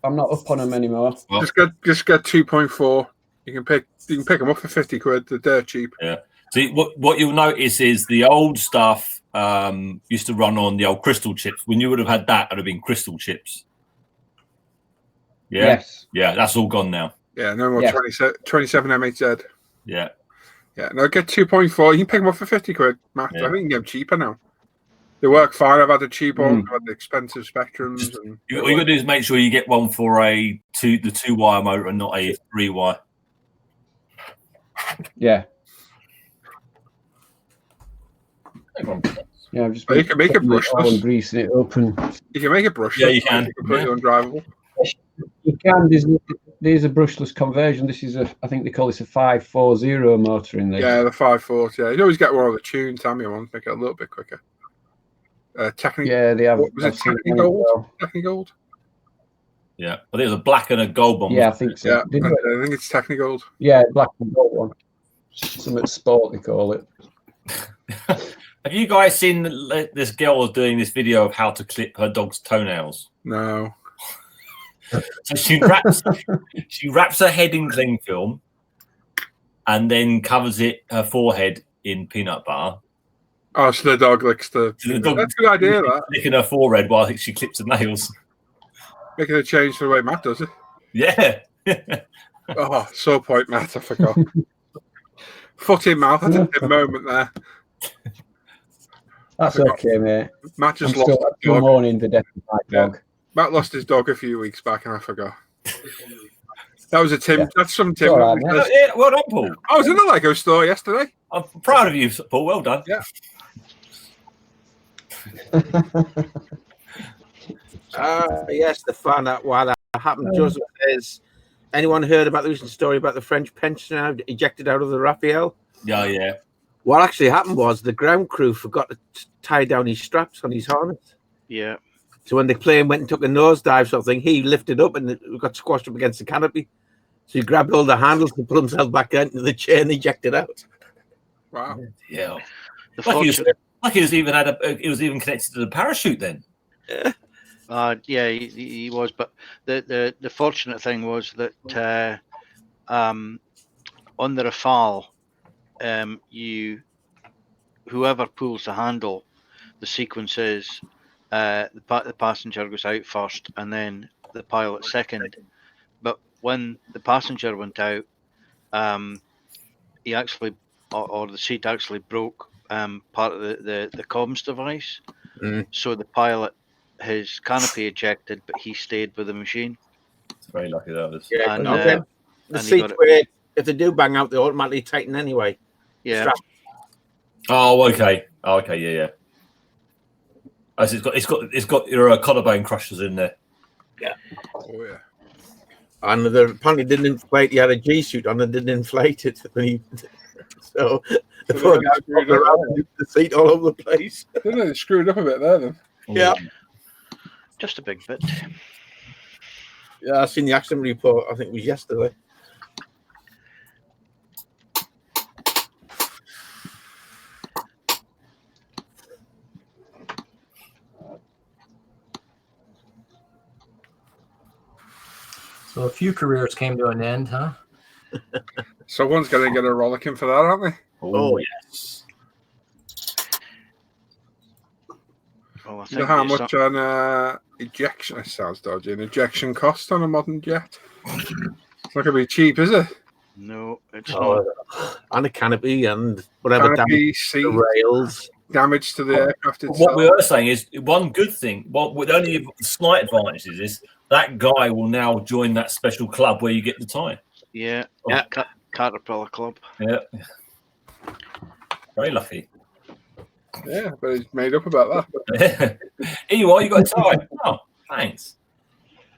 I'm not up on them anymore. Well, just get 2.4. You can pick them up for 50 quid. They're dirt cheap. Yeah. See, what you'll notice is the old stuff used to run on the old crystal chips. When you would have had that, it would have been crystal chips. Yeah. Yes. Yeah, that's all gone now. Yeah, no more Yeah. 27 M8Z. Yeah. Yeah, no, get 2.4. You can pick them up for 50 quid, Matt. Yeah. I think you can get them cheaper now. They work fine. I've had the cheap ones. I've had the expensive Spectrums. And All you got to do is make sure you get one for the 2-wire motor and not a 3-wire. Yeah. Yeah, I've just But you can make it brushless. and greasing it up, and you can make it brushless. Yeah, you can. Completely undrivable. you can. There's a brushless conversion. This is I think they call this a 540 motor in there. Yeah, the 540. Yeah, you always get one of the tuned Tamiya ones, make it a little bit quicker. Technical. Yeah, they have. What was it? Technigold? Technigold? Yeah, but there's a black and a gold one. Yeah, I think so. Yeah, I think it's Technigold. Yeah, black and gold one. Something sport they call it. Have you guys seen this girl doing this video of how to clip her dog's toenails? No. So she wraps her head in cling film, and then covers her forehead in peanut butter. Oh, so the dog licks the. So the dog That's a good idea. That licking her forehead while I think she clips her nails. making a change to the way Matt does it. Yeah. Oh, sore point, Matt. I forgot. Foot in mouth. That's a big moment there. That's okay, mate. Matt just I'm lost still, his still dog. mourning the death of my dog. Matt lost his dog a few weeks back, and I forgot. That was a Tim. Yeah. That's some Tim. All right, mate. Yeah, well done, Paul. I was in the Lego store yesterday. I'm proud of you, Paul. Well done. Yeah. Yes, the fun out why that happened. Joseph says, anyone heard about the recent story about the French pensioner ejected out of the Raphael? Yeah. What actually happened was the ground crew forgot to tie down his straps on his harness. Yeah. So when the plane went and took a nosedive, sort of thing, he lifted up and it got squashed up against the canopy. So he grabbed all the handles and put himself back into the chair and ejected out. Wow. Yeah. The Like he was even connected to the parachute then. Yeah, he was. But the fortunate thing was that on the Rafale, whoever pulls the handle, the sequence is the passenger goes out first and then the pilot second. But when the passenger went out, he actually, or the seat actually broke part of the comms device. So the pilot, his canopy ejected, but he stayed with the machine. It's very lucky that was. Yeah, And, the and he seats got it. where if they do bang out, they automatically tighten anyway. Yeah. Strap. Oh, okay. Yeah. Oh, so it's got your collarbone crushers in there. Yeah. Oh yeah. And they apparently didn't inflate. He had a G suit on and didn't inflate it when he. So the poor guy rolled around the seat all over the place. Didn't they? Screwed up a bit there then. Yeah. Just a big bit. Yeah, I seen the accident report. I think it was yesterday. So a few careers came to an end, huh? Someone's going to get a rollicking for that, aren't they? Oh yes. Well, I You know think how it's much an ejection? It sounds dodgy. An ejection cost on a modern jet? It's not going to be cheap, is it? No, it's not. And a canopy and whatever Canopy, damage seat, to the rails. damage to the aircraft itself. What we are saying is one good thing. What with only slight advantages is that guy will now join that special club where you get the tie. Yeah. Caterpillar Club. Yeah. Very lucky. Yeah, but he's made up about that. Here you are. You got a tie. Oh, thanks.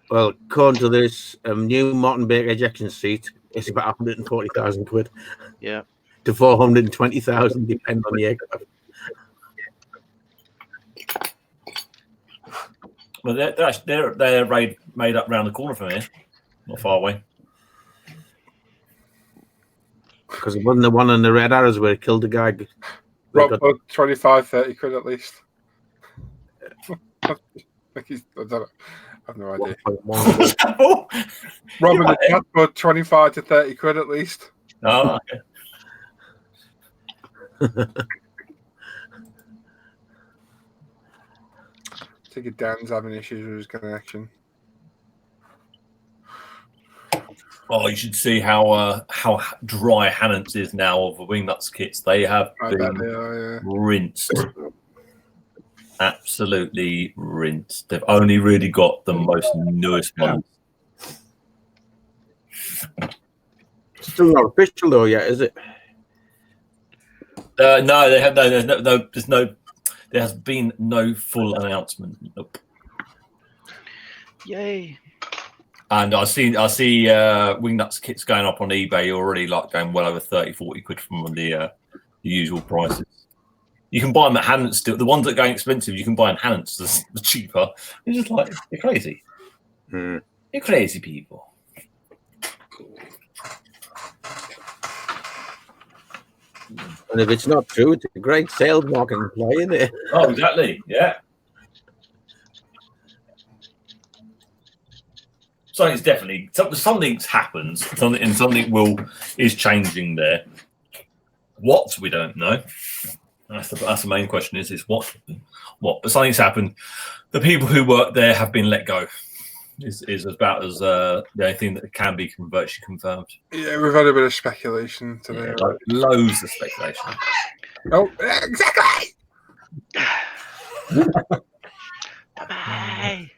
Well, according to this new Martin Baker ejection seat, it's about 140,000 quid. Yeah. To 420,000, depending on the aircraft. Well, they're made up round the corner from here, not far away. Because it wasn't the one on the Red Arrows where it killed the guy. Rob, 25, 30 quid at least. I don't know. I have no idea. Rob and the chat put 25 to 30 quid at least. Oh, okay. I think Dan's having issues with his connection. Oh, you should see how dry Hannants is now of the Wingnuts kits. They have been rinsed. Absolutely rinsed. They've only really got the most newest ones. Still not official though yet, is it? No, they have there has been no full announcement. Nope. Yay. And I see Wingnuts kits going up on eBay already, like going well over 30-40 quid from the usual prices. You can buy them at Hannants still. The ones that are going expensive, you can buy in Hannants the cheaper. It's just like, you're crazy. You're crazy people. And if it's not true, it's a great sales marketing play, isn't it? Oh, exactly. Yeah. something's definitely something's happened. Something is changing there. What we don't know. That's the main question. Is what? But something's happened. The people who work there have been let go. Is about as the only thing that can be virtually confirmed. Yeah, we've had a bit of speculation today. Yeah, loads of speculation. Oh, exactly. Bye.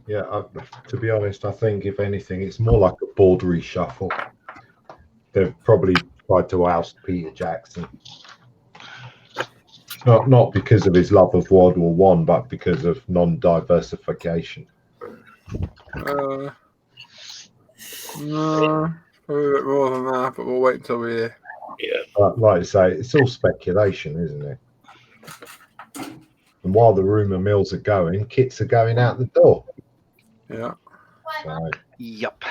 Yeah, to be honest, I think if anything, it's more like a board reshuffle. They've probably tried to oust Peter Jackson. Not because of his love of World War One, but because of non-diversification. No, probably a bit more than that, but we'll wait until we're here. Yeah. But like I say, it's all speculation, isn't it? And while the rumour mills are going, kits are going out the door. Yeah. So, yep.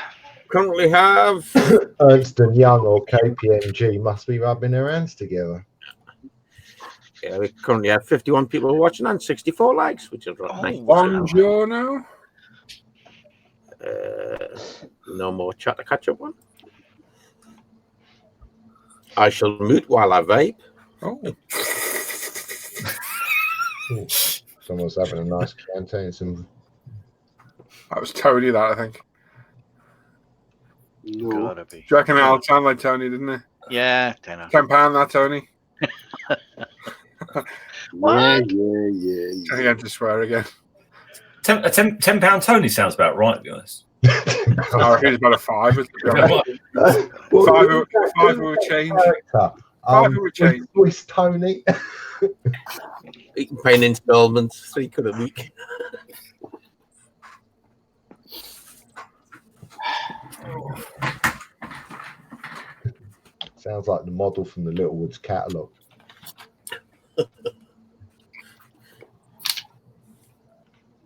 Currently have Ernst & Young or KPMG must be rubbing their hands together. Yeah, we currently have 51 people watching and 64 likes, which is nice. Buongiorno. No more chat to catch up on. I shall mute while I vape. Oh. Someone's having a nice canteen. That was Tony, that, I think. No. Gotta be. Do you reckon that'll sound like Tony, didn't it? Yeah, £10. £10, that, Tony. Yeah. I had to swear again. £10 Tony sounds about right, to be honest. I reckon it's about a fiver, to be honest. Fiver will change. Fiver will change. Swiss Tony. You can pay in installments, £3 a week. Sounds like the model from the Littlewoods catalogue.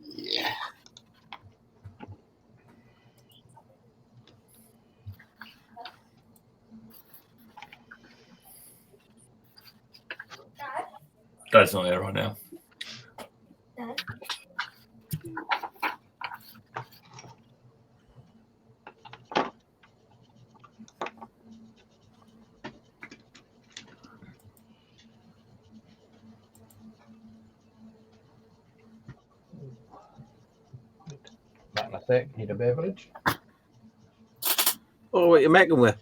Yeah. Dad's not here right now. Back in a sec. Need a beverage? Oh, what are you making with?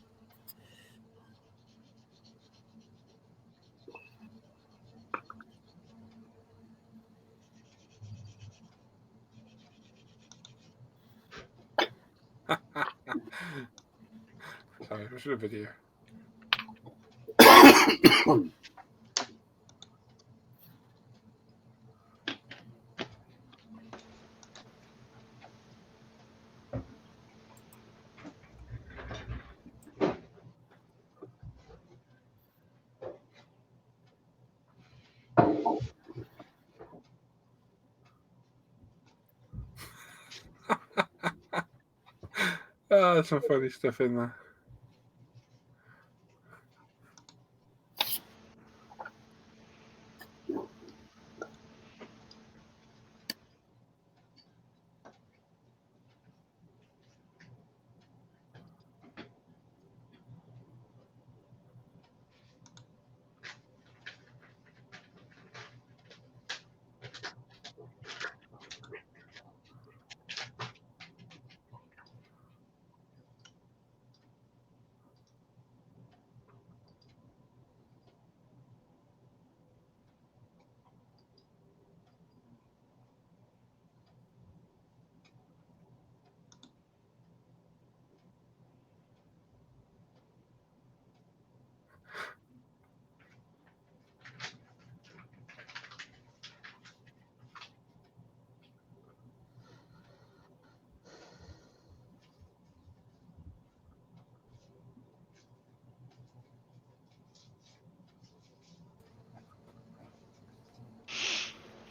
Sorry, what's the video? There's some funny stuff in there.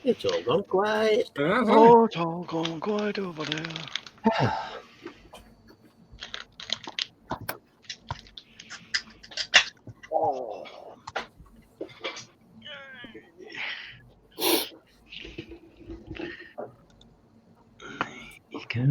It's all gone quiet. Oh, it's all gone quiet over there. Oh. Yeah.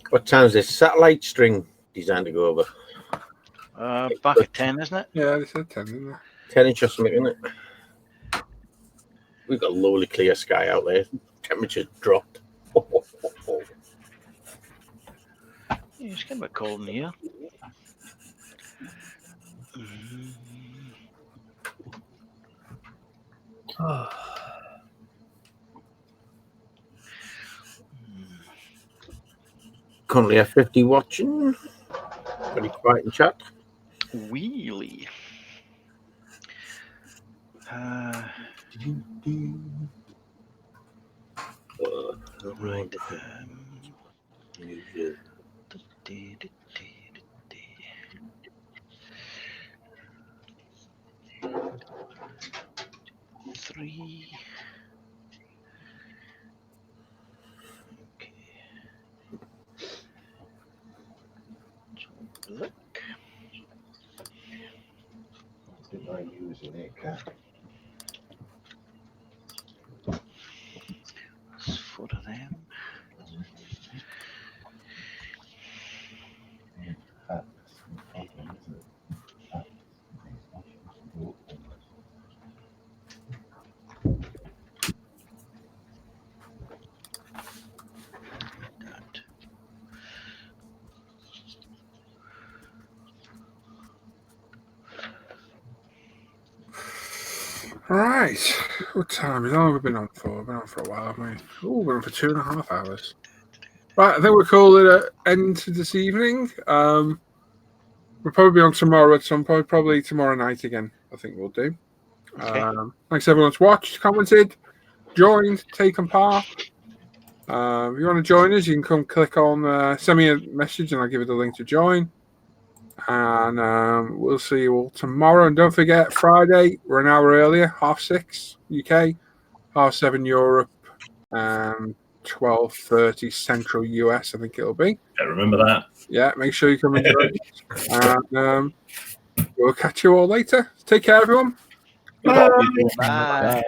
What time's this satellite string designed to go over? Back at 10, isn't it? Yeah, they said 10, didn't they? 10-inch or something, isn't it? We've got lovely clear sky out there. Temperature's dropped. Yeah, it's getting a bit cold in here. Currently F50 watching. Very quiet in chat. Wheelie. Right. Three. Okay. So look. Didn't I use it, cat? That's 4 of them. Right. What time is it? Oh, we've been on for? We've been on for a while, haven't we? Oh, we're on for 2.5 hours. Right, I think we'll call it an end to this evening. We'll probably be on tomorrow at some point, probably tomorrow night again, I think we'll do. Okay. Thanks everyone that's watched, commented, joined, taken part. If you want to join us, you can come click on, send me a message and I'll give you the link to join. And we'll see you all tomorrow. And don't forget, Friday, we're an hour earlier, 6:30 UK, 7:30 Europe, and 12:30 Central US, I think it'll be. Yeah, remember that. Yeah, make sure you come and join us. And we'll catch you all later. Take care, everyone. Goodbye. Bye.